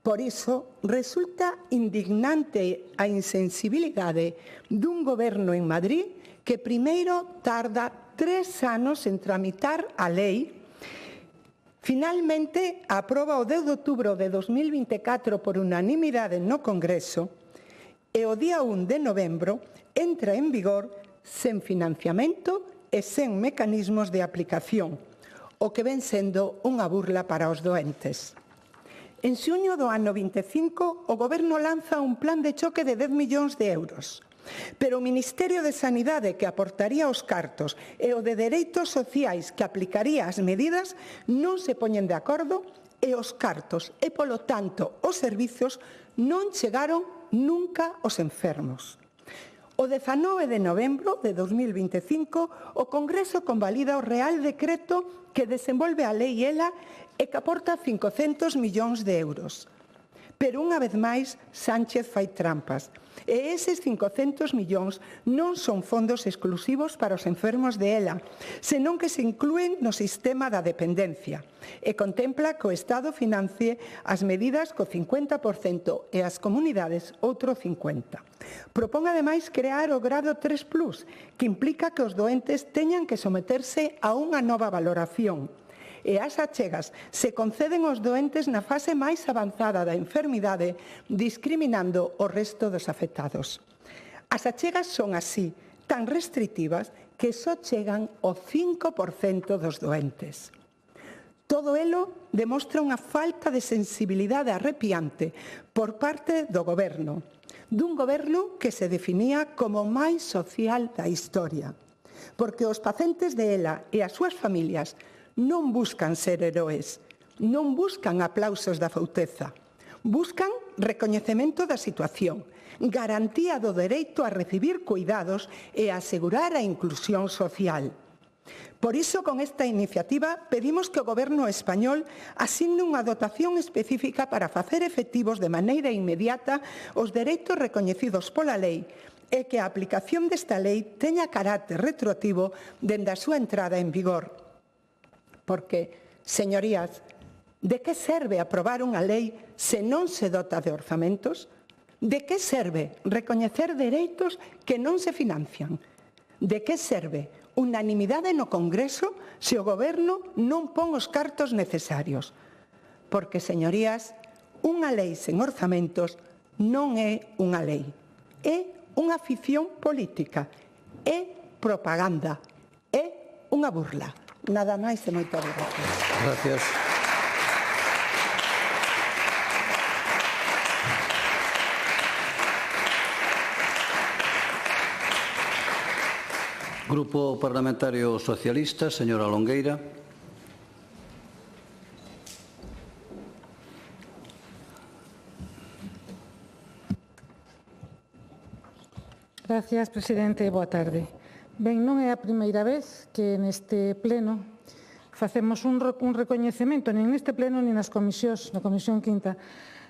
Por iso, resulta indignante a insensibilidade dun goberno en Madrid que primeiro tarda 3 anos en tramitar a lei, finalmente aproba o 10 de outubro de 2024 por unanimidade no Congreso e o día 1 de novembro entra en vigor sen financiamento e sen mecanismos de aplicación, o que ven sendo unha burla para os doentes. En xuño do ano 25, o Goberno lanza un plan de choque de 10 millóns de euros. Pero o Ministerio de Sanidade, que aportaría os cartos, e o de Dereitos Sociais, que aplicaría as medidas, non se poñen de acordo e os cartos e, polo tanto, os servizos non chegaron nunca os enfermos. O 19 de novembro de 2025, o Congreso convalida o Real Decreto que desenvolve a Lei ELA e que aporta 500 millóns de euros. Pero unha vez máis, Sánchez fai trampas. E eses 500 millóns non son fondos exclusivos para os enfermos de ELA, senón que se inclúen no sistema da dependencia e contempla que o Estado financie as medidas co 50% e as comunidades outro 50%. Propón ademais crear o grado 3+, que implica que os doentes teñan que someterse a unha nova valoración. E as achegas se conceden aos doentes na fase máis avanzada da enfermidade, discriminando o resto dos afectados. As achegas son así, tan restritivas que só chegan ao 5% dos doentes. Todo elo demostra unha falta de sensibilidade arrepiante por parte do Goberno, dun Goberno que se definía como o máis social da historia, porque os pacientes de ELA e as súas familias non buscan ser heroes, non buscan aplausos da fauteza, buscan recoñecemento da situación, garantía do dereito a recibir cuidados e a asegurar a inclusión social. Por iso, con esta iniciativa, pedimos que o Goberno español asigne unha dotación específica para facer efectivos de maneira inmediata os dereitos recoñecidos pola lei e que a aplicación desta lei teña carácter retroactivo dende a súa entrada en vigor. Porque, señorías, de que serve aprobar unha lei se non se dota de orzamentos? De que serve recoñecer dereitos que non se financian? De que serve unanimidade no Congreso se o Goberno non pon os cartos necesarios? Porque, señorías, unha lei sen orzamentos non é unha lei. É unha ficción política, é propaganda, é unha burla. Nada máis e moitas gracias. Gracias. Grupo Parlamentario Socialista, señora Longueira. Gracias, presidente. Boa tarde. Ben, non é a primeira vez que neste pleno facemos un recoñecemento, nin neste pleno nin nas comisións, na Comisión Quinta,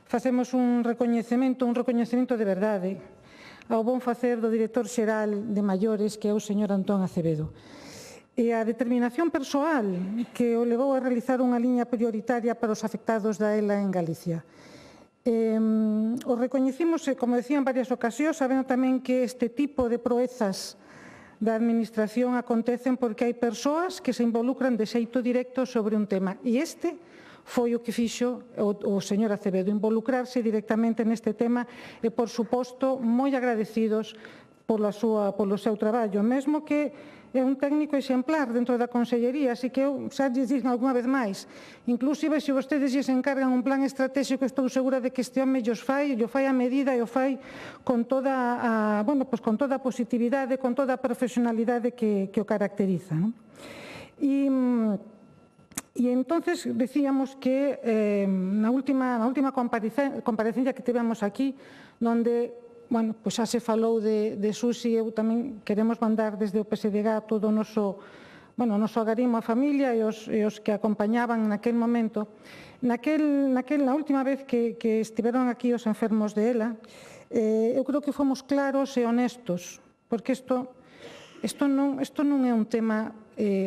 facemos un recoñecemento de verdade ao bon facer do director xeral de maiores, que é o señor Antón Acevedo. E a determinación persoal que o levou a realizar unha liña prioritaria para os afectados da ELA en Galicia. O recoñecimos, como decía en varias ocasións, sabendo tamén que este tipo de proezas da Administración acontecen porque hai persoas que se involucran de xeito directo sobre un tema. E este foi o que fixo o señor Acevedo, involucrarse directamente neste tema e, por suposto, moi agradecidos polo seu traballo, mesmo que é un técnico exemplar dentro da Consellería, así que eu xa lles digo alguna vez máis, inclusive se vostedes lles encargan un plan estratégico, estou segura de que este home llo fai a medida e o fai con toda a positividade, con toda a profesionalidade que o caracteriza. E entonces decíamos que na última comparecencia que tivemos aquí, onde xa se falou de Susi, eu tamén queremos mandar desde o PSDG todo o noso agarimo á familia e os que acompañaban naquel momento. Na última vez que estiveron aquí os enfermos de ELA, eu creo que fomos claros e honestos, porque isto non é un tema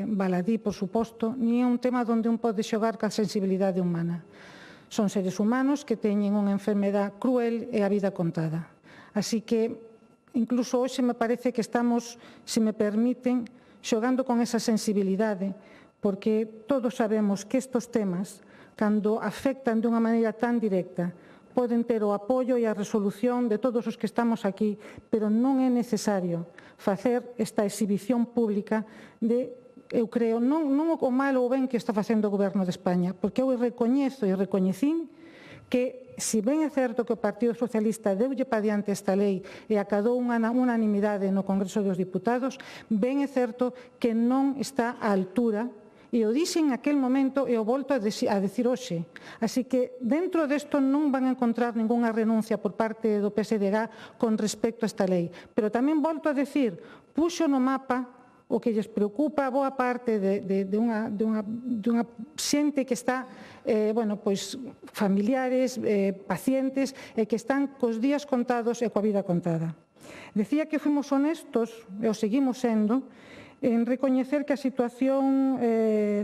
baladí, por suposto, ni é un tema onde un pode xogar ca sensibilidade humana. Son seres humanos que teñen unha enfermedade cruel e a vida contada. Así que, incluso hoxe me parece que estamos, se me permiten, xogando con esa sensibilidade, porque todos sabemos que estes temas, cando afectan dunha maneira tan directa, poden ter o apoio e a resolución de todos os que estamos aquí, pero non é necesario facer esta exhibición pública de, eu creo, non o mal ou ben que está facendo o Goberno de España, porque eu recoñezo e recoñecín que, se ben é certo que o Partido Socialista deulle pa diante esta lei e acadou unha unanimidade no Congreso dos Diputados, ben é certo que non está á altura E o dixen en aquel momento e o volto a decir hoxe. Así que dentro desto non van a encontrar ninguna renuncia por parte do PSDG con respecto a esta lei. Pero tamén volto a decir, puxo no mapa o que lles preocupa a boa parte de unha xente que está, familiares, pacientes, e que están cos días contados e coa vida contada. Decía que fomos honestos, e o seguimos sendo, en recoñecer que a situación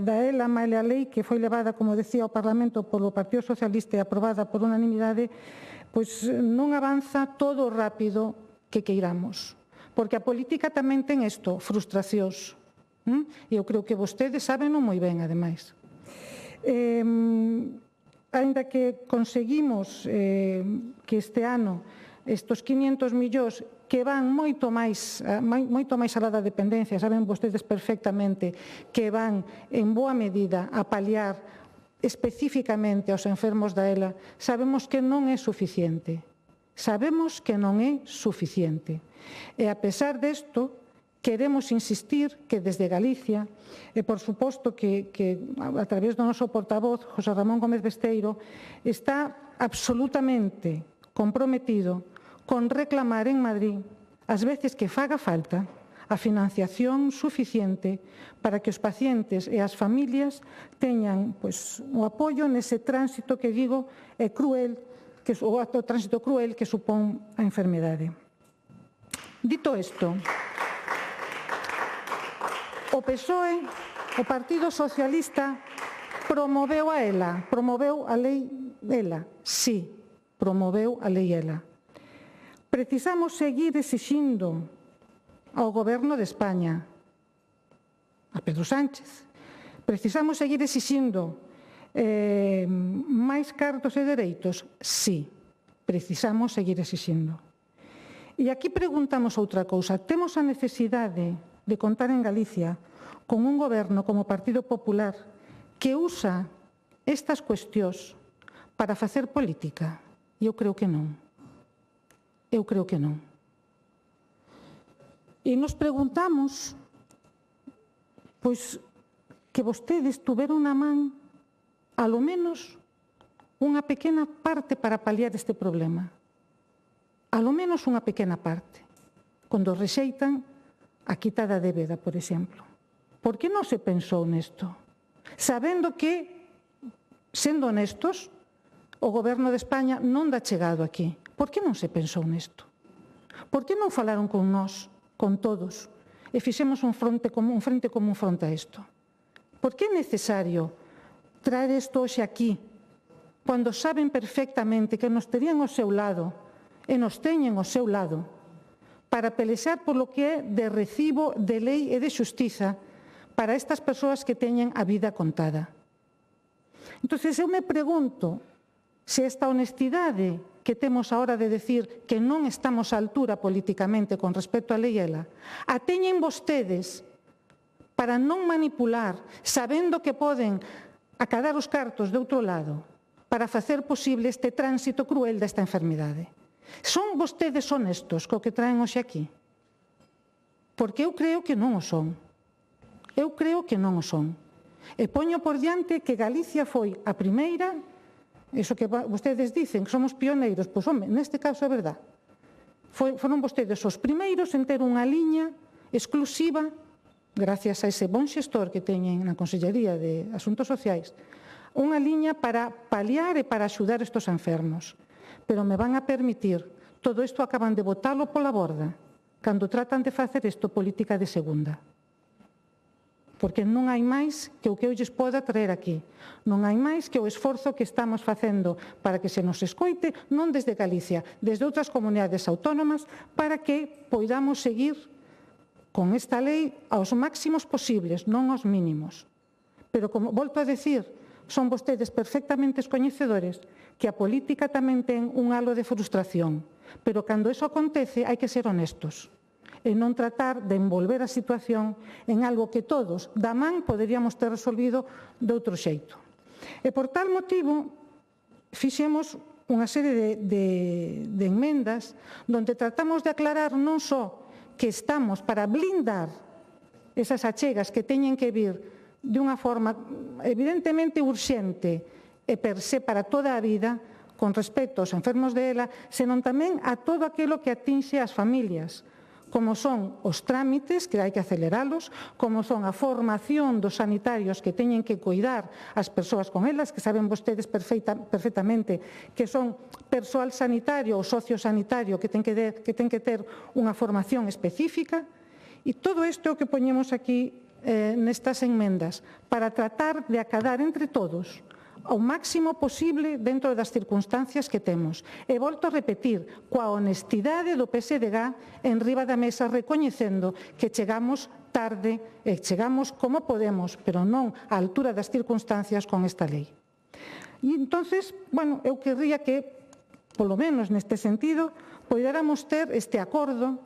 da ELA, máis a lei que foi levada, como decía, ao Parlamento polo Partido Socialista e aprobada por unanimidade, pois non avanza todo o rápido que queiramos. Porque a política tamén ten isto, frustracións. E eu creo que vostedes saben moi ben, ademais. Ainda que conseguimos que este ano estes 500 millóns que van moito máis alá da dependencia, saben vostedes perfectamente que van en boa medida a paliar especificamente aos enfermos da ELA, sabemos que non é suficiente. Sabemos que non é suficiente. E a pesar desto, queremos insistir que desde Galicia, e por suposto que a través do noso portavoz, José Ramón Gómez Besteiro, está absolutamente comprometido con reclamar en Madrid, as veces que faga falta, a financiación suficiente para que os pacientes e as familias teñan o apoio nese tránsito que digo é cruel, o tránsito cruel que supón a enfermedade. Dito isto, o PSOE, o Partido Socialista, promoveu a ELA, promoveu a lei ELA, sí, promoveu a lei ELA. Precisamos seguir exixindo ao Goberno de España, a Pedro Sánchez, precisamos seguir exixindo máis cartos e dereitos? Sí, precisamos seguir exixindo. E aquí preguntamos outra cousa. Temos a necesidade de contar en Galicia con un goberno como Partido Popular que usa estas cuestións para facer política? Eu creo que non. Eu creo que non. E nos preguntamos, pois, que vostedes tuveron na man, alo menos, unha pequena parte para paliar este problema. Alo menos unha pequena parte. Cando rexeitan a quitada de débeda, por exemplo. Por que non se pensou nesto? Sabendo que, sendo honestos, o Goberno de España non dá chegado aquí. Por que non se pensou nesto? Por que non falaron con nós, con todos, e fixemos un frente común fronte a isto? Por que é necesario traer isto hoxe aquí, cando saben perfectamente que nos terían ao seu lado e nos teñen ao seu lado para pelexar por lo que é de recibo de lei e de xustiza para estas persoas que teñen a vida contada? Entón, eu me pregunto se esta honestidade que temos a hora de decir que non estamos á altura políticamente con respecto á lei ELA, a teñen vostedes para non manipular, sabendo que poden acadar os cartos de outro lado, para facer posible este tránsito cruel desta enfermidade. Son vostedes honestos co que traen hoxe aquí? Porque eu creo que non o son. Eu creo que non o son. E poño por diante que Galicia foi a primeira. Iso que vostedes dicen, que somos pioneiros, pois, home, neste caso é verdad. Foron vostedes os primeiros en ter unha liña exclusiva, gracias a ese bon xestor que teñen na Consellería de Asuntos Sociais, unha liña para paliar e para axudar estes enfermos. Pero me van a permitir, todo isto acaban de botalo pola borda, cando tratan de facer isto política de segunda. Porque non hai máis que o que eu lles poda traer aquí. Non hai máis que o esforzo que estamos facendo para que se nos escoite, non desde Galicia, desde outras comunidades autónomas, para que poidamos seguir con esta lei aos máximos posibles, non aos mínimos. Pero, como volto a decir, son vostedes perfectamente coñecedores que a política tamén ten un halo de frustración. Pero, cando iso acontece, hai que ser honestos e non tratar de envolver a situación en algo que todos, da man, poderíamos ter resolvido de outro xeito. E por tal motivo, fixemos unha serie de enmendas onde tratamos de aclarar non só que estamos para blindar esas achegas que teñen que vir de unha forma evidentemente urxente e per se para toda a vida, con respecto aos enfermos de ELA, senón tamén a todo aquilo que atinxe as familias, como son os trámites, que hai que aceleralos, como son a formación dos sanitarios que teñen que cuidar as persoas con elas, que saben vostedes perfectamente que son persoal sanitario ou sociosanitario que ten que ter unha formación específica. E todo isto é o que poñemos aquí nestas enmendas, para tratar de acadar entre todos o máximo posible dentro das circunstancias que temos. E volto a repetir, coa honestidade do PSDG en riba da mesa, recoñecendo que chegamos tarde e chegamos como podemos, pero non á altura das circunstancias con esta lei. E entonces, bueno, eu querría que, polo menos neste sentido, poderamos ter este acordo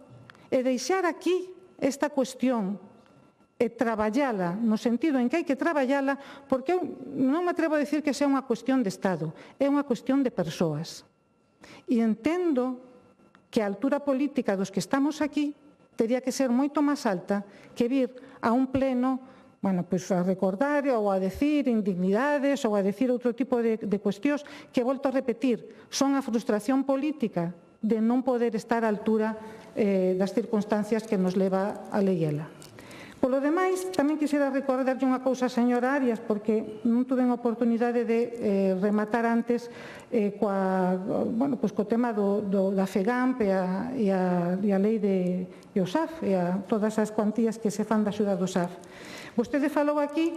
e deixar aquí esta cuestión e traballala no sentido en que hai que traballala, porque eu non me atrevo a decir que sea unha cuestión de Estado, é unha cuestión de persoas. E entendo que a altura política dos que estamos aquí teria que ser moito máis alta que vir a un pleno, bueno, pois a recordar ou a decir indignidades ou a decir outro tipo de cuestións que, volto a repetir, son a frustración política de non poder estar á altura das circunstancias que nos leva a lei ELA. Polo demais, tamén quixera recordarlle unha cousa, señora Arias, porque non tuve a oportunidade de rematar antes co tema da FEGAMP e a lei de OSAF e a todas as cuantías que se fan da axuda do OSAF. Vostede falou aquí,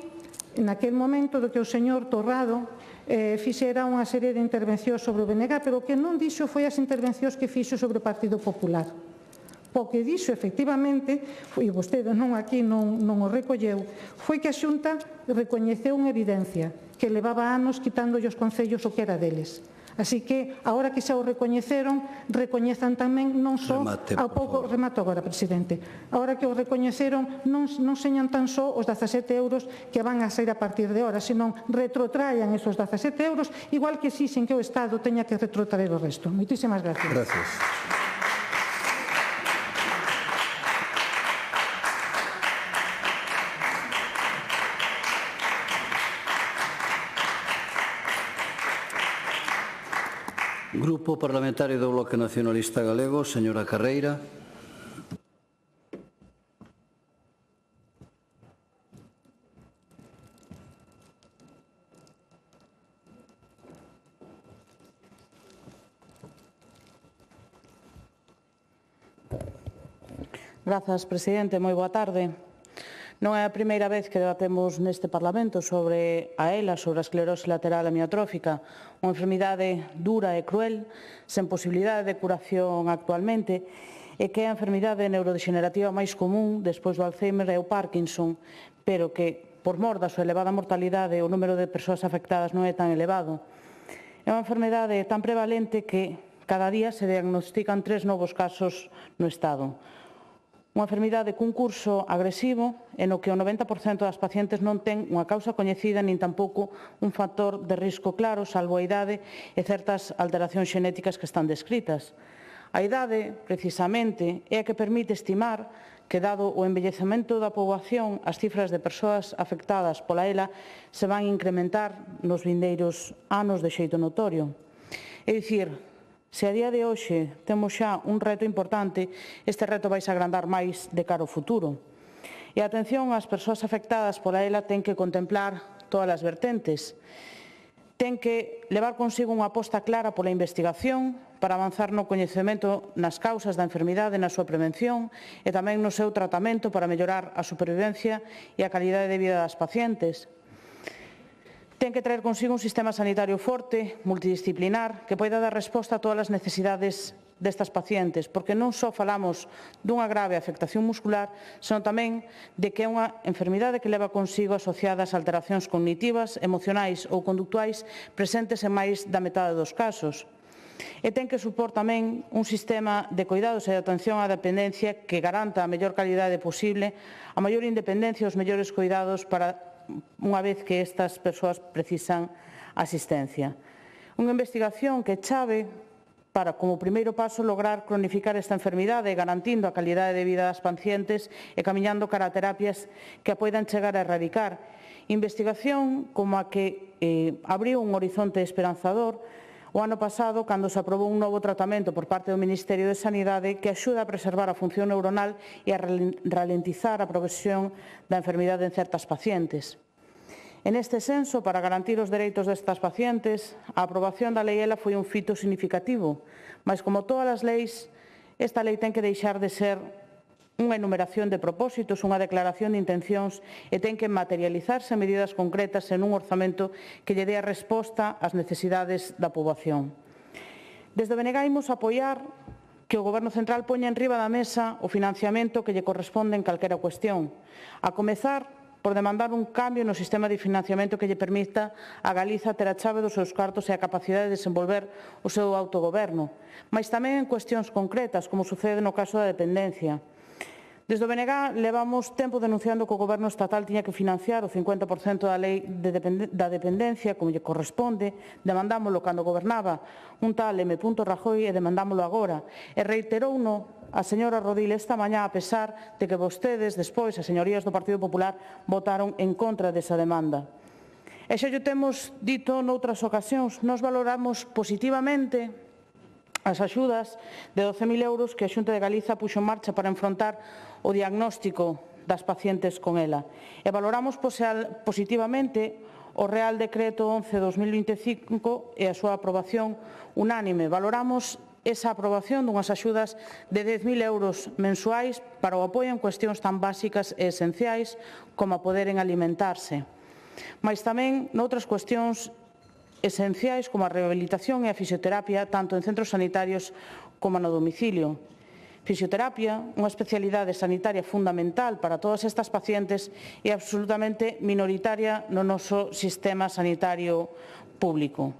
naquel momento, do que o señor Torrado fixera unha serie de intervencións sobre o BNG, pero o que non dixo foi as intervencións que fixo sobre o Partido Popular. O que dixo, efectivamente, e vostede non aquí non o recolleu, foi que a Xunta recoñeceu unha evidencia, que levaba anos quitándolle os concellos o que era deles. Así que, agora que xa o recoñeceron, recoñezan tamén non só ao pouco... Remato agora, presidente. Agora que o recoñeceron, non señan tan só os 17 euros que van a sair a partir de ahora, senón retrotraian esos 17 euros, igual que exixen que o Estado teña que retrotraer o resto. Moitísimas gracias. Gracias. Grupo Parlamentario do Bloque Nacionalista Galego, señora Carreira. Grazas, presidente. Moi boa tarde. Non é a primeira vez que debatemos neste Parlamento sobre a ELA, sobre a esclerose lateral amiotrófica, unha enfermidade dura e cruel, sen posibilidade de curación actualmente, e que é a enfermidade neurodegenerativa máis común despois do Alzheimer e o Parkinson, pero que, por mor da súa elevada mortalidade, o número de persoas afectadas non é tan elevado. É unha enfermidade tan prevalente que cada día se diagnostican 3 novos casos no Estado. Unha enfermidade cun curso agresivo e no que o 90% das pacientes non ten unha causa coñecida nin tampouco un factor de risco claro, salvo a idade e certas alteracións xenéticas que están descritas. A idade, precisamente, é a que permite estimar que, dado o envellecemento da poboación, as cifras de persoas afectadas pola ELA se van incrementar nos vindeiros anos de xeito notorio. É dicir, se a día de hoxe temos xa un reto importante, este reto vai se agrandar máis de cara ao futuro. E a atención ás persoas afectadas pola ELA ten que contemplar todas as vertentes. Ten que levar consigo unha aposta clara pola investigación para avanzar no coñecemento nas causas da enfermidade, na súa prevención e tamén no seu tratamento para mellorar a supervivencia e a calidade de vida das pacientes. Ten que traer consigo un sistema sanitario forte, multidisciplinar, que poida dar resposta a todas as necesidades destas pacientes, porque non só falamos dunha grave afectación muscular, senón tamén de que é unha enfermidade que leva consigo asociadas alteracións cognitivas, emocionais ou conductuais presentes en máis da metade dos casos. E ten que supor tamén un sistema de cuidados e de atención á dependencia que garanta a mellor calidade posible, a maior independencia e os mellores cuidados para unha vez que estas persoas precisan asistencia. Unha investigación que é chave para, como primeiro paso, lograr cronificar esta enfermidade, garantindo a calidade de vida das pacientes e camiñando cara a terapias que a poidan chegar a erradicar. Investigación como a que abriu un horizonte esperanzador o ano pasado, cando se aprobou un novo tratamento por parte do Ministerio de Sanidade que axuda a preservar a función neuronal e a ralentizar a progresión da enfermidade en certas pacientes. En este senso, para garantir os dereitos destas pacientes, a aprobación da Lei ELA foi un fito significativo, mas como todas as leis, esta lei ten que deixar de ser unha enumeración de propósitos, unha declaración de intencións e ten que materializarse en medidas concretas en un orzamento que lle dé a resposta ás necesidades da poboación. Desde o BNG imos apoiar que o Goberno Central poña enriba da mesa o financiamento que lle corresponde en calquera cuestión, a comezar por demandar un cambio no sistema de financiamento que lle permita a Galiza ter a chave dos seus cartos e a capacidade de desenvolver o seu autogoberno, mas tamén en cuestións concretas, como sucede no caso da dependencia. Desde o BNG levamos tempo denunciando que o Goberno estatal tiña que financiar o 50% da lei da dependencia, como lle corresponde, demandámolo cando gobernaba un tal M. Rajoy e demandámolo agora. E reiterouno a señora Rodil esta mañá, a pesar de que vostedes, despois, as señorías do Partido Popular, votaron en contra desa demanda. E xa lle temos dito noutras ocasións, nos valoramos positivamente as axudas de 12.000 euros que a Xunta de Galiza puxo en marcha para enfrontar o diagnóstico das pacientes con ela. E valoramos positivamente o Real Decreto 11/2025 e a súa aprobación unánime. Valoramos esa aprobación dunhas axudas de 10.000 euros mensuais para o apoio en cuestións tan básicas e esenciais como a poderen alimentarse. Mais tamén noutras cuestións esenciais como a rehabilitación e a fisioterapia tanto en centros sanitarios como no domicilio. Fisioterapia, unha especialidade sanitaria fundamental para todas estas pacientes e absolutamente minoritaria no noso sistema sanitario público.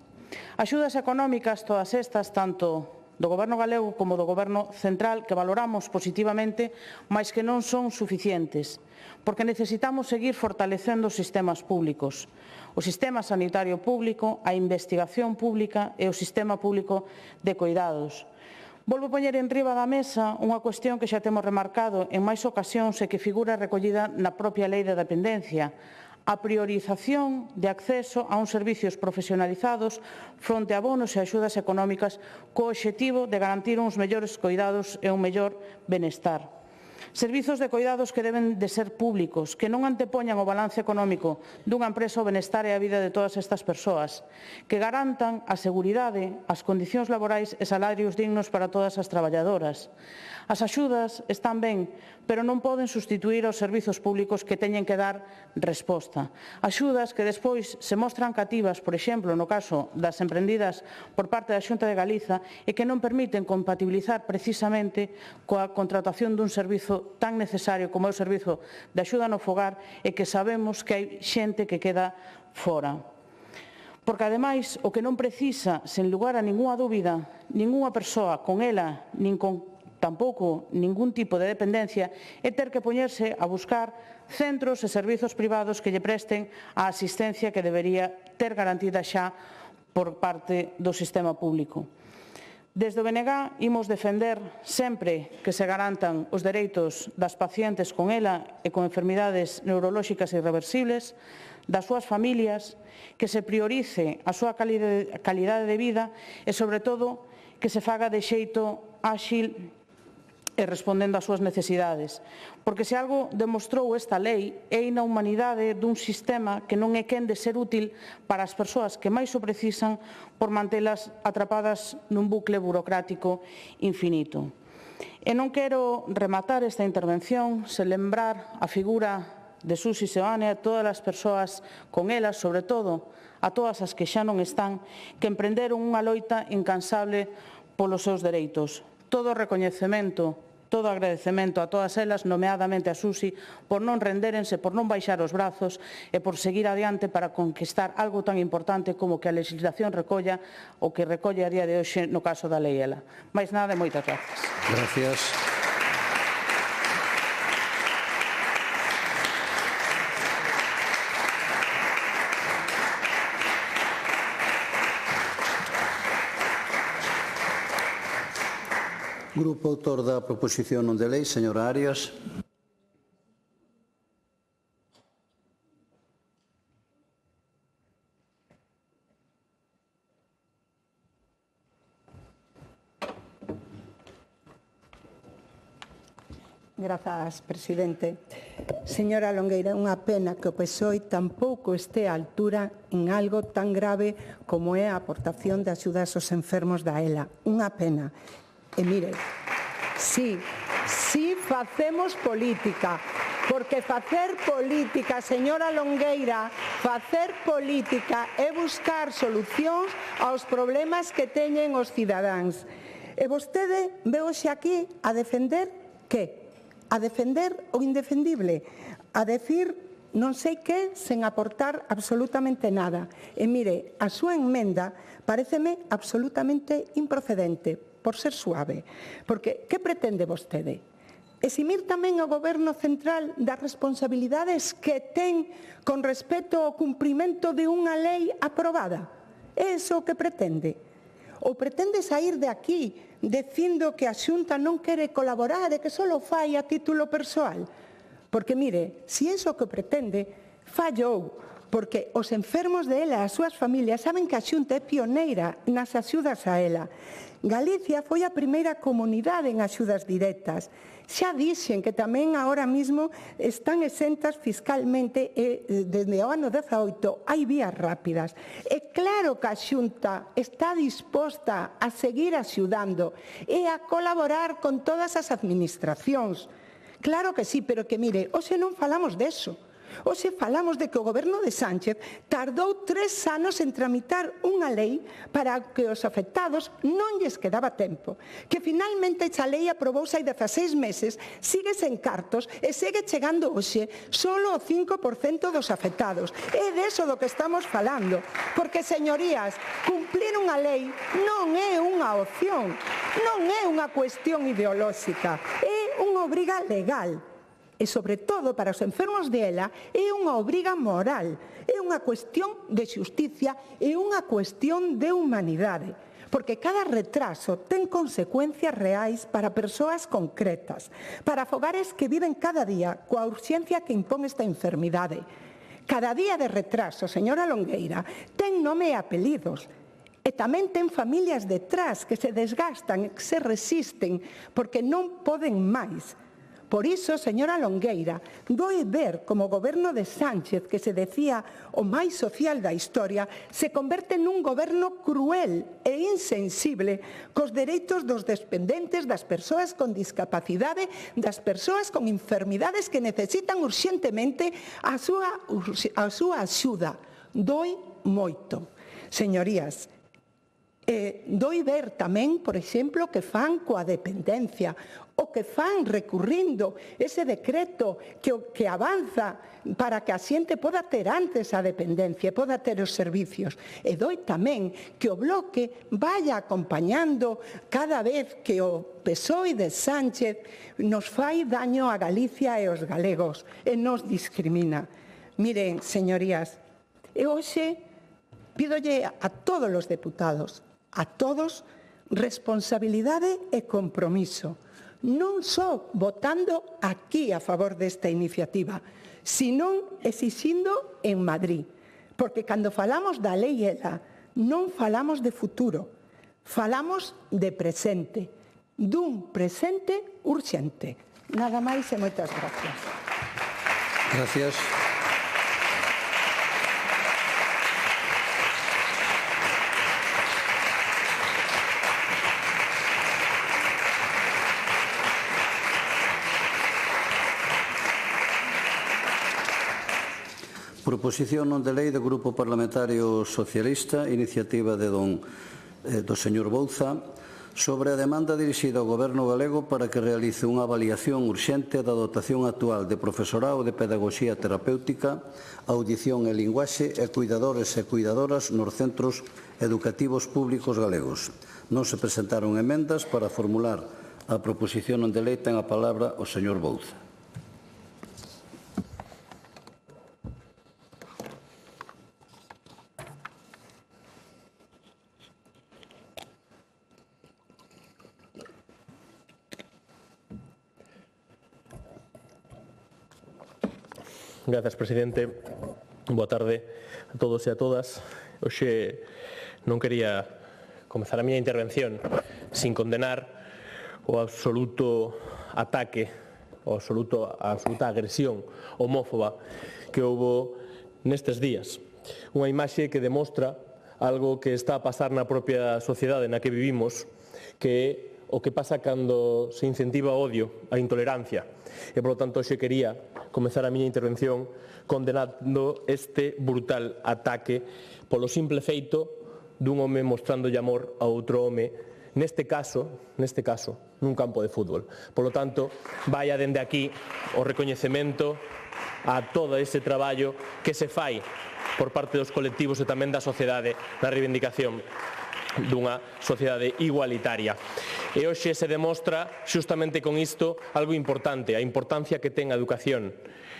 Axudas económicas, todas estas, tanto do Goberno galego como do Goberno central, que valoramos positivamente, mas que non son suficientes, porque necesitamos seguir fortalecendo os sistemas públicos. O sistema sanitario público, a investigación pública e o sistema público de coidados. Volvo a poñer enriba da mesa unha cuestión que xa temos remarcado en máis ocasións e que figura recollida na propia Lei de Dependencia, a priorización de acceso a uns servicios profesionalizados fronte a bonos e axudas económicas co obxectivo de garantir uns mellores coidados e un mellor benestar. Servizos de coidados que deben de ser públicos, que non antepoñan o balance económico dunha empresa o benestar e a vida de todas estas persoas, que garantan a seguridade, as condicións laborais e salarios dignos para todas as traballadoras. As axudas están ben, pero non poden sustituir os servizos públicos que teñen que dar resposta. Axudas que despois se mostran cativas, por exemplo, no caso das emprendidas por parte da Xunta de Galiza e que non permiten compatibilizar precisamente coa contratación dun servizo tan necesario como é o servizo de axuda no fogar e que sabemos que hai xente que queda fora. Porque, ademais, o que non precisa, sen lugar a ningunha dúbida, ningunha persoa con ela, nin con tampouco ningún tipo de dependencia, é ter que poñerse a buscar centros e servizos privados que lle presten a asistencia que debería ter garantida xa por parte do sistema público. Desde o BNG imos defender sempre que se garantan os dereitos das pacientes con ela e con enfermidades neurolóxicas irreversibles, das súas familias, que se priorice a súa calidade de vida e, sobre todo, que se faga de xeito áxil e respondendo ás súas necesidades. Porque se algo demostrou esta lei é a inhumanidade dun sistema que non é quen de ser útil para as persoas que máis o precisan por mantelas atrapadas nun bucle burocrático infinito. E non quero rematar esta intervención sen lembrar a figura de Susi Seoane a todas as persoas con elas, sobre todo a todas as que xa non están, que emprenderon unha loita incansable polos seus dereitos. Todo o recoñecemento, todo o agradecemento a todas elas, nomeadamente a Susi, por non renderense, por non baixar os brazos e por seguir adiante para conquistar algo tan importante como que a legislación recolla o que recolle a día de hoxe no caso da Lei ELA. Mais nada e moitas grazas. Gracias. Grupo autor da proposición non de lei, señora Arias. Grazas, presidente. Señora Longueira, é unha pena que o PSOE tampouco este á altura en algo tan grave como é a aportación de axudas aos enfermos da ELA. Unha pena. E mire, sí facemos política, porque facer política, señora Longueira, facer política é buscar solucións aos problemas que teñen os cidadáns. E vostede veu hoxe aquí a defender que? A defender o indefendible, a decir non sei que sen aportar absolutamente nada. E mire, a súa enmenda paréceme absolutamente improcedente, por ser suave. Porque, que pretende vostede? Eximir tamén ao Goberno central das responsabilidades que ten con respecto ao cumprimento de unha lei aprobada? É iso o que pretende? Ou pretende sair de aquí dicindo que a Xunta non quere colaborar e que só fai a título persoal? Porque, mire, se iso que pretende, fallou, porque os enfermos de ELA e as súas familias saben que a Xunta é pioneira nas axudas a ELA. Galicia foi a primeira comunidade en axudas directas. Xa dixen que tamén agora mesmo están exentas fiscalmente e desde o ano 18 hai vías rápidas. E claro que a Xunta está disposta a seguir axudando e a colaborar con todas as administracións. Claro que sí, pero que mire, hoxe non falamos deso. Hoxe falamos de que o Goberno de Sánchez tardou 3 anos en tramitar unha lei para que os afectados non lles quedaba tempo. Que finalmente esa lei aprobouse hai 16 meses, sigue sen cartos e segue chegando hoxe solo o 5% dos afectados. É deso do que estamos falando. Porque, señorías, cumplir unha lei non é unha opción, non é unha cuestión ideolóxica, é unha obriga legal. E, sobre todo, para os enfermos de ELA, é unha obriga moral, é unha cuestión de xusticia e unha cuestión de humanidade. Porque cada retraso ten consecuencias reais para persoas concretas, para fogares que viven cada día coa urxencia que impón esta enfermidade. Cada día de retraso, señora Longueira, ten nome e apelidos. E tamén ten familias detrás que se desgastan e que se resisten porque non poden máis. Por iso, señora Longueira, doe ver como o Goberno de Sánchez, que se decía o máis social da historia, se converte nun goberno cruel e insensible cos dereitos dos dependentes, das persoas con discapacidade, das persoas con enfermidades que necesitan urxentemente a súa axuda. Doe moito. Señorías, doi ver tamén, por exemplo, que fan coa dependencia, o que fan recurrindo ese decreto que avanza para que a xente poda ter antes a dependencia, poda ter os servicios. E doi tamén que o Bloque vaya acompañando cada vez que o PSOE de Sánchez nos fai daño a Galicia e aos galegos e nos discrimina. Miren, señorías, eu hoxe pídolle a todos os deputados, a todos, responsabilidade e compromiso. Non só votando aquí a favor desta iniciativa, sino exixindo en Madrid. Porque cando falamos da lei ELA, non falamos de futuro, falamos de presente, dun presente urxente. Nada máis e moitas gracias. Gracias. Proposición non de lei do Grupo Parlamentario Socialista, iniciativa do señor Bouza, sobre a demanda dirixida ao Goberno galego para que realice unha avaliación urxente da dotación actual de profesorado de pedagogía terapéutica, audición e linguaxe e cuidadores e cuidadoras nos centros educativos públicos galegos. Non se presentaron emendas para formular a proposición non de lei. Ten a palabra o señor Bouza. Grazas, presidente. Boa tarde a todos e a todas. Hoxe non quería comezar a miña intervención sin condenar o absoluto ataque, a absoluta agresión homófoba que houbo nestes días. Unha imaxe que demostra algo que está a pasar na propia sociedade na que vivimos, que é o que pasa cando se incentiva o odio, a intolerancia. E, polo tanto, hoxe quería comezar a miña intervención condenando este brutal ataque polo simple feito dun home mostrándolle amor a outro home, neste caso, nun campo de fútbol. Polo tanto, vaya dende aquí o recoñecemento a todo ese traballo que se fai por parte dos colectivos e tamén da sociedade na reivindicación dunha sociedade igualitaria. E hoxe se demostra xustamente con isto algo importante, a importancia que ten a educación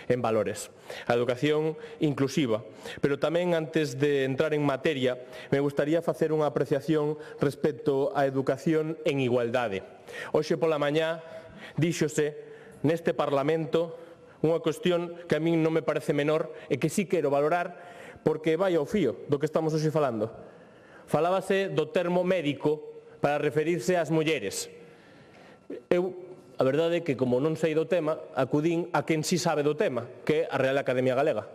en valores, a educación inclusiva. Pero tamén, antes de entrar en materia, me gustaría facer unha apreciación respecto á educación en igualdade. Hoxe pola mañá díxose neste Parlamento unha cuestión que a min non me parece menor e que sí quero valorar porque vai ao fío do que estamos hoxe falando. Falábase do termo médico para referirse ás mulleres. A verdade é que, como non sei do tema, acudín a quen si sabe do tema, que é a Real Academia Galega.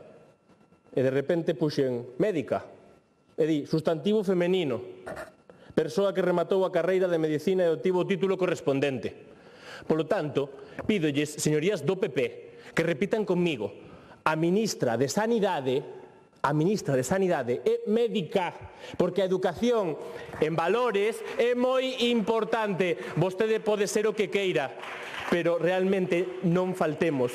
E de repente puxen médica, e di sustantivo femenino, persoa que rematou a carreira de medicina e obtivo o título correspondente. Polo tanto, pídolles, señorías do PP, que repitan conmigo, a ministra de Sanidade é médica, porque a educación en valores é moi importante. Vostede pode ser o que queira, pero realmente non faltemos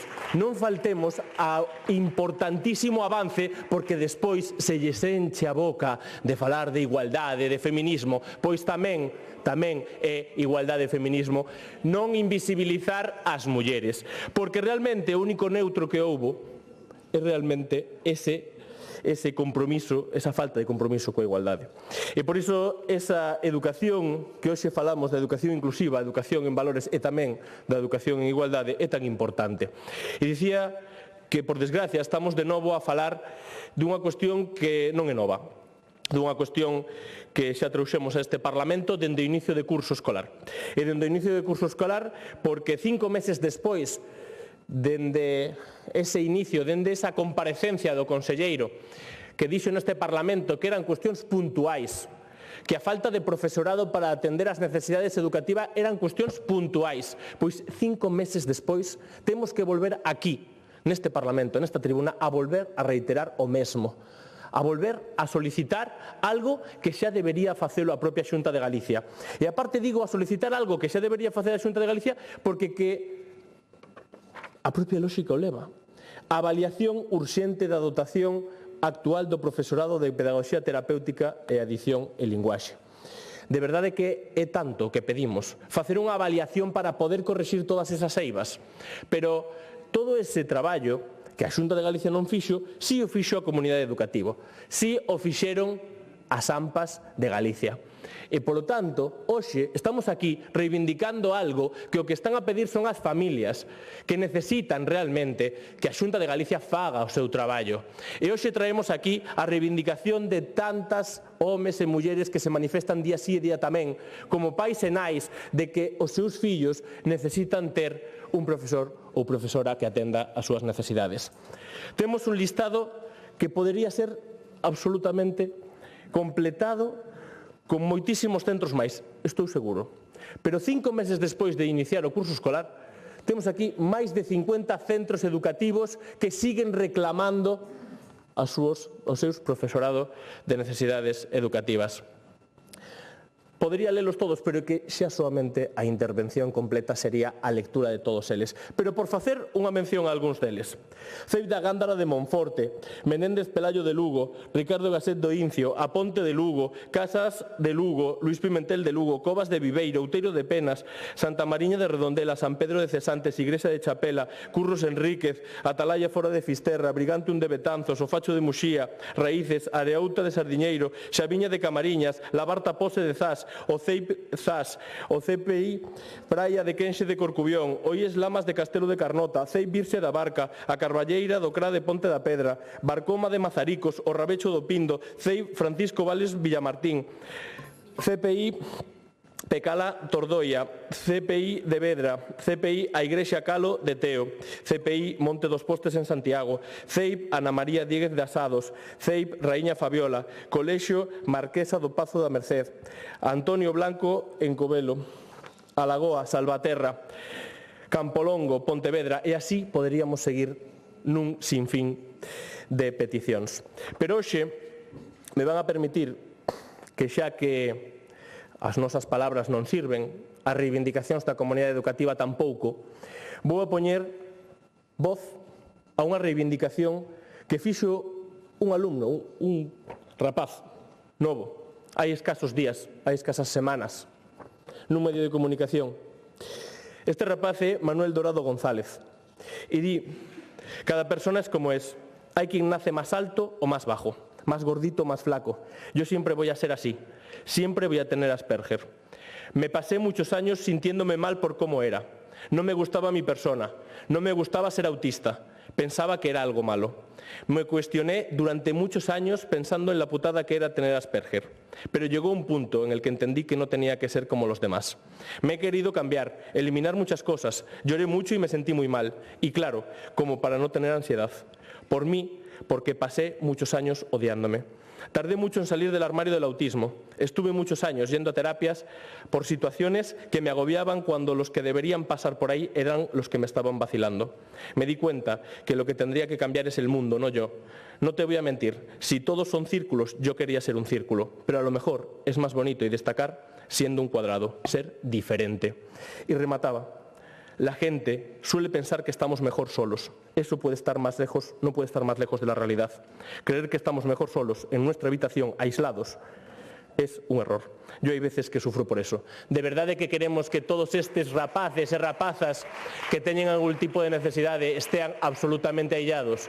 ao importantísimo avance, porque despois se lles enche a boca de falar de igualdade, de feminismo, pois tamén é igualdade e feminismo non invisibilizar as mulleres, porque realmente o único neutro que houbo é realmente ese compromiso, esa falta de compromiso coa igualdade. E por iso esa educación que hoxe falamos, da educación inclusiva, a educación en valores e tamén da educación en igualdade, é tan importante. E dicía que, por desgracia, estamos de novo a falar dunha cuestión que non é nova, dunha cuestión que xa trouxemos a este Parlamento dende o inicio de curso escolar. E dende o inicio de curso escolar porque 5 meses despois dende ese inicio, dende esa comparecencia do conselleiro que dixo neste Parlamento que eran cuestións puntuais, que a falta de profesorado para atender as necesidades educativas eran cuestións puntuais. Pois 5 meses despois temos que volver aquí, neste Parlamento, nesta tribuna, a volver a reiterar o mesmo, a volver a solicitar algo que xa debería facelo a propia Xunta de Galicia. E aparte digo a solicitar algo que xa debería facer a Xunta de Galicia porque a propia lógica o leva. A avaliación urxente da dotación actual do profesorado de pedagogía terapéutica e adición e linguaxe. De verdade que é tanto que pedimos facer unha avaliación para poder corrixir todas esas eivas, pero todo ese traballo que a Xunta de Galicia non fixo, si o fixo a comunidade educativa, si o fixeron as AMPAs de Galicia. E, polo tanto, hoxe estamos aquí reivindicando algo que o que están a pedir son as familias que necesitan realmente que a Xunta de Galicia faga o seu traballo. E hoxe traemos aquí a reivindicación de tantas homes e mulleres que se manifestan día sí e día tamén, como pais e nais, de que os seus fillos necesitan ter un profesor ou profesora que atenda as súas necesidades. Temos un listado que podería ser absolutamente completado con moitísimos centros máis, estou seguro. Pero 5 meses despois de iniciar o curso escolar, temos aquí máis de 50 centros educativos que siguen reclamando os seus profesorado de necesidades educativas. Podería lelos todos, pero que xa soamente a intervención completa sería a lectura de todos eles. Pero por facer unha mención a algúns deles. Ceib da Gándara de Monforte, Menéndez Pelayo de Lugo, Ricardo Gasset do Incio, Aponte de Lugo, Casas de Lugo, Luís Pimentel de Lugo, Covas de Viveiro, Outeiro de Penas, Santa Mariña de Redondela, San Pedro de Cesantes, Igrexa de Chapela, Curros Enríquez, Atalaya fora de Fisterra, Brigantium de Betanzos, Ofacho de Muxía, Raíces, Areouta de Sardiñeiro, Xaviña de Camariñas, Labarta Pose de Zas, o CEIP ZAS, o CPI Praia de Quenxe de Corcubión, o IES Lamas de Castelo de Carnota, CEIP Virxe da Barca, a Carballeira do Cra de Ponte da Pedra, Barcoma de Mazaricos, o Rabecho do Pindo, CEIP Francisco Vales Villamartín, CPI Pecala Tordoia, CPI de Vedra, CPI a Igrexa Calo de Teo, CPI Monte dos Postes en Santiago, CEIP Ana María Díguez de Asados, CEIP Raíña Fabiola, Colexio Marquesa do Pazo da Merced, Antonio Blanco en Covelo, Alagoa, Salvaterra, Campolongo, Pontevedra, e así poderíamos seguir nun sinfín de peticións. Pero hoxe me van a permitir que xa que as nosas palabras non sirven, as reivindicacións da comunidade educativa tampouco, vou a poñer voz a unha reivindicación que fixo un alumno, un rapaz novo, hai escasos días, hai escasas semanas, nun medio de comunicación. Este rapaz é Manuel Dorado González e di: cada persona es como es, hai quien nace más alto o más bajo, más gordito, más flaco. Yo siempre voy a ser así, siempre voy a tener Asperger. Me pasé muchos años sintiéndome mal por cómo era. No me gustaba mi persona, no me gustaba ser autista, pensaba que era algo malo. Me cuestioné durante muchos años pensando en la putada que era tener Asperger. Pero llegó un punto en el que entendí que no tenía que ser como los demás. Me he querido cambiar, eliminar muchas cosas. Lloré mucho y me sentí muy mal. Y claro, como para no tener ansiedad. Por mí, porque pasé muchos años odiándome. Tardé mucho en salir del armario del autismo. Estuve muchos años yendo a terapias por situaciones que me agobiaban cuando los que deberían pasar por ahí eran los que me estaban vacilando. Me di cuenta que lo que tendría que cambiar es el mundo, no yo. No te voy a mentir, si todos son círculos, yo quería ser un círculo, pero a lo mejor es más bonito y destacar siendo un cuadrado, ser diferente. Y remataba. La gente suele pensar que estamos mejor solos. Eso puede estar más lejos, no puede estar más lejos de la realidad. Creer que estamos mejor solos en nuestra habitación, aislados, es un error. Yo hay veces que sufro por eso. De verdade que queremos que todos estes rapaces e rapazas que teñen algún tipo de necesidade estean absolutamente aillados.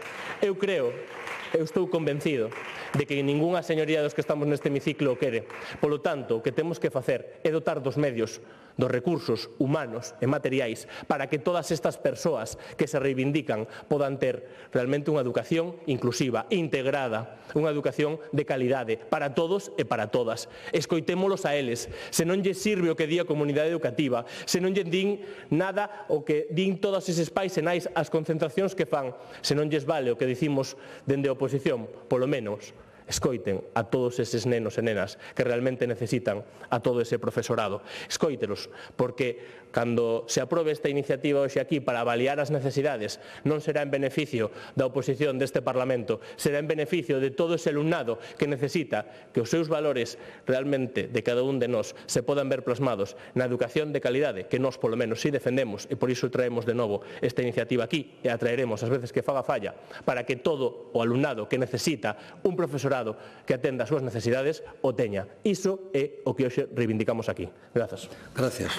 Eu estou convencido de que ningunha señoría dos que estamos neste hemiciclo o quere. Polo tanto, o que temos que facer é dotar dos medios, dos recursos humanos e materiais para que todas estas persoas que se reivindican podan ter realmente unha educación inclusiva, integrada, unha educación de calidade para todos e para todas. Escoitémolos a eles. Se non lles sirve o que di a comunidade educativa, se non lles din nada o que din todos eses pais e nais as concentracións que fan, se non lles vale o que dicimos dende a oposición, polo menos escoiten a todos eses nenos e nenas que realmente necesitan a todo ese profesorado. Escóitelos, porque cando se aprobe esta iniciativa hoxe aquí para avaliar as necesidades, non será en beneficio da oposición deste Parlamento, será en beneficio de todo ese alumnado que necesita que os seus valores realmente de cada un de nós se podan ver plasmados na educación de calidade que nós polo menos si defendemos, e por iso traemos de novo esta iniciativa aquí e a traeremos as veces que faga falla para que todo o alumnado que necesita un profesorado que atenda as súas necesidades o teña. Iso é o que hoxe reivindicamos aquí. Grazas. Gracias.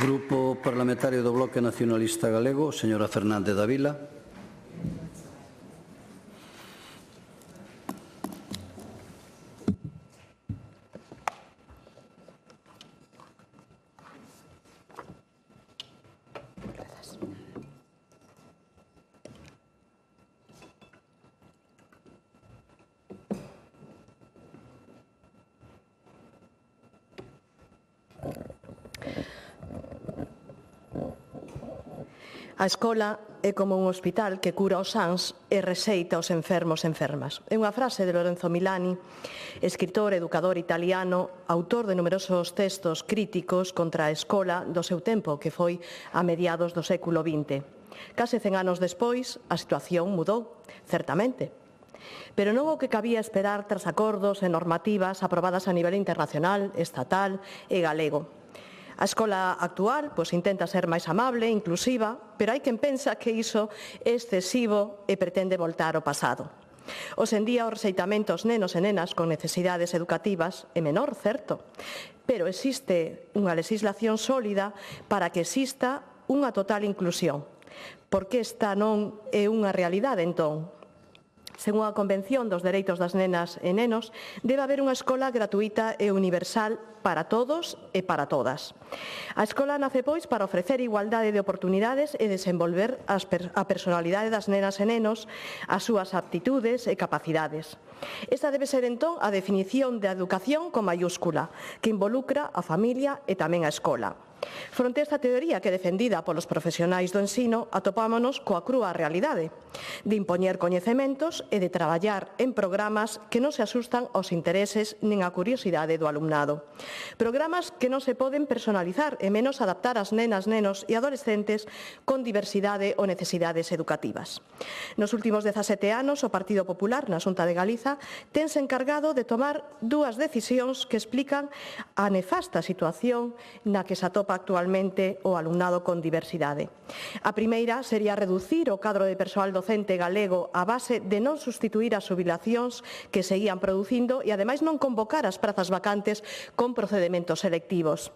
Grupo Parlamentario do Bloque Nacionalista Galego, señora Fernández Davila. A escola é como un hospital que cura os sans e rexeita os enfermos e enfermas. É unha frase de Lorenzo Milani, escritor, educador italiano, autor de numerosos textos críticos contra a escola do seu tempo, que foi a mediados do século XX. Case 100 anos despois, a situación mudou, certamente. Pero non o que cabía esperar tras acordos e normativas aprobadas a nivel internacional, estatal e galego. A escola actual intenta ser máis amable, inclusiva, pero hai quen pensa que iso é excesivo e pretende voltar ao pasado. Hoxe en día o rexeitamento aos nenos e nenas con necesidades educativas é menor, certo, pero existe unha legislación sólida para que exista unha total inclusión. Porque esta non é unha realidade, entón? Según a Convención dos Dereitos das Nenas e Nenos, debe haber unha escola gratuíta e universal para todos e para todas. A escola nace, pois, para ofrecer igualdade de oportunidades e desenvolver a personalidade das nenas e nenos, as súas aptitudes e capacidades. Esta debe ser, entón, a definición de educación con mayúscula, que involucra a familia e tamén a escola. Fronte a esta teoría que é defendida polos profesionais do ensino, atopámonos coa crúa realidade de impoñer coñecementos e de traballar en programas que non se asustan aos intereses nin á curiosidade do alumnado. Programas que non se poden personalizar e menos adaptar ás nenas, nenos e adolescentes con diversidade ou necesidades educativas. Nos últimos 17 anos, o Partido Popular na Xunta de Galiza tense encargado de tomar dúas decisións que explican a nefasta situación na que se atopa actualmente o alumnado con diversidade. A primeira sería reducir o cadro de persoal docente galego a base de non sustituir as xubilacións que seguían producindo e, ademais, non convocar as prazas vacantes con procedementos selectivos.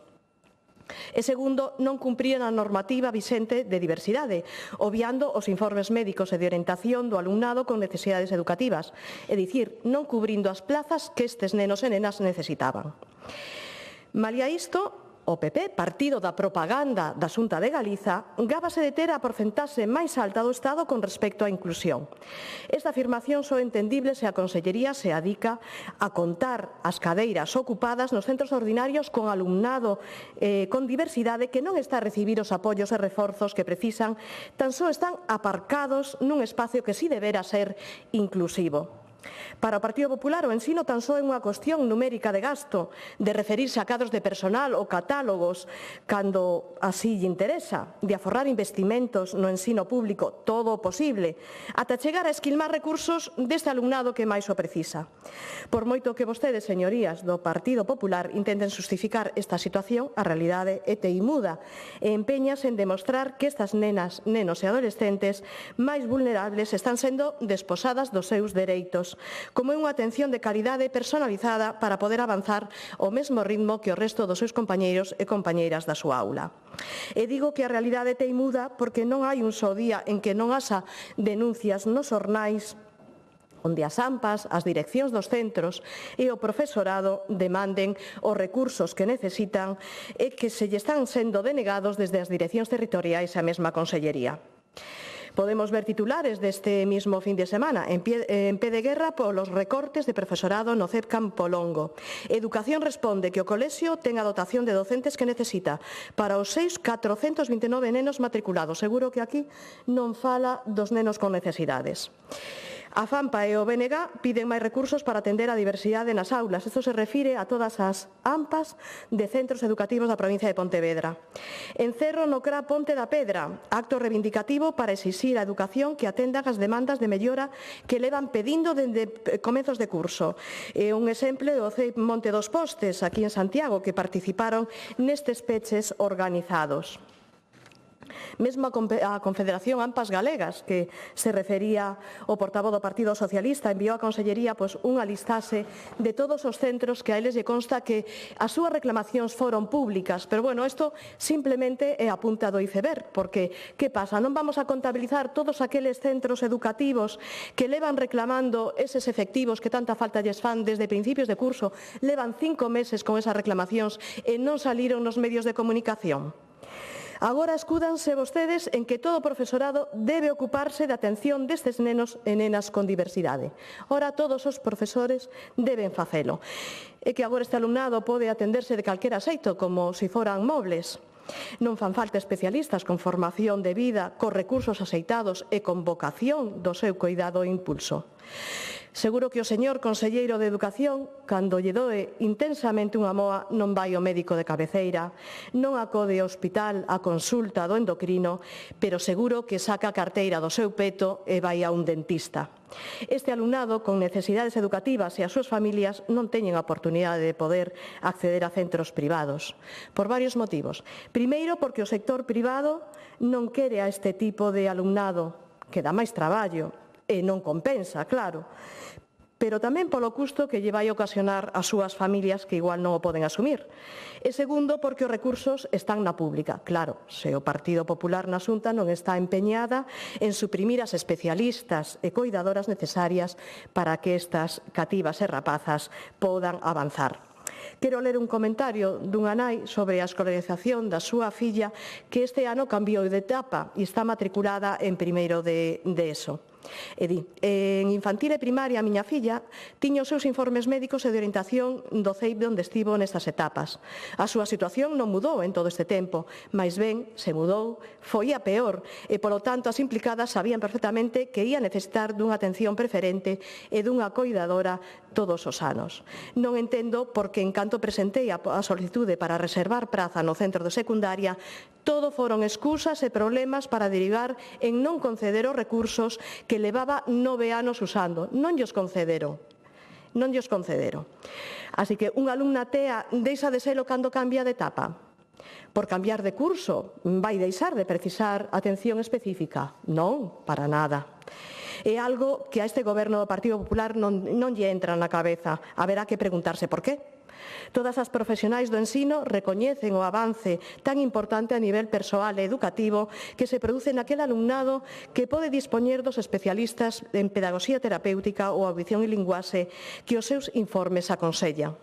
E segundo, non cumprir a normativa vixente de diversidade, obviando os informes médicos e de orientación do alumnado con necesidades educativas, é dicir, non cubrindo as plazas que estes nenos e nenas necesitaban. Malia isto, o PP, partido da propaganda da Xunta de Galiza, gábase de ter a porcentaxe máis alta do Estado con respecto á inclusión. Esta afirmación só é entendible se a Consellería se adica a contar as cadeiras ocupadas nos centros ordinarios con alumnado con diversidade que non está a recibir os apoios e reforzos que precisan, tan só están aparcados nun espacio que si debera ser inclusivo. Para o Partido Popular, o ensino tan só é unha cuestión numérica de gasto, de referirse a cadros de personal ou catálogos cando así lle interesa, de aforrar investimentos no ensino público todo o posible, ata chegar a esquilmar recursos deste alumnado que máis o precisa. Por moito que vostedes, señorías do Partido Popular, intenten justificar esta situación, a realidade é teimuda e empeñas en demostrar que estas nenas, nenos e adolescentes máis vulnerables están sendo desposadas dos seus dereitos, como é unha atención de calidade personalizada para poder avanzar ao mesmo ritmo que o resto dos seus compañeiros e compañeiras da súa aula. E digo que a realidade é teimuda porque non hai un só día en que non haxa denuncias nos xornais onde as AMPAs, as direccións dos centros e o profesorado demanden os recursos que necesitan e que se lle están sendo denegados desde as direccións territoriais e a mesma Consellería. Podemos ver titulares deste mismo fin de semana en pé de guerra polos recortes de profesorado no CEP Campolongo. Educación responde que o colexio ten a dotación de docentes que necesita para os 429 nenos matriculados. Seguro que aquí non fala dos nenos con necesidades. A FAMPA e o BNG piden máis recursos para atender a diversidade nas aulas. Isto se refire a todas as AMPAs de centros educativos da provincia de Pontevedra. En Cerro, no CRA Ponte da Pedra, acto reivindicativo para exixir a educación que atendan as demandas de mellora que levan pedindo dende comezos de curso. É un exemplo do CEIP Monte dos Postes, aquí en Santiago, que participaron nestes peches organizados. Mesmo a Confederación AMPAs Galegas, que se refería o portavoz do Partido Socialista, enviou á Consellería unha listaxe de todos os centros que a eles lle consta que as súas reclamacións foron públicas. Pero, bueno, isto simplemente é a punta do iceberg, porque, que pasa? Non vamos a contabilizar todos aqueles centros educativos que levan reclamando eses efectivos que tanta falta lles fan desde principios de curso, levan 5 meses con esas reclamacións e non saliron nos medios de comunicación? Agora escúdanse vostedes en que todo o profesorado debe ocuparse da atención destes nenos e nenas con diversidade. Ora, todos os profesores deben facelo. E que agora este alumnado pode atenderse de calquera xeito, como se foran mobles. Non fan falta especialistas con formación de vida, con recursos aceitados e con vocación do seu coidado e impulso. Seguro que o señor conselleiro de Educación, cando lle doe intensamente unha moa, non vai ao médico de cabeceira, non acode ao hospital a consulta do endocrino, pero seguro que saca a carteira do seu peto e vai a un dentista. Este alumnado con necesidades educativas e as súas familias non teñen a oportunidade de poder acceder a centros privados, por varios motivos. Primeiro, porque o sector privado non quere a este tipo de alumnado, que dá máis traballo e non compensa, claro. pero tamén polo custo que lle vai ocasionar ás súas familias que igual non o poden asumir. E segundo, porque os recursos están na pública. Claro, se o Partido Popular na Xunta non está empeñada en suprimir as especialistas e coidadoras necesarias para que estas cativas e rapazas podan avanzar. Quero ler un comentario dunha nai sobre a escolarización da súa filla que este ano cambiou de etapa e está matriculada en primeiro de ESO. E di, en infantil e primaria a miña filla tiña os seus informes médicos e de orientación do CEIP onde estivo nestas etapas. A súa situación non mudou en todo este tempo, mais ben, se mudou, foi a peor e, polo tanto, as implicadas sabían perfectamente que ia necesitar dunha atención preferente e dunha coidadora todos os anos. Non entendo porque, en canto presentei a solicitude para reservar praza no centro de secundaria, todo foron excusas e problemas para derivar en non conceder os recursos que levaba 9 anos usando. Non llos concederon. Así que unha alumna TEA deixa de selo cando cambia de etapa. Por cambiar de curso, vai deixar de precisar atención específica? Non, para nada. É algo que a este goberno do Partido Popular non lle entra na cabeza. Haberá que preguntarse por qué. Todas as profesionais do ensino recoñecen o avance tan importante a nivel persoal e educativo que se produce naquel alumnado que pode dispoñer dos especialistas en pedagogía terapéutica ou audición e linguaxe que os seus informes aconsellan.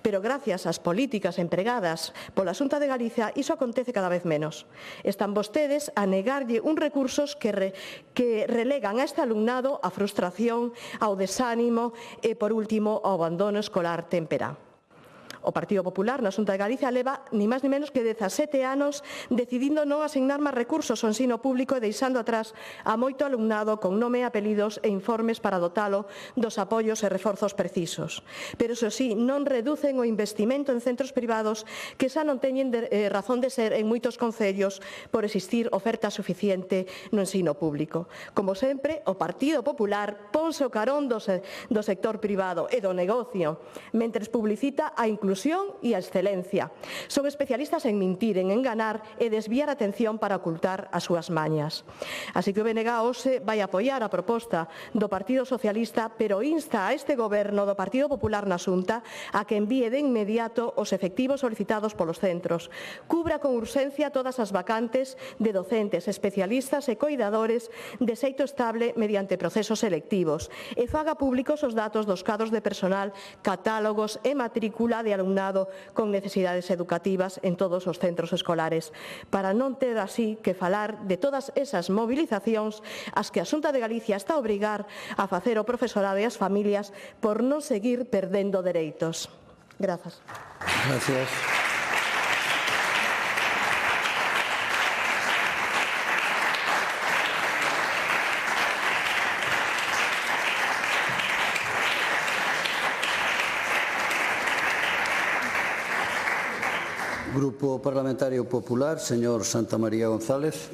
Pero gracias ás políticas empregadas pola Xunta de Galicia, iso acontece cada vez menos. Están vostedes a negarlle uns recursos que relegan a este alumnado a frustración, ao desánimo e, por último, ao abandono escolar temperá. O Partido Popular na Xunta de Galicia leva ni máis ni menos que 17 anos decidindo non asignar máis recursos ao ensino público e deixando atrás a moito alumnado con nome, apelidos e informes para dotalo dos apoios e reforzos precisos. Pero, iso sí, non reducen o investimento en centros privados que xa non teñen razón de ser en moitos concellos por existir oferta suficiente no ensino público. Como sempre, o Partido Popular ponse o carón do sector privado e do negocio, mentres publicita a inclusión e a excelencia. Son especialistas en mentir, en enganar e desviar a atención para ocultar as súas mañas. Así que o BNG hoxe vai apoiar a proposta do Partido Socialista, pero insta a este goberno do Partido Popular na Xunta a que envíe de inmediato os efectivos solicitados polos centros, cubra con urxencia todas as vacantes de docentes, especialistas e coidadores de xeito estable mediante procesos selectivos e faga públicos os datos dos cadros de personal, catálogos e matrícula de alumnado con necesidades educativas en todos os centros escolares, para non ter así que falar de todas esas movilizacións as que a Xunta de Galicia está a obrigar a facer o profesorado e as familias por non seguir perdendo dereitos. Grazas. Gracias. Grupo Parlamentario Popular, señor Santamaría González.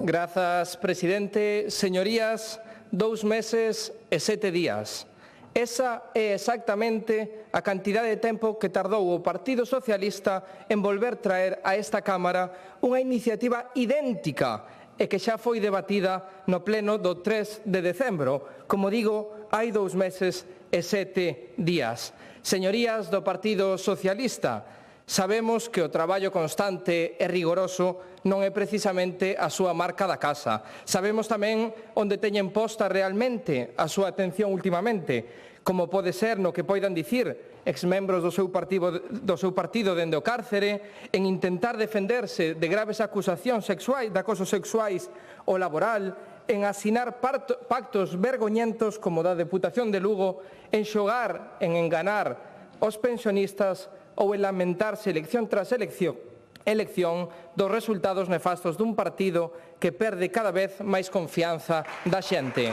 Grazas, presidente. Señorías, 2 meses e 7 días. Esa é exactamente a cantidade de tempo que tardou o Partido Socialista en volver traer a esta Cámara unha iniciativa idéntica e que xa foi debatida no pleno do 3 de decembro. Como digo, hai 2 meses e 7 días. Señorías do Partido Socialista, sabemos que o traballo constante e rigoroso non é precisamente a súa marca da casa. Sabemos tamén onde teñen posta realmente a súa atención ultimamente, como pode ser no que poidan dicir exmembros do seu partido dende o cárcere, en intentar defenderse de graves acusacións sexuais, de acosos sexuais ou laboral, en asinar pactos vergoñentos como da Deputación de Lugo, en xogar, en enganar os pensionistas ou en lamentarse elección tras elección dos resultados nefastos dun partido que perde cada vez máis confianza da xente.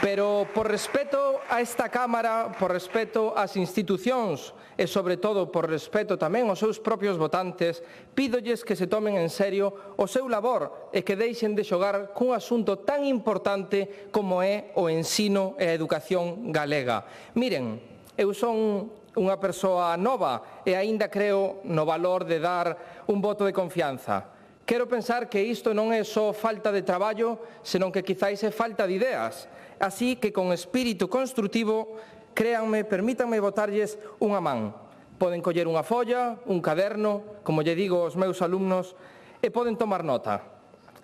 Pero por respeto a esta Cámara, por respeto ás institucións e, sobre todo, por respeto tamén aos seus propios votantes, pídolles que se tomen en serio o seu labor e que deixen de xogar cun asunto tan importante como é o ensino e a educación galega. Miren, eu son unha persoa nova e aínda creo no valor de dar un voto de confianza. Quero pensar que isto non é só falta de traballo, senón que quizáis é falta de ideas. Así que con espírito construtivo, créanme, permítanme botarlles unha man. Poden coller unha folla, un caderno, como lle digo aos meus alumnos, e poden tomar nota.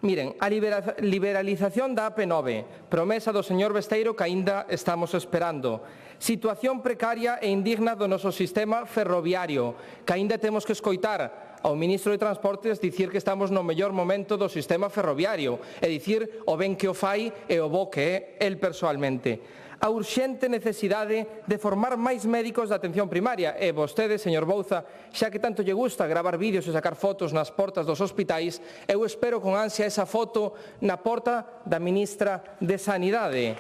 Miren, a liberalización da AP9, promesa do señor Besteiro que aínda estamos esperando. Situación precaria e indigna do noso sistema ferroviario, que aínda temos que escoitar ao ministro de Transportes dicir que estamos no mellor momento do sistema ferroviario e dicir o ben que o fai e o bo que é el persoalmente. A urxente necesidade de formar máis médicos de atención primaria e vostede, señor Bouza, xa que tanto lle gusta gravar vídeos e sacar fotos nas portas dos hospitais, eu espero con ansia esa foto na porta da ministra de Sanidade.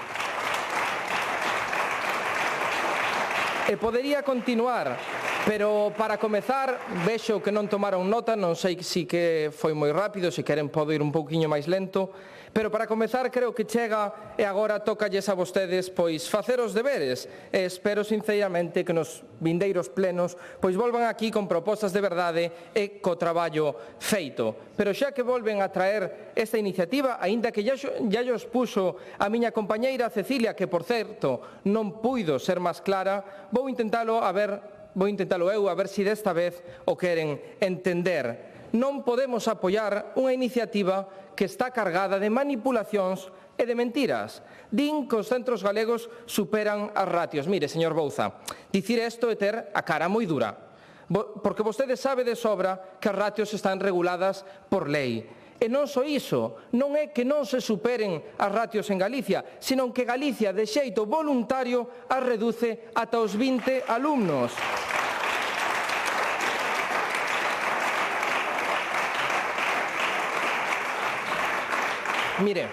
E podería continuar, pero para comezar, vexo que non tomaron nota, non sei se que foi moi rápido, se queren podo ir un pouquiño máis lento, pero para comezar creo que chega e agora tócalles a vostedes pois facer os deberes e espero sinceramente que nos vindeiros plenos pois volvan aquí con propostas de verdade e co traballo feito. Pero xa que volven a traer esta iniciativa, aínda que ya os puxo a miña compañeira Cecilia, que por certo non puido ser máis clara, vou intentalo eu a ver se desta vez o queren entender. Non podemos apoiar unha iniciativa que está cargada de manipulacións e de mentiras. Din que os centros galegos superan as ratios. Mire, señor Bouza, dicir isto é ter a cara moi dura, porque vostede sabe de sobra que as ratios están reguladas por lei. E non só iso, non é que non se superen as ratios en Galicia, senón que Galicia, de xeito voluntario, as reduce ata os 20 alumnos. Mire,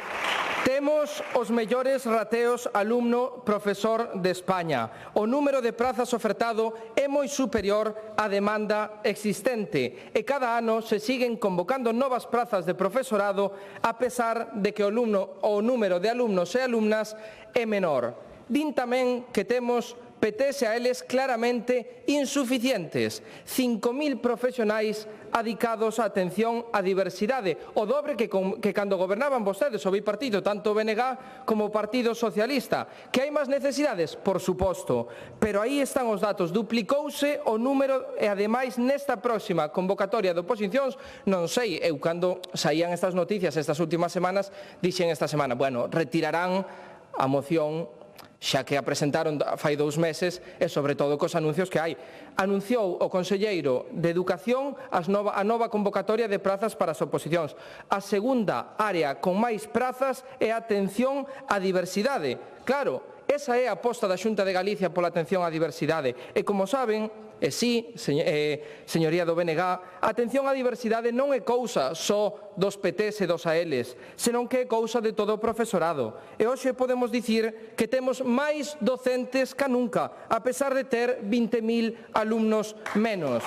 temos os mellores rateos alumno-profesor de España. O número de prazas ofertado é moi superior á demanda existente e cada ano se siguen convocando novas prazas de profesorado a pesar de que o número de alumnos e alumnas é menor. Din tamén que temos PTs a eles claramente insuficientes. 5.000 profesionais adicados á atención á diversidade, o dobre que cando gobernaban vostedes o bipartito, tanto o BNG como o Partido Socialista. Que hai máis necesidades? Por suposto, pero aí están os datos. Duplicouse o número e, ademais, nesta próxima convocatoria de oposicións, non sei, eu cando saían estas noticias estas últimas semanas, dixen esta semana, bueno, retirarán a moción xa que a presentaron fai 2 meses e, sobre todo, cos anuncios que hai. Anunciou o conselleiro de Educación a nova convocatoria de prazas para as oposicións. A segunda área con máis prazas é a atención á diversidade. Claro, esa é a aposta da Xunta de Galicia pola atención á diversidade. E, como saben, e sí, señoría do BNG, a atención á diversidade non é cousa só dos PTs e dos AELs, senón que é cousa de todo o profesorado. E hoxe podemos dicir que temos máis docentes ca nunca, a pesar de ter 20.000 alumnos menos.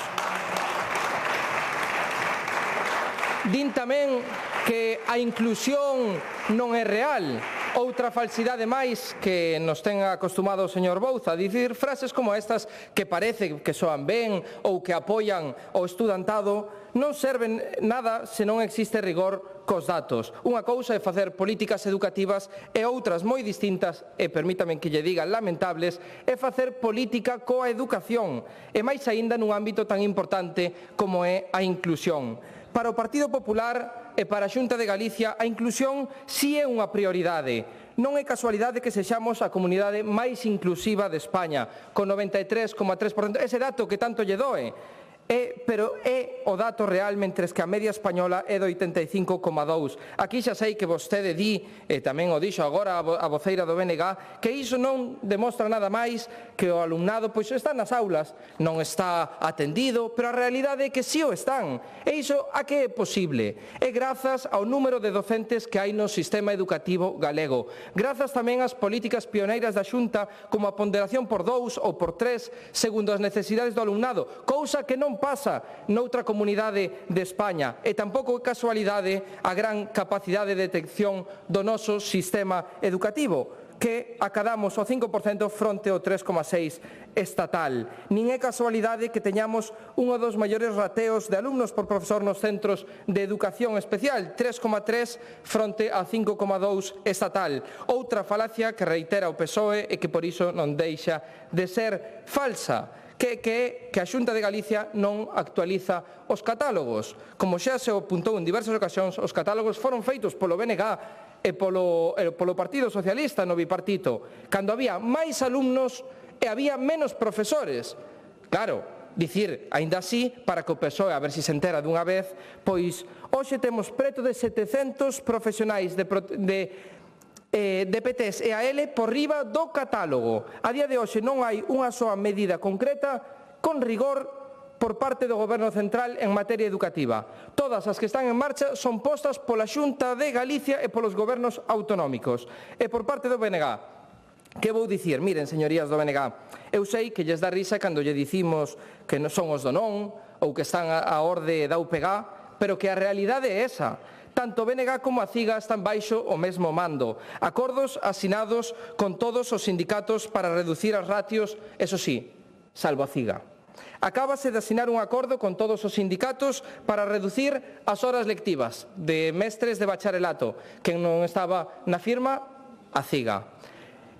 Din tamén que a inclusión non é real. Outra falsidade máis que nos ten acostumado o señor Bouza a dicir frases como estas que parece que soan ben ou que apoian o estudantado non serven nada se non existe rigor cos datos. Unha cousa é facer políticas educativas e outras moi distintas, e permítame que lle diga lamentables, é facer política coa educación, e máis aínda nun ámbito tan importante como é a inclusión. Para o Partido Popular e para a Xunta de Galicia, a inclusión si é unha prioridade. Non é casualidade que sexamos a comunidade máis inclusiva de España, con 93,3%, ese dato que tanto lle doe. pero é o dato real, mentres que a media española é do 85,2. Aquí xa sei que vostede di, e tamén o dixo agora a voceira do BNG, que iso non demostra nada máis que o alumnado pois está nas aulas, non está atendido, pero a realidade é que si o están. E iso a que é posible? É grazas ao número de docentes que hai no sistema educativo galego. Grazas tamén ás políticas pioneiras da Xunta, como a ponderación por 2 ou por 3, segundo as necesidades do alumnado, cousa que non pasa noutra comunidade de España, e tampouco é casualidade a gran capacidade de detección do noso sistema educativo, que acadamos o 5% fronte ao 3,6% estatal. Nin é casualidade que teñamos un dos maiores rateos de alumnos por profesor nos centros de educación especial, 3,3 fronte a 5,2 estatal. Outra falacia que reitera o PSOE e que por iso non deixa de ser falsa, que a Xunta de Galicia non actualiza os catálogos. Como xa se apuntou en diversas ocasións, os catálogos foron feitos polo BNG e polo Partido Socialista no bipartito, cando había máis alumnos e había menos profesores. Claro, dicir, aínda así, para que o PSOE, a ver se entera dunha vez, pois hoxe temos preto de 700 profesionais de PTs e AL por riba do catálogo. A día de hoxe non hai unha soa medida concreta con rigor por parte do Goberno central en materia educativa. Todas as que están en marcha son postas pola Xunta de Galicia e polos gobernos autonómicos. E por parte do BNG, que vou dicir? Miren, señorías do BNG, eu sei que lles dá risa cando lle dicimos que non son os do non ou que están a orde da UPG, pero que a realidade é esa. Tanto BNG como a CIGA están baixo o mesmo mando. Acordos asinados con todos os sindicatos para reducir as ratios, eso sí, salvo a CIGA. Acábase de asinar un acordo con todos os sindicatos para reducir as horas lectivas de mestres de bacharelato. Quen non estaba na firma? A CIGA.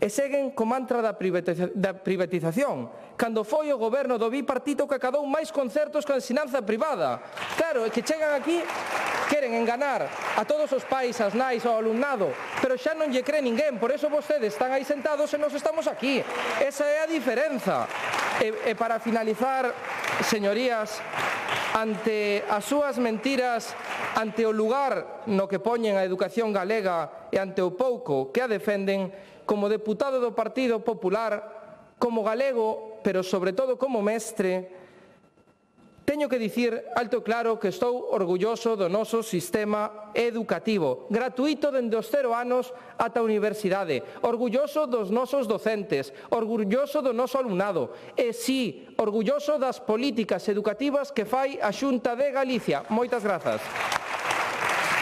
E seguen co mantra da privatización, cando foi o goberno do bipartito que acadou máis concertos con ensinanza privada. Claro, é que chegan aquí, queren enganar a todos os pais, as nais, ao alumnado, pero xa non lle cree ninguén, por eso vostedes están aí sentados e nos estamos aquí. Esa é a diferenza. E para finalizar, señorías, ante as súas mentiras, ante o lugar no que poñen a educación galega e ante o pouco que a defenden, como deputado do Partido Popular, como galego, pero sobre todo como mestre, teño que dicir alto e claro que estou orgulloso do noso sistema educativo, gratuito dende os 0 anos ata a universidade, orgulloso dos nosos docentes, orgulloso do noso alumnado e, sí, orgulloso das políticas educativas que fai a Xunta de Galicia. Moitas grazas.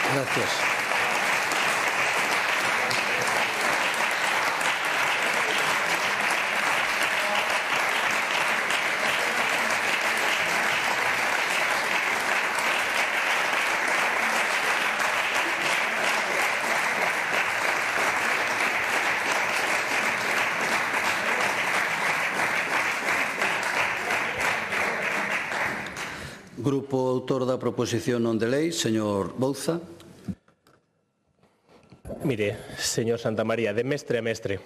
Gracias. Grupo autor da proposición non de lei, señor Bouza. Mire, señor Santamaría, de mestre a mestre.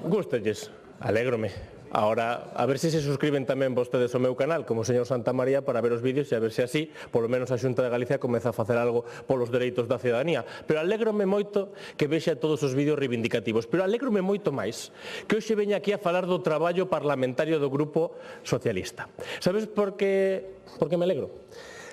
Gústalles, alégrome. Ahora, a ver se suscriben tamén vostedes ao meu canal, como o señor Santamaría, para ver os vídeos e a ver se así, polo menos a Xunta de Galicia comeza a facer algo polos dereitos da ciudadanía. Pero alégrome moito que vexa todos os vídeos reivindicativos. Pero alégrome moito máis que hoxe veña aquí a falar do traballo parlamentario do Grupo Socialista. Sabes por que me alegro?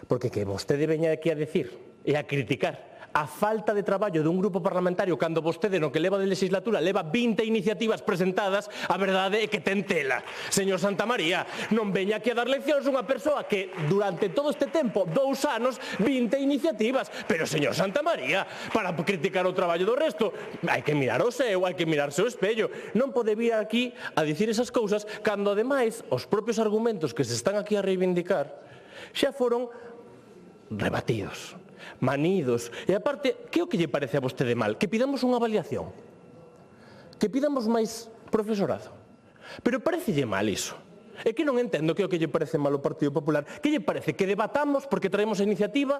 Porque que vostede veña aquí a decir e a criticar a falta de traballo dun grupo parlamentario cando vostede no que leva de legislatura leva 20 iniciativas presentadas, a verdade é que ten tela. Señor Santamaría, non veña aquí a dar leccións unha persoa que durante todo este tempo, 2 anos, 20 iniciativas. Pero, señor Santamaría, para criticar o traballo do resto, hai que mirar o seu, hai que mirarse o espello. Non pode vir aquí a dicir esas cousas cando, ademais, os propios argumentos que se están aquí a reivindicar xa foron rebatidos, manidos. E aparte, que é o que lle parece a vostede mal? Que pidamos unha avaliación? Que pidamos máis profesorado? Pero parecelle mal iso. É que non entendo que é o que lle parece mal ao Partido Popular. Que lle parece? Que debatamos porque traemos a iniciativa?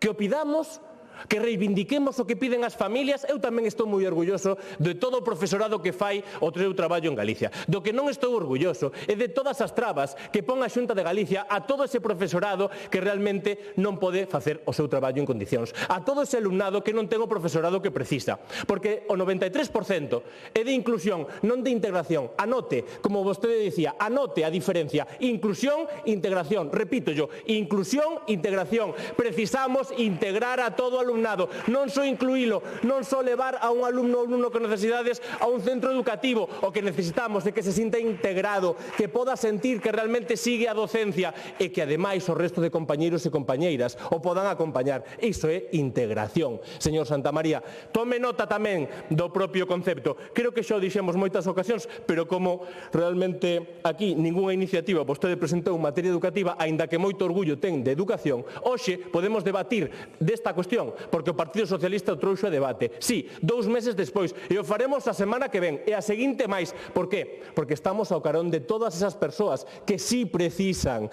Que o pidamos? que reivindiquemos o que piden as familias. Eu tamén estou moi orgulloso de todo o profesorado que fai o seu traballo en Galicia. Do que non estou orgulloso é de todas as trabas que pon a Xunta de Galicia a todo ese profesorado que realmente non pode facer o seu traballo en condicións, a todo ese alumnado que non ten o profesorado que precisa, porque o 93% é de inclusión, non de integración. Anote, como vostede dicía, anote a diferencia: inclusión, integración. Repíto yo, inclusión, integración. Precisamos integrar a todo alumnado, non só incluílo, non só levar a un alumno con necesidades a un centro educativo. O que necesitamos é que se sinta integrado, que poda sentir que realmente sigue a docencia e que ademais o resto de compañeiros e compañeiras o podan acompañar. Iso é integración. Señor Santamaría, tome nota tamén do propio concepto. Creo que xa o dixemos moitas ocasións, pero como realmente aquí ningunha iniciativa vostede presentou en materia educativa, aínda que moito orgullo ten de educación, hoxe podemos debatir desta cuestión, porque o Partido Socialista o trouxo a debate. Sí, 2 meses despois, e o faremos a semana que ven, e a seguinte máis. Por qué? Porque estamos ao carón de todas esas persoas que sí precisan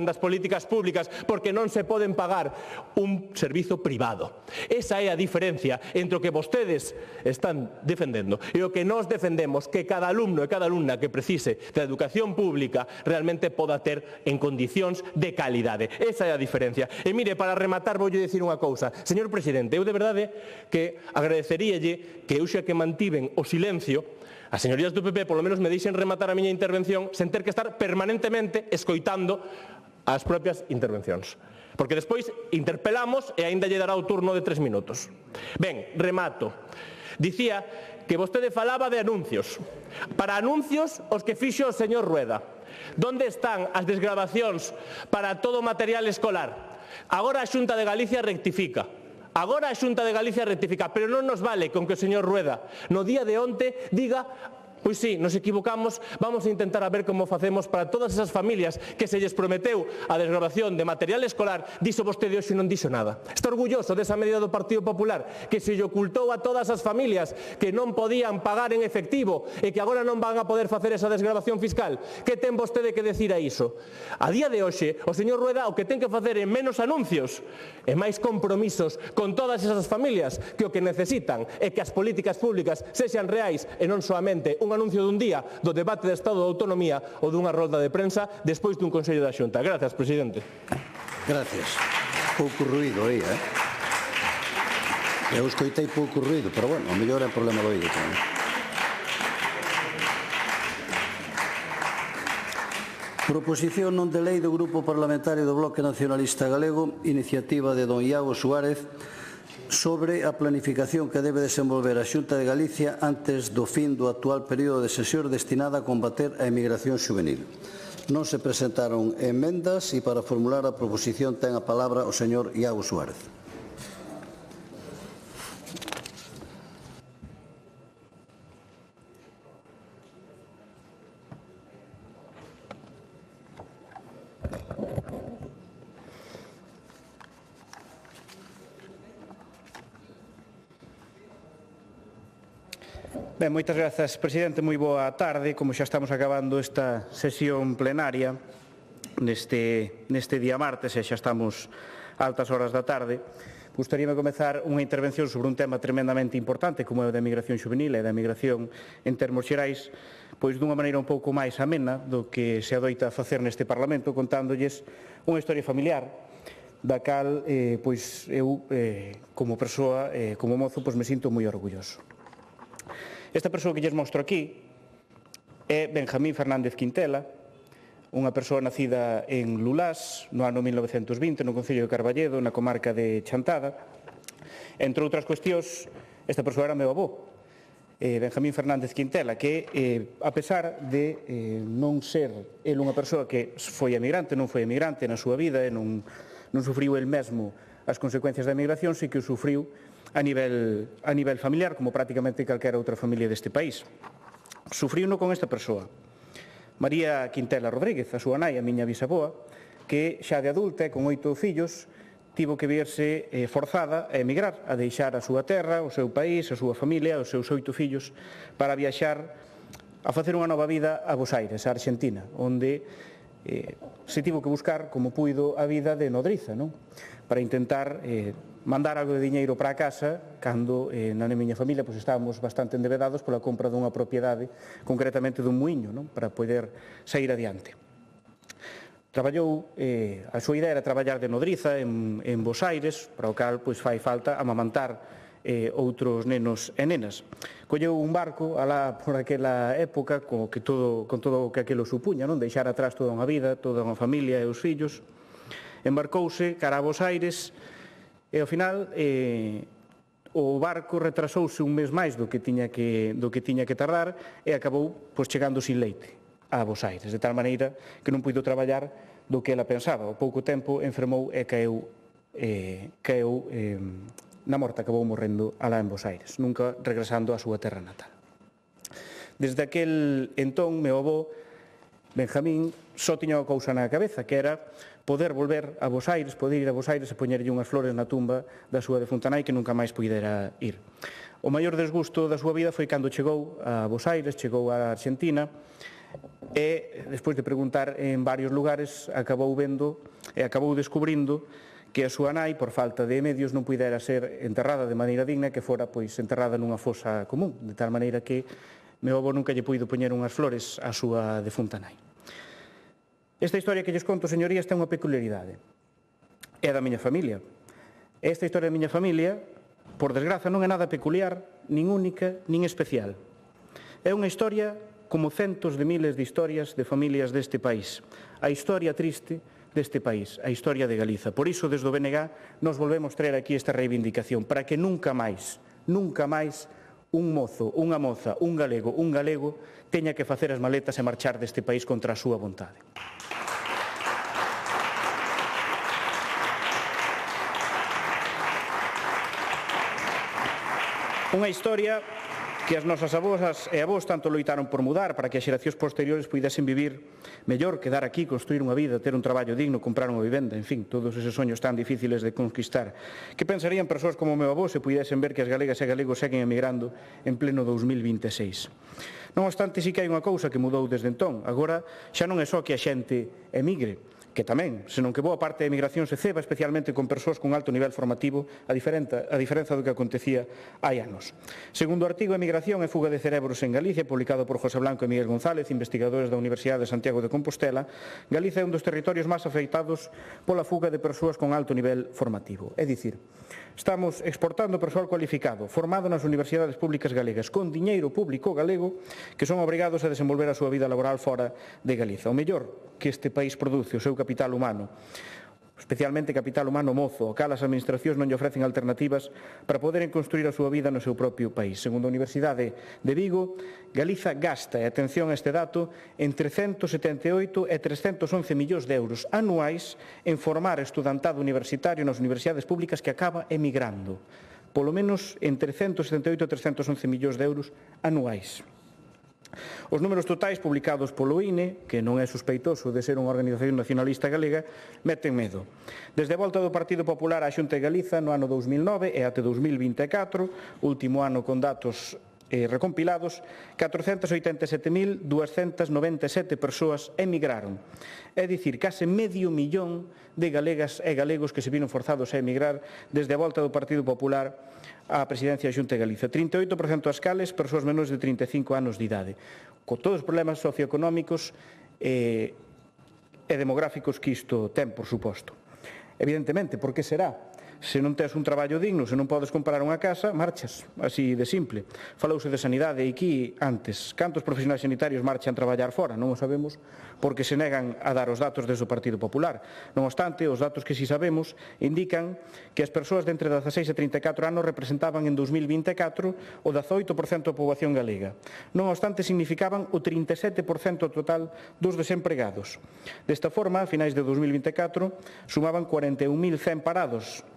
das políticas públicas, porque non se poden pagar un servizo privado. Esa é a diferencia entre o que vostedes están defendendo e o que nós defendemos, que cada alumno e cada alumna que precise da educación pública realmente poda ter en condicións de calidade. Esa é a diferencia. E mire, para rematar, voulle dicir unha cousa. Señor presidente, eu de verdade que agradeceríalle que eu xa que mantiven o silencio, as señorías do PP polo menos me deixen rematar a miña intervención sen ter que estar permanentemente escoitando as propias intervencións. Porque despois interpelamos e aínda lle dará o turno de 3 minutos. Ben, remato. Dicía que vostede falaba de anuncios. Para anuncios os que fixo o señor Rueda. Donde están as desgravacións para todo o material escolar? Agora a Xunta de Galicia rectifica. Pero non nos vale con que o señor Rueda no día de onte diga: pois sí, nos equivocamos, vamos a intentar a ver como facemos para todas esas familias que se lles prometeu a desgravación de material escolar. Dixo vostede hoxe non dixo nada. Está orgulloso desa medida do Partido Popular que se lle ocultou a todas as familias que non podían pagar en efectivo e que agora non van a poder facer esa desgravación fiscal. Que ten vostede que decir a iso? A día de hoxe, o señor Rueda o que ten que facer é menos anuncios e máis compromisos con todas esas familias, que o que necesitan é que as políticas públicas sexan reais e non soamente un anuncio dun día do debate de Estado de Autonomía ou dunha rolda de prensa despois dun Consello da Xunta. Gracias, presidente. Gracias. Pouco ruído aí, Eu escoitei pouco ruído, pero bueno, o mellor é un problema do oído tamén. Proposición non de lei do Grupo Parlamentario do Bloque Nacionalista Galego, iniciativa de don Iago Suárez, sobre a planificación que debe desenvolver a Xunta de Galicia antes do fin do actual período de sesións destinada a combater a emigración xuvenil. Non se presentaron emendas e para formular a proposición ten a palabra o señor Iago Suárez. Ben, moitas grazas, presidente. Moi boa tarde. Como xa estamos acabando esta sesión plenaria neste día martes e xa estamos a altas horas da tarde, gustaríame comezar unha intervención sobre un tema tremendamente importante como é o da emigración xuvenil e da emigración en termos xerais, pois dunha maneira un pouco máis amena do que se adoita facer neste Parlamento, contándolles unha historia familiar da cal pois eu como persoa, como mozo, pois me sinto moi orgulloso. Esta persoa que lles mostro aquí é Benjamín Fernández Quintela, unha persoa nacida en Lulás no ano 1920 no concello de Carballedo, na comarca de Chantada. Entre outras cuestións, esta persoa era meu avó, Benjamín Fernández Quintela, que a pesar de non ser el unha persoa que foi emigrante, non foi emigrante na súa vida e non sufriu el mesmo as consecuencias da emigración, sí que o sufriu a nivel familiar, como prácticamente calquera outra familia deste país. Sufriuno con esta persoa, María Quintela Rodríguez, a súa nai, a miña bisaboa, que xa de adulta e con 8 fillos tivo que verse forzada a emigrar, a deixar a súa terra, o seu país, a súa familia, os seus 8 fillos, para viaxar a facer unha nova vida a Buenos Aires, a Argentina, onde se tivo que buscar como puido a vida de nodriza, non? Para intentar mandar algo de diñeiro para casa cando na miña familia estábamos bastante endebedados pola compra dunha propiedade, concretamente dun muiño, para poder sair adiante. Traballou, a súa idea era traballar de nodriza en Bos Aires, para o cal fai falta amamantar outros nenos e nenas. Colleu un barco alá por aquela época con todo o que aquilo supuña, deixar atrás toda unha vida, toda unha familia e os fillos. Embarcouse cara a Bos Aires e ao final o barco retrasouse un mes máis do que tiña que tardar e acabou chegando sin leite a Bos Aires, de tal maneira que non puido traballar do que ela pensaba. Ao pouco tempo enfermou e caeu na morte, acabou morrendo alá en Bos Aires, nunca regresando á súa terra natal. Desde aquel entón, meu avó, Benjamín, só tiña unha cousa na cabeza, que era poder volver a Bos Aires, poder ir a Bos Aires e poñerlle unhas flores na tumba da súa defunta nai que nunca máis puidera ir. O maior desgusto da súa vida foi cando chegou a Bos Aires, chegou a Argentina, e, despois de preguntar en varios lugares, acabou descubrindo que a súa nai, por falta de medios, non puidera ser enterrada de maneira digna, que fora enterrada nunha fosa común, de tal maneira que meu avó nunca lle puido poñer unhas flores á súa defunta nai. Esta historia que lles conto, señorías, ten unha peculiaridade. É da miña familia. Esta historia da miña familia, por desgraza, non é nada peculiar, nin única, nin especial. É unha historia como centos de miles de historias de familias deste país. A historia triste deste país, a historia de Galiza. Por iso, desde o BNG, nos volvemos traer aquí esta reivindicación, para que nunca máis, un mozo, unha moza, un galego, teña que facer as maletas e marchar deste país contra a súa vontade. Unha historia que as nosas avós e avós tanto loitaron por mudar para que as xeracións posteriores puidesen vivir mellor, quedar aquí, construir unha vida, ter un traballo digno, comprar unha vivenda, en fin, todos eses soños tan difíciles de conquistar. Que pensarían persoas como o meu avó se puidesen ver que as galegas e galegos seguen emigrando en pleno 2026? Non obstante, sí que hai unha cousa que mudou desde entón. Agora xa non é só que a xente emigre, que tamén, senón que boa parte da emigración se ceba especialmente con persoas con alto nivel formativo, a diferenza do que acontecía hai anos. Segundo o artigo Emigración e fuga de cerebros en Galicia, publicado por José Blanco e Miguel González, investigadores da Universidade de Santiago de Compostela, Galiza é un dos territorios máis afectados pola fuga de persoas con alto nivel formativo. É dicir, estamos exportando persoal cualificado, formado nas universidades públicas galegas, con diñeiro público galego, que son obrigados a desenvolver a súa vida laboral fora de Galiza. O mellor que este país produce, o seu capital humano, especialmente capital humano mozo, ao cal as administracións non lle ofrecen alternativas para poderem construir a súa vida no seu propio país. Segundo a Universidade de Vigo, Galiza gasta, e atención a este dato, entre 178 e 311 millóns de euros anuais en formar estudantado universitario nas universidades públicas que acaba emigrando. Polo menos entre 178 e 311 millóns de euros anuais. Os números totais publicados polo INE, que non é sospeitoso de ser unha organización nacionalista galega, meten medo. Desde a volta do Partido Popular á Xunta de Galiza no ano 2009 e até 2024, último ano con datos recompilados, 487.297 persoas emigraron. É dicir, case medio millón de galegas e galegos que se viron forzados a emigrar desde a volta do Partido Popular á presidencia da Xunta de Galiza. 38% das cales, persoas menores de 35 anos de idade. Con todos os problemas socioeconómicos e demográficos que isto ten, por suposto. Evidentemente, por que será? Se non tes un traballo digno, se non podes comprar unha casa, marchas, así de simple. Falouse de sanidade aquí antes. Cantos profesionais sanitarios marchan traballar fora? Non o sabemos porque se negan a dar os datos desde o Partido Popular. Non obstante, os datos que si sabemos indican que as persoas de entre 16 e 34 anos representaban en 2024 o 18% da poboación galega. Non obstante, significaban o 37% total dos desempregados. Desta forma, a finais de 2024, sumaban 41.100 parados,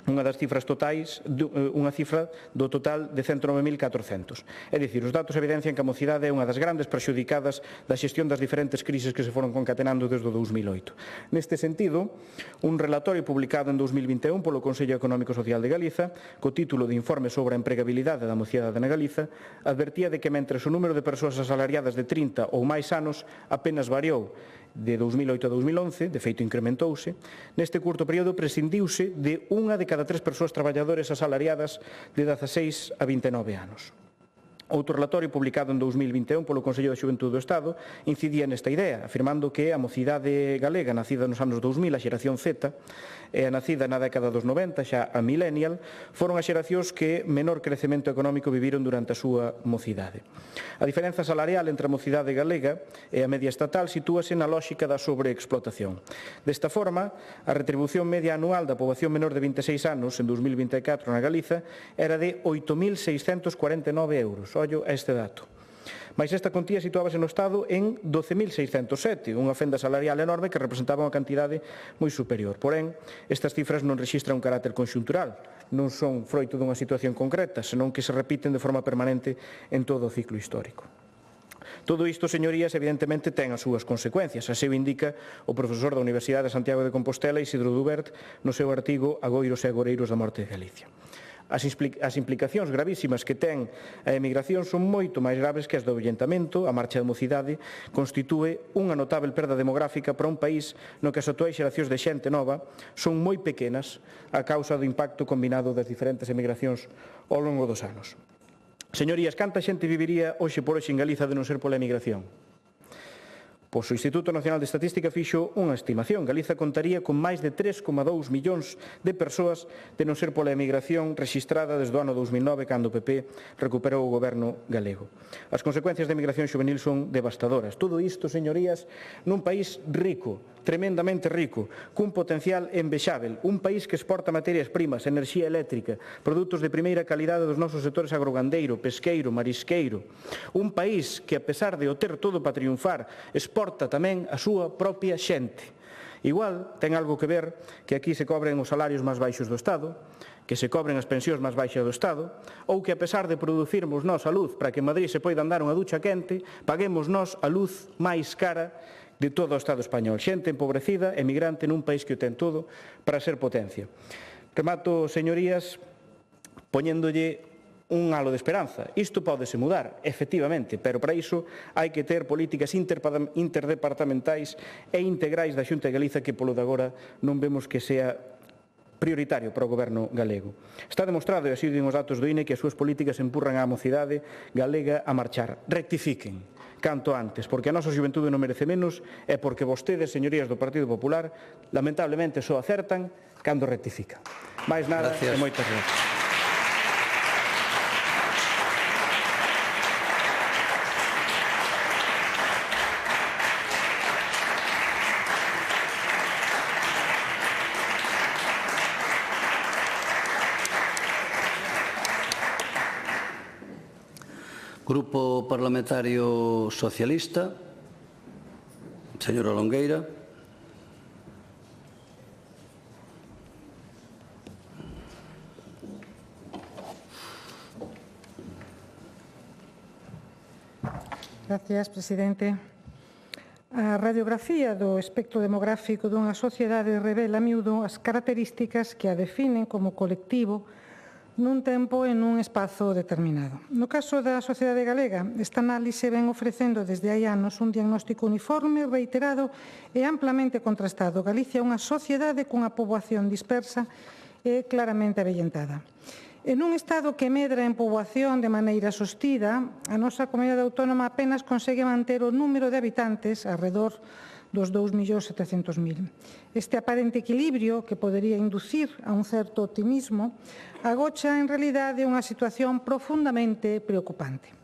unha das cifras totais, unha cifra do total de 109.400. É dicir, os datos evidencian que a mocidade é unha das grandes prexudicadas da xestión das diferentes crises que se foron concatenando desde o 2008. Neste sentido, un relatorio publicado en 2021 polo Consello Económico e Social de Galiza, co título de Informe sobre a empregabilidade da mocidade na Galiza, advertía de que mentres o número de persoas asalariadas de 30 ou máis anos apenas variou de 2008 a 2011, de feito incrementouse, neste curto período prescindiuse de unha de cada 3 persoas traballadoras asalariadas de 16 a 29 anos. Outro relatorio publicado en 2021 polo Consello de Xuventude do Estado incidía nesta idea, afirmando que a mocidade galega nacida nos anos 2000, a xeración Z, e a nacida na década dos 90, xa a millennial, foron as xeracións que menor crecemento económico viviron durante a súa mocidade. A diferenza salarial entre a mocidade galega e a media estatal sitúase na lóxica da sobreexplotación. Desta forma, a retribución media anual da poboación menor de 26 anos en 2024 na Galiza era de 8.649 euros. Ollo a este dato. Mais esta contía situábase no Estado en 12.607, unha fenda salarial enorme que representaba unha cantidade moi superior. Porén, estas cifras non rexistran un carácter conxuntural, non son froito dunha situación concreta, senón que se repiten de forma permanente en todo o ciclo histórico. Todo isto, señorías, evidentemente ten as súas consecuencias. Así o indica o profesor da Universidade de Santiago de Compostela, Isidro Dubert, no seu artigo Agoiros e agoreiros da morte de Galicia. As implicacións gravísimas que ten a emigración son moito máis graves que as do avellentamento. A marcha de mocidade constitúe unha notável perda demográfica para un país no que as actuais xeracións de xente nova son moi pequenas a causa do impacto combinado das diferentes emigracións ao longo dos anos. Señorías, canta xente viviría hoxe por hoxe en Galiza de non ser pola emigración? Pois o Instituto Nacional de Estatística fixo unha estimación. Galiza contaría con máis de 3,2 millóns de persoas de non ser pola emigración rexistrada desde o ano 2009, cando o PP recuperou o goberno galego. As consecuencias da emigración juvenil son devastadoras. Todo isto, señorías, nun país rico, tremendamente rico, cun potencial envexável, un país que exporta materias primas, enerxía eléctrica, produtos de primeira calidade dos nosos sectores agrogandeiro, pesqueiro, marisqueiro, un país que, a pesar de o ter todo para triunfar, exporta tamén a súa propia xente. Igual ten algo que ver que aquí se cobren os salarios máis baixos do Estado, que se cobren as pensións máis baixas do Estado, ou que, a pesar de producirmos nós a luz para que en Madrid se poidan dar unha ducha quente, paguemos nós a luz máis cara de todo o Estado español. Xente empobrecida, emigrante nun país que o ten todo para ser potencia. Remato, señorías, poñéndolle un halo de esperanza. Isto pódese mudar, efectivamente, pero para iso hai que ter políticas interdepartamentais e integrais da Xunta de Galiza que polo de agora non vemos que sea prioritario para o goberno galego. Está demostrado, e así din os datos do INE, que as súas políticas empurran a mocidade galega a marchar. Rectifiquen canto antes, porque a nosa xuventude non merece menos e porque vostedes, señorías do Partido Popular, lamentablemente só acertan cando rectifican. Mais nada, e moitas gracias. Grupo Parlamentario Socialista, señora Longueira. Gracias, presidente. A radiografía do espectro demográfico dunha sociedade revela a miúdo as características que a definen como colectivo nun tempo e nun espazo determinado. No caso da sociedade galega, esta análise ven ofrecendo desde hai anos un diagnóstico uniforme, reiterado e amplamente contrastado. Galicia é unha sociedade cunha poboación dispersa e claramente avellentada. En un Estado que medra en poboación de maneira sostida, a nosa comunidade autónoma apenas consegue manter o número de habitantes arredor dos 2.700.000. Este aparente equilibrio, que podería inducir a un certo optimismo, agocha en realidade unha situación profundamente preocupante.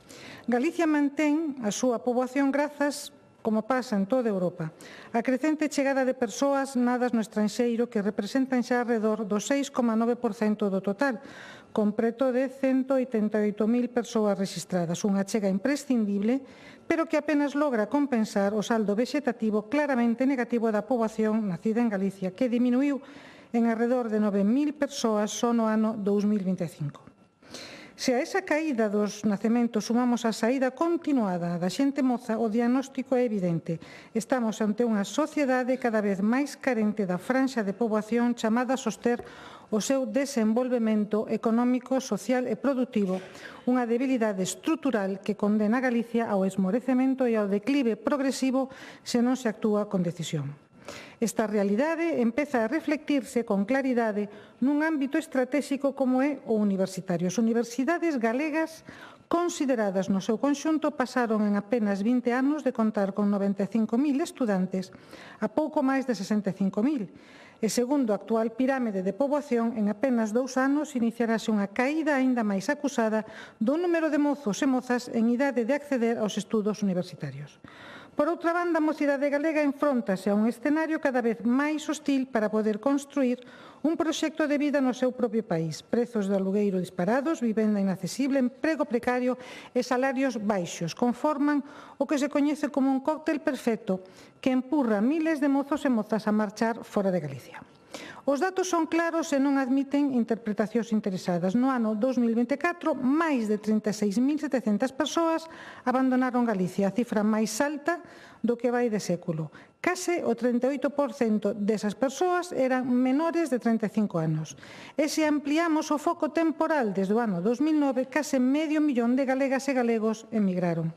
Galicia mantén a súa poboación grazas, como pasa en toda Europa, a crecente chegada de persoas nadas no estranxeiro que representan xa arredor do 6,9% do total, con preto de 188.000 persoas registradas, unha chega imprescindible, pero que apenas logra compensar o saldo vexetativo claramente negativo da poboación nacida en Galicia, que diminuiu en arredor de 9.000 persoas só no ano 2025. Se a esa caída dos nacementos sumamos a saída continuada da xente moza, o diagnóstico é evidente. Estamos ante unha sociedade cada vez máis carente da franxa de poboación chamada a soster o seu desenvolvemento económico, social e productivo, unha debilidade estrutural que condena a Galicia ao esmorecemento e ao declive progresivo se non se actúa con decisión. Esta realidade empeza a reflectirse con claridade nun ámbito estratégico como é o universitario. As universidades galegas consideradas no seu conxunto pasaron en apenas 20 anos de contar con 95.000 estudantes a pouco máis de 65.000. E segundo a actual pirámide de poboación, en apenas 2 anos iniciarase unha caída aínda máis acusada do número de mozos e mozas en idade de acceder aos estudos universitarios. Por outra banda, a mocidade galega enfróntase a un escenario cada vez máis hostil para poder construir un proxecto de vida no seu propio país. Prezos de alugueiro disparados, vivenda inaccesible, emprego precario e salarios baixos conforman o que se coñece como un cóctel perfecto que empurra miles de mozos e mozas a marchar fora de Galicia. Os datos son claros e non admiten interpretacións interesadas. No ano 2024, máis de 36.700 persoas abandonaron Galicia, a cifra máis alta do que vai de século. Case o 38% desas persoas eran menores de 35 anos. E se ampliamos o foco temporal desde o ano 2009, case medio millón de galegas e galegos emigraron.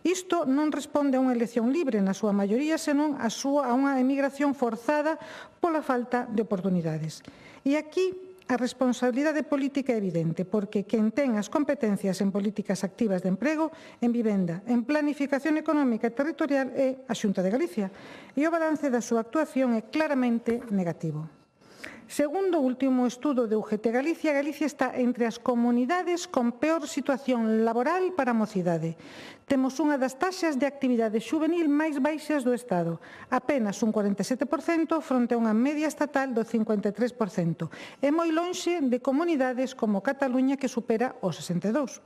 Isto non responde a unha elección libre na súa maioría, senón a unha emigración forzada pola falta de oportunidades. E aquí a responsabilidade política é evidente, porque quen ten as competencias en políticas activas de emprego, en vivenda, en planificación económica e territorial é a Xunta de Galicia. E o balance da súa actuación é claramente negativo. Segundo o último estudo de UGT Galicia, Galicia está entre as comunidades con peor situación laboral para a mocidade. Temos unha das taxas de actividade xuvenil máis baixas do Estado, apenas un 47% fronte a unha media estatal do 53%, e moi lonxe de comunidades como Cataluña, que supera o 62%.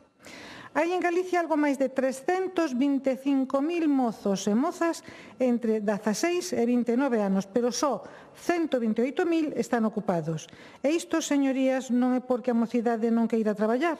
Hai en Galicia algo máis de 325.000 mozos e mozas entre 16 e 29 anos, pero só 128.000 están ocupados. E isto, señorías, non é porque a mocidade non queira traballar,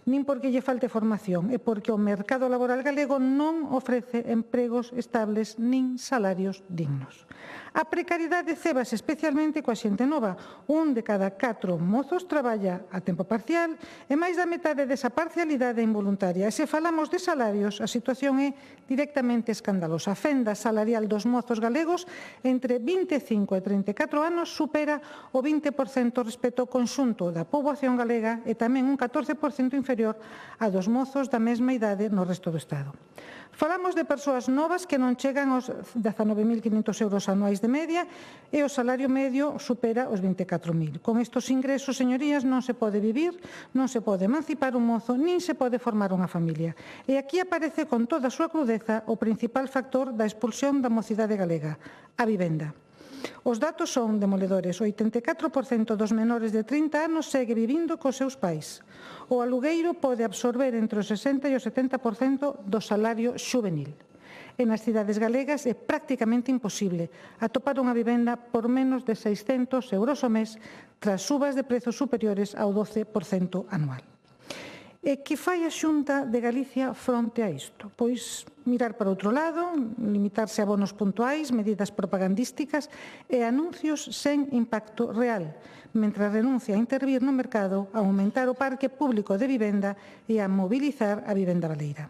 nin porque lle falte formación, é porque o mercado laboral galego non ofrece empregos estables nin salarios dignos. A precariedade cebase especialmente coa xente nova. Un de cada 4 mozos traballa a tempo parcial e máis da metade desa parcialidade é involuntaria. E se falamos de salarios, a situación é directamente escandalosa. A fenda salarial dos mozos galegos entre 25 e 34 anos supera o 20% respecto ao conxunto da poboación galega e tamén un 14% inferior a dos mozos da mesma idade no resto do Estado. Falamos de persoas novas que non chegan aos 19.500 euros anuais de media e o salario medio supera os 24.000. Con estes ingresos, señorías, non se pode vivir, non se pode emancipar un mozo, nin se pode formar unha familia. E aquí aparece con toda a súa crudeza o principal factor da expulsión da mocidade galega, a vivenda. Os datos son demoledores. O 84% dos menores de 30 anos segue vivindo cos seus pais. O alugueiro pode absorber entre o 60 e o 70% do salario xuvenil. E nas cidades galegas é prácticamente imposible atopar unha vivenda por menos de 600 euros ao mes tras subas de prezos superiores ao 12% anual. E que fai a Xunta de Galicia fronte a isto? Pois mirar para outro lado, limitarse a bonos puntuais, medidas propagandísticas e anuncios sen impacto real, mentre renuncia a intervir no mercado, a aumentar o parque público de vivenda e a mobilizar a vivenda baleira.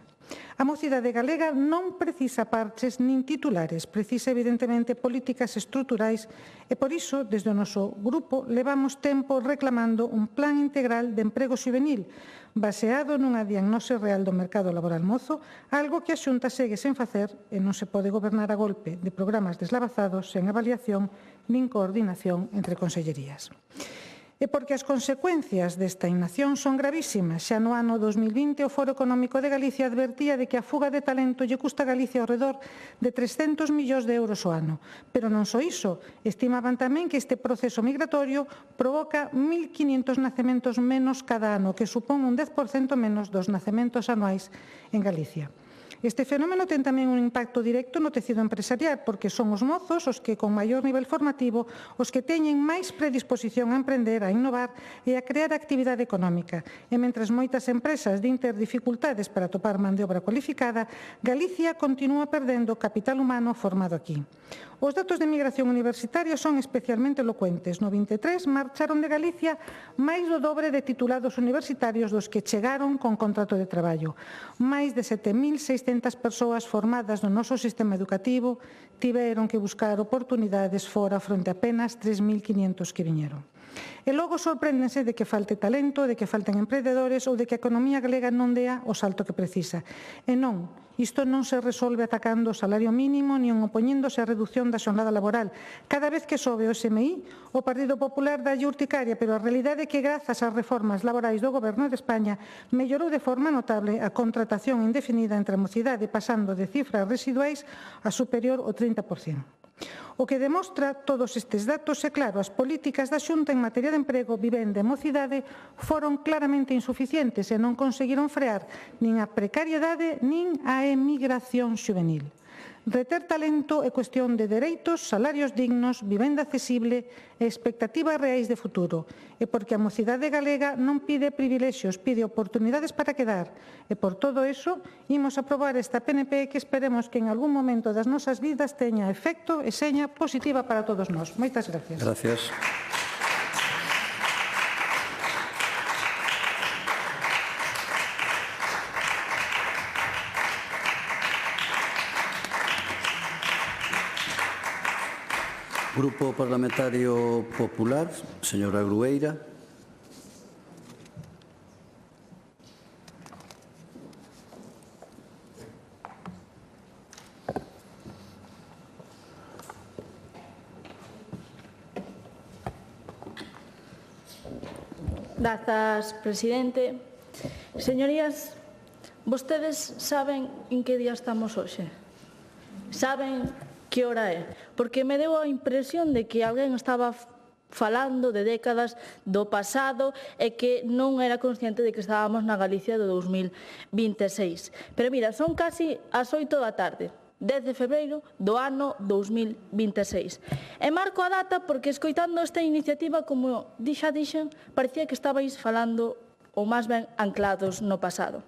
A mocidade galega non precisa parches nin titulares, precisa evidentemente políticas estruturais e por iso, desde o noso grupo, levamos tempo reclamando un plan integral de emprego xuvenil baseado nunha diagnose real do mercado laboral mozo, algo que a Xunta segue sen facer e non se pode gobernar a golpe de programas deslavazados sen avaliación nin coordinación entre consellerías. E porque as consecuencias desta inacción son gravísimas. Xa no ano 2020 o Foro Económico de Galicia advertía de que a fuga de talento lle custa a Galicia ao redor de 300 millóns de euros ao ano. Pero non só iso, estimaban tamén que este proceso migratorio provoca 1.500 nacementos menos cada ano, que supón un 10% menos dos nacementos anuais en Galicia. Este fenómeno ten tamén un impacto directo no tecido empresarial, porque son os mozos os que, con maior nivel formativo, os que teñen máis predisposición a emprender, a innovar e a crear actividade económica. E mentres moitas empresas din ter dificultades para atopar man de obra cualificada, Galicia continúa perdendo capital humano formado aquí. Os datos de migración universitaria son especialmente elocuentes. No 23 marcharon de Galicia máis do dobre de titulados universitarios dos que chegaron con contrato de traballo. Máis de 7.600 persoas formadas no noso sistema educativo tiveron que buscar oportunidades fora fronte a apenas 3.500 que viñeron. E logo sorpréndense de que falte talento, de que falten emprendedores ou de que a economía galega non dea o salto que precisa. E non, isto non se resolve atacando o salario mínimo nin opoñéndose á reducción da xornada laboral. Cada vez que sobe o SMI, o Partido Popular dalle urticaria, pero a realidade é que grazas ás reformas laborais do Goberno de España mellorou de forma notable a contratación indefinida entre a mocidade, pasando de cifras residuais a superior ao 30%. O que demostra todos estes datos é claro, as políticas da Xunta en materia de emprego, vivenda e mocidade foron claramente insuficientes e non conseguiron frear nin a precariedade nin a emigración xuvenil. Reter talento é cuestión de dereitos, salarios dignos, vivenda accesible e expectativas reais de futuro. E porque a mocidade galega non pide privilexios, pide oportunidades para quedar. E por todo eso, imos aprobar esta PNP que esperemos que en algún momento das nosas vidas teña efecto e seña positiva para todos nós. Moitas gracias. Gracias. Grupo Parlamentario Popular, señora Grueira. Grazas, presidente. Señorías, vostedes saben en que día estamos hoxe? Saben que hora é? Porque me deu a impresión de que alguén estaba falando de décadas do pasado e que non era consciente de que estábamos na Galicia do 2026. Pero mira, son casi as 8 da tarde, 10 de febreiro do ano 2026. E marco a data porque, escoitando esta iniciativa, como xa dixen, parecía que estabais falando, ou máis ben anclados no pasado.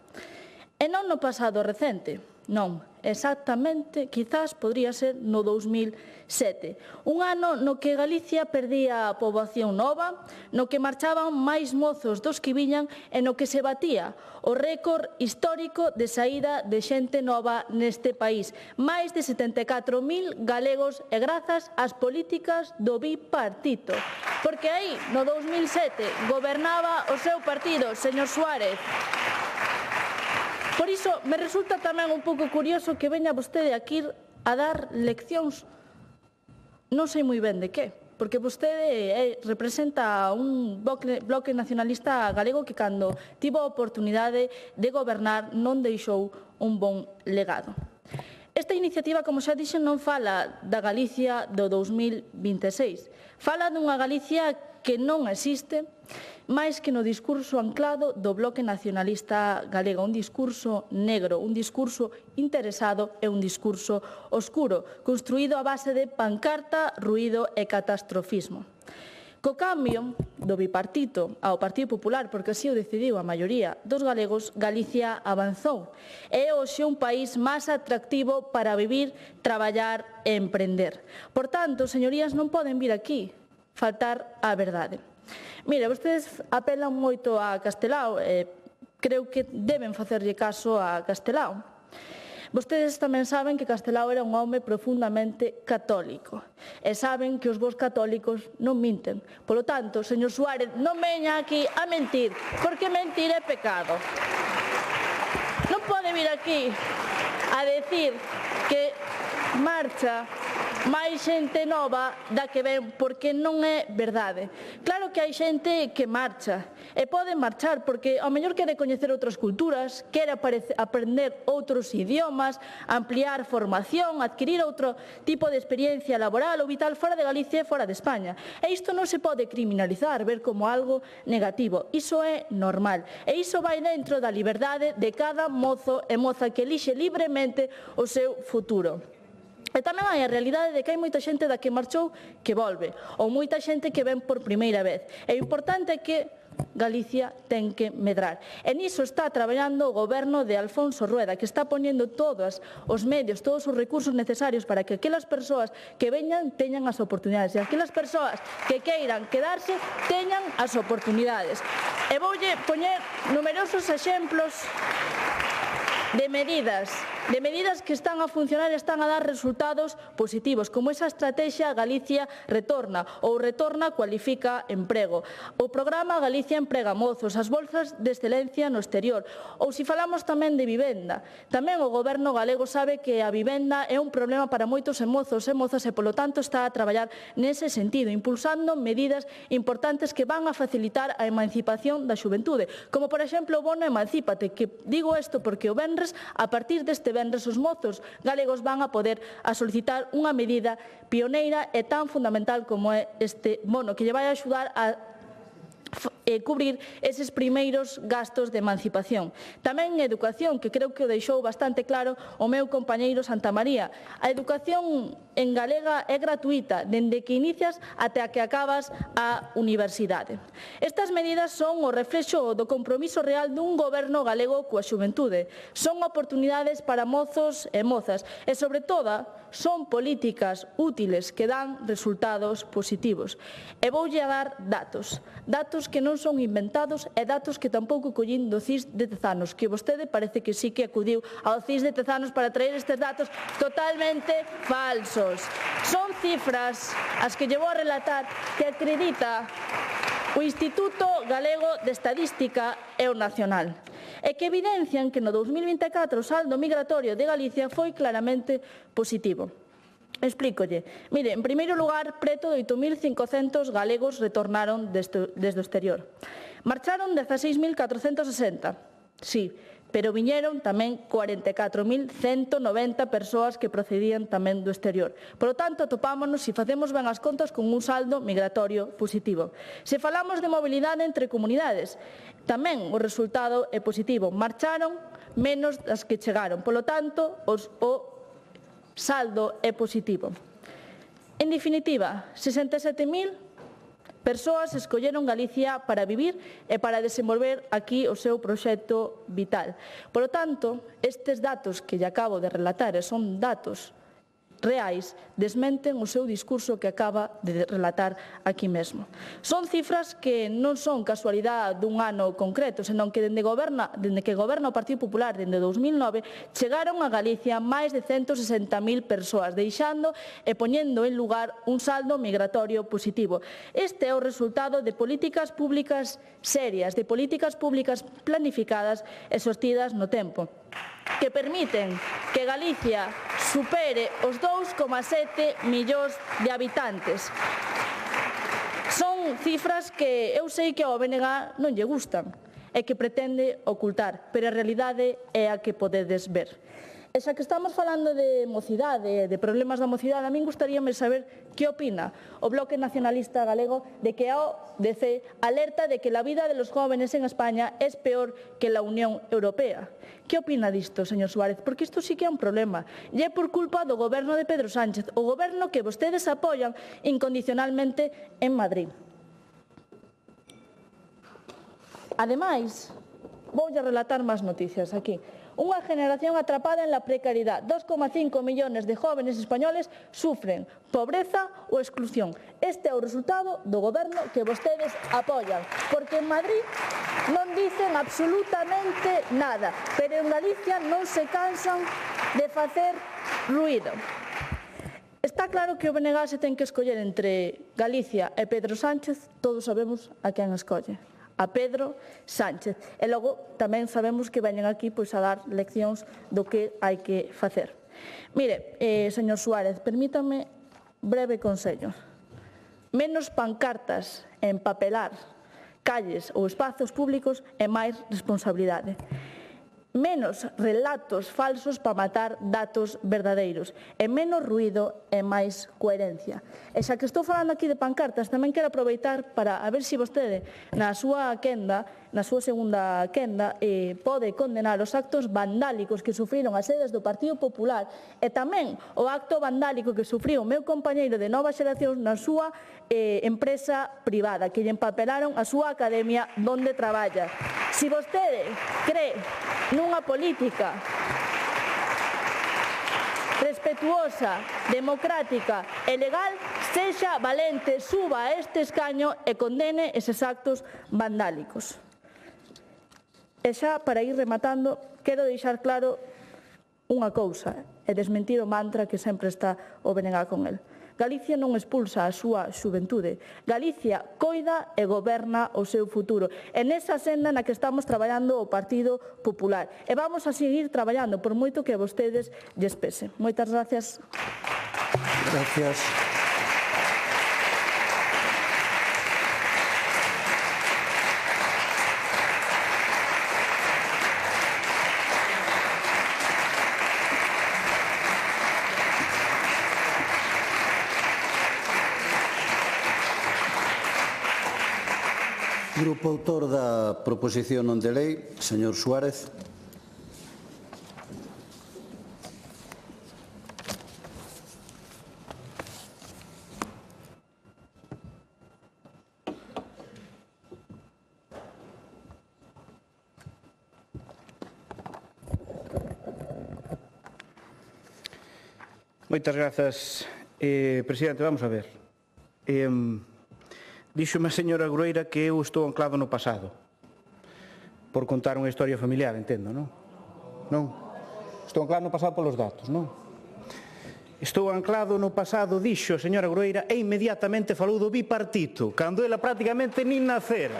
E non no pasado recente, non, exactamente, quizás podría ser no 2007. Un ano no que Galicia perdía a poboación nova, no que marchaban máis mozos dos que viñan e no que se batía o récord histórico de saída de xente nova neste país. Máis de 74.000 galegos e grazas ás políticas do bipartito. Porque aí, no 2007, gobernaba o seu partido, señor Suárez. Por iso, me resulta tamén un pouco curioso que veña vostede aquí a dar leccións, non sei moi ben de que, porque vostede representa un bloque nacionalista galego que, cando tivo a oportunidade de gobernar, non deixou un bon legado. Esta iniciativa, como xa dixen, non fala da Galicia do 2026, fala dunha Galicia que non existe, máis que no discurso anclado do bloque nacionalista galega, un discurso negro, un discurso interesado e un discurso oscuro, construído a base de pancarta, ruído e catastrofismo. Co cambio do bipartito ao Partido Popular, porque así o decidiu a maioría dos galegos, Galicia avanzou. É hoxe un país máis atractivo para vivir, traballar e emprender. Por tanto, señorías, non poden vir aquí faltar á verdade. Mire, vostedes apelan moito a Castelao e creo que deben facerlle caso a Castelao. Vostedes tamén saben que Castelao era un home profundamente católico e saben que os bons católicos non minten. Polo tanto, señor Suárez, non veña aquí a mentir, porque mentir é pecado. Non pode vir aquí a decir que marcha máis xente nova da que ven, porque non é verdade. Claro que hai xente que marcha, e pode marchar porque ao mellor quere coñecer outras culturas, quere aprender outros idiomas, ampliar formación, adquirir outro tipo de experiencia laboral ou vital fora de Galicia e fora de España. E isto non se pode criminalizar, ver como algo negativo. Iso é normal. E iso vai dentro da liberdade de cada mozo e moza que elixe libremente o seu futuro. E tamén hai a realidade de que hai moita xente da que marchou que volve, ou moita xente que ven por primeira vez. E o importante é que Galicia ten que medrar. E niso está traballando o goberno de Alfonso Rueda, que está poñendo todos os medios, todos os recursos necesarios para que aquelas persoas que veñan teñan as oportunidades e aquelas persoas que queiran quedarse teñan as oportunidades. E voulle poñer numerosos exemplos de medidas que están a funcionar e están a dar resultados positivos, como esa estrategia Galicia Retorna ou Retorna Cualifica Emprego, o programa Galicia Emprega Mozos, as bolsas de excelencia no exterior, ou se falamos tamén de vivenda. Tamén o goberno galego sabe que a vivenda é un problema para moitos mozos e mozas e, polo tanto, está a traballar nese sentido, impulsando medidas importantes que van a facilitar a emancipación da xuventude, como, por exemplo, o bono Emancípate, que digo isto porque o venres, a partir deste venres, os mozos galegos van a poder a solicitar unha medida pioneira e tan fundamental como é este bono, que lle vai a axudar a cubrir eses primeiros gastos de emancipación. Tamén educación, que creo que o deixou bastante claro o meu compañeiro Santamaría. A educación en galega é gratuita, dende que inicias até a que acabas a universidade. Estas medidas son o reflexo do compromiso real dun goberno galego coa xuventude. Son oportunidades para mozos e mozas e, sobre todo, son políticas útiles que dan resultados positivos. E voulle a dar datos que non son inventados e datos que tampouco collín do CIS de Tezanos, que vostede parece que sí que acudiu ao CIS de Tezanos para traer estes datos totalmente falsos. Son cifras as que llevou a relatar que acredita o Instituto Galego de Estadística e o Nacional, e que evidencian que no 2024 o saldo migratorio de Galicia foi claramente positivo. Explícolle. Mire, en primeiro lugar, preto de 8.500 galegos retornaron desde o exterior. Marcharon 16.460, sí, pero viñeron tamén 44.190 persoas que procedían tamén do exterior. Por lo tanto, topámonos, se facemos ben as contas, con un saldo migratorio positivo. Se falamos de mobilidade entre comunidades, tamén o resultado é positivo. Marcharon menos das que chegaron. Por lo tanto, o saldo é positivo. En definitiva, 67.000 persoas escolleron Galicia para vivir e para desenvolver aquí o seu proxecto vital. Por lo tanto, estes datos que lle acabo de relatar, e son datos reais, desmenten o seu discurso que acaba de relatar aquí mesmo. Son cifras que non son casualidade dun ano concreto, senón que dende que goberna o Partido Popular dende 2009 chegaron a Galicia máis de 160.000 persoas, deixando e poñendo en lugar un saldo migratorio positivo. Este é o resultado de políticas públicas serias, de políticas públicas planificadas e sostidas no tempo, que permiten que Galicia supere os 2,7 millóns de habitantes. Son cifras que eu sei que ao BNG non lle gustan e que pretende ocultar, pero a realidade é a que podedes ver. E xa que estamos falando de mocidade, de problemas da mocidade, a min gustaríame saber que opina o Bloque Nacionalista Galego de que a ODC alerta de que a vida de los jóvenes en España é peor que la Unión Europea. Que opina disto, señor Suárez? Porque isto sí que é un problema. E é por culpa do goberno de Pedro Sánchez, o goberno que vostedes apoian incondicionalmente en Madrid. Ademais, voulle relatar máis noticias aquí. Unha generación atrapada en la precariedad. 2,5 millones de jóvenes españoles sufren pobreza ou exclusión. Este é o resultado do goberno que vostedes apoian, porque en Madrid non dicen absolutamente nada, pero en Galicia non se cansan de facer ruído. Está claro que o BNG se ten que escoller entre Galicia e Pedro Sánchez. Todos sabemos a quen escolle: a Pedro Sánchez. E logo tamén sabemos que veñen aquí a dar leccións do que hai que facer. Mire, señor Suárez, permítame breve consello. Menos pancartas en papelar calles ou espazos públicos e máis responsabilidade. Menos relatos falsos para matar datos verdadeiros e menos ruído e máis coherencia. E xa que estou falando aquí de pancartas, tamén quero aproveitar para a ver se vostede na súa quenda, na súa segunda quenda, pode condenar os actos vandálicos que sufriron as sedes do Partido Popular e tamén o acto vandálico que sufriu o meu compañeiro de Nova Xeración na súa empresa privada, que lle empapelaron a súa academia donde traballa. Se vostede cree nunha política respetuosa, democrática e legal, sexa valente, suba a este escaño e condene eses actos vandálicos. E xa, para ir rematando, quero deixar claro unha cousa e desmentir o mantra que sempre está o BNG con el. Galicia non expulsa a súa xuventude. Galicia coida e goberna o seu futuro. É nesa senda na que estamos traballando o Partido Popular. E vamos a seguir traballando, por moito que a vostedes lles pese. Moitas gracias. Gracias. Grupo autor da proposición non de lei, señor Suárez. Moitas grazas, presidente. Vamos a ver. Díxome a señora Grueira que eu estou anclado no pasado por contar unha historia familiar, entendo, non? Non? Estou anclado no pasado polos datos, non? Estou anclado no pasado, dixo a señora Grueira, e inmediatamente falou do bipartito, cando ela prácticamente nin nacera.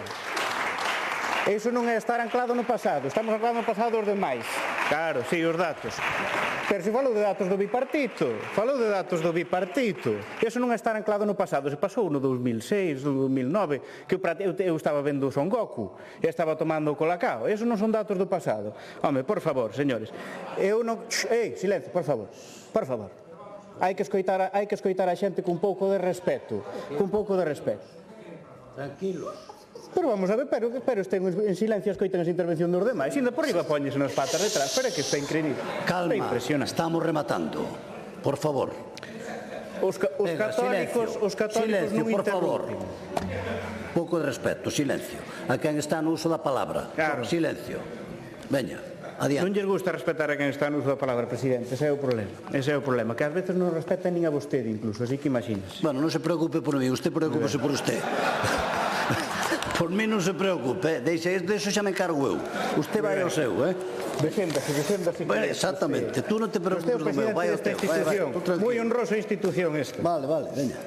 Iso non é estar anclado no pasado, estamos anclados no pasado os demais. Claro, sí, os datos. Pero se falou de datos do bipartito, iso non é estar anclado no pasado, se pasou no 2006, no 2009, que eu estaba vendo o Son Goku e estaba tomando o Colacao, iso non son datos do pasado. Home, por favor, señores, eu non... silencio, por favor, hai que escoitar a xente cun pouco de respeto, Tranquilos. Pero vamos a ver, pero estén en silencio, escoiten esa intervención dos demais, ainda por riba poñese nas patas detrás, pero é que está increíble. Calma, está impresionante. Estamos rematando, por favor. Os católicos non interrompen. Pouco de respeto, silencio. A quen está no uso da palabra. Claro. Silencio. Veña, adiante. Non lles gusta respetar a quen está no uso da palabra, presidente, ese é o problema, que ás veces non respetan nin a vostede incluso, así que imagínese. Bueno, non se preocupe por mí, usted preocúpese por usted. Por mí non se preocupe, deixa, eso xa me encargo eu. Usted vai ao seu, Deféndase. Exactamente, tú non te preocupes do meu, vai ao teu. Moi honrosa institución esta. Vale, veña.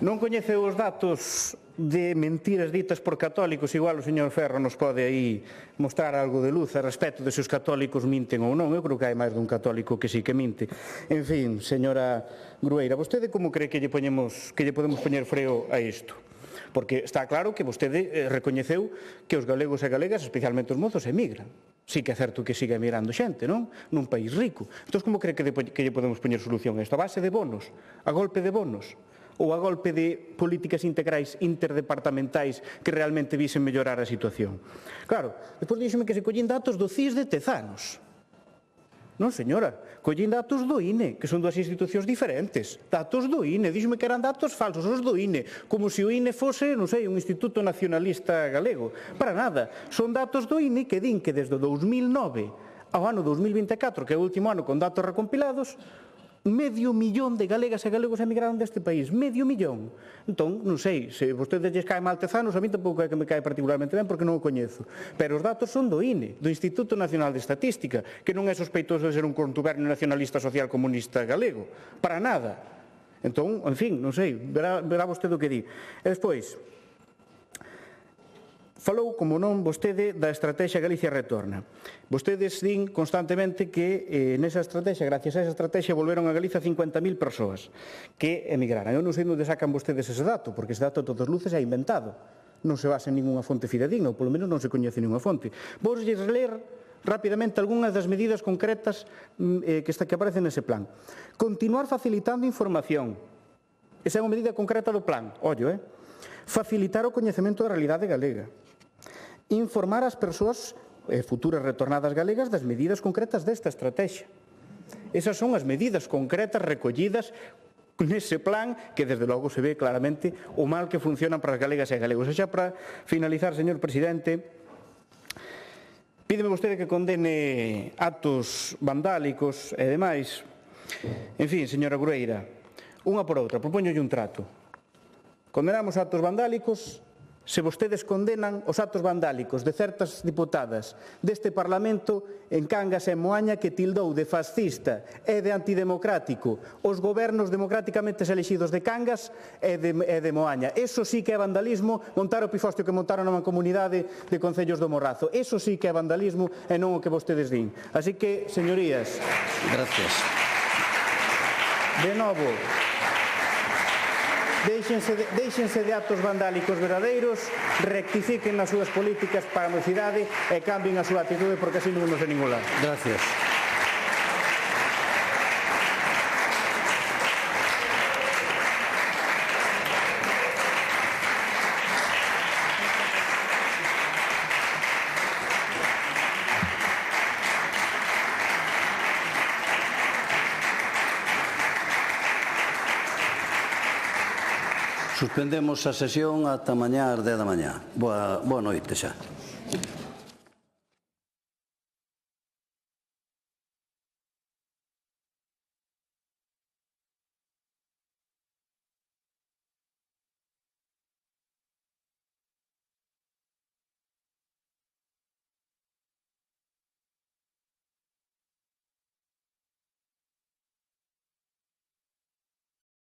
Non coñece os datos de mentiras ditas por católicos, igual o señor Ferro nos pode aí mostrar algo de luz a respecto de se os católicos minten ou non. Eu creo que hai máis dun católico que sí que minte. En fin, señora Grueira, vostede como cree que lle podemos poñer freo a isto? Porque está claro que vostede recoñeceu que os galegos e galegas, especialmente os mozos, emigran. Sí que é certo que siga emigrando xente, non? Nun país rico. Entón, como cree que lle podemos poñer solución a isto? A base de bonos? A golpe de bonos? Ou a golpe de políticas integrais interdepartamentais que realmente visen mellorar a situación? Claro, despois díxome que se collín datos do CIS de Tezanos. Non, señora, collín datos do INE, que son dúas institucións diferentes. Datos do INE, díxome que eran datos falsos, os do INE, como se o INE fose, non sei, un instituto nacionalista galego. Para nada, son datos do INE que din que desde o 2009 ao ano 2024, que é o último ano con datos recompilados, 500.000 de galegas e galegos emigraron deste país, 500.000. Entón, non sei, se vostedes lles cae mal Tezanos, a mí tampouco é que me cae particularmente ben porque non o coñezo. Pero os datos son do INE, do Instituto Nacional de Estatística, que non é sospeitoso de ser un contubernio nacionalista social comunista galego. Para nada. Entón, en fin, non sei, verá vostede o que di. E despois, Falou, como non, vostede da estrategia Galicia Retorna. Vostedes din constantemente que nesa estrategia, gracias a esa estrategia, volveron a Galicia 50.000 persoas que emigraran. Eu non sei onde sacan vostedes ese dato, porque ese dato a todas luces é inventado. Non se basa en ninguna fonte fidedigna, ou polo menos non se coñece ninguna fonte. Vou ler rapidamente algunhas das medidas concretas que aparecen nese plan. Continuar facilitando información. Esa é unha medida concreta do plan. Ollo, facilitar o coñecemento da realidade galega. Informar as persoas futuras retornadas galegas das medidas concretas desta estrategia. Esas son as medidas concretas recollidas nese plan que, desde logo, se ve claramente o mal que funcionan para as galegas e galegos. E xa para finalizar, señor presidente, pídeme vostede que condene actos vandálicos e demais. En fin, señora Grueira, unha por outra, propóñolle un trato. Condenamos actos vandálicos se vostedes condenan os actos vandálicos de certas diputadas deste Parlamento en Cangas e Moaña que tildou de fascista e de antidemocrático os gobernos democráticamente elexidos de Cangas e de Moaña. Eso sí que é vandalismo, montar o pifostio que montaron na comunidade de Concellos do Morrazo. Eso sí que é vandalismo e non o que vostedes din. Así que, señorías, gracias. De novo, déixense de actos vandálicos verdadeiros, rectifiquen nas súas políticas para a mocidade e cambien a súa actitude porque así non nos de ningún lado. Gracias. Suspendemos a sesión ata mañá ás 10 da mañá. Boa noite xa.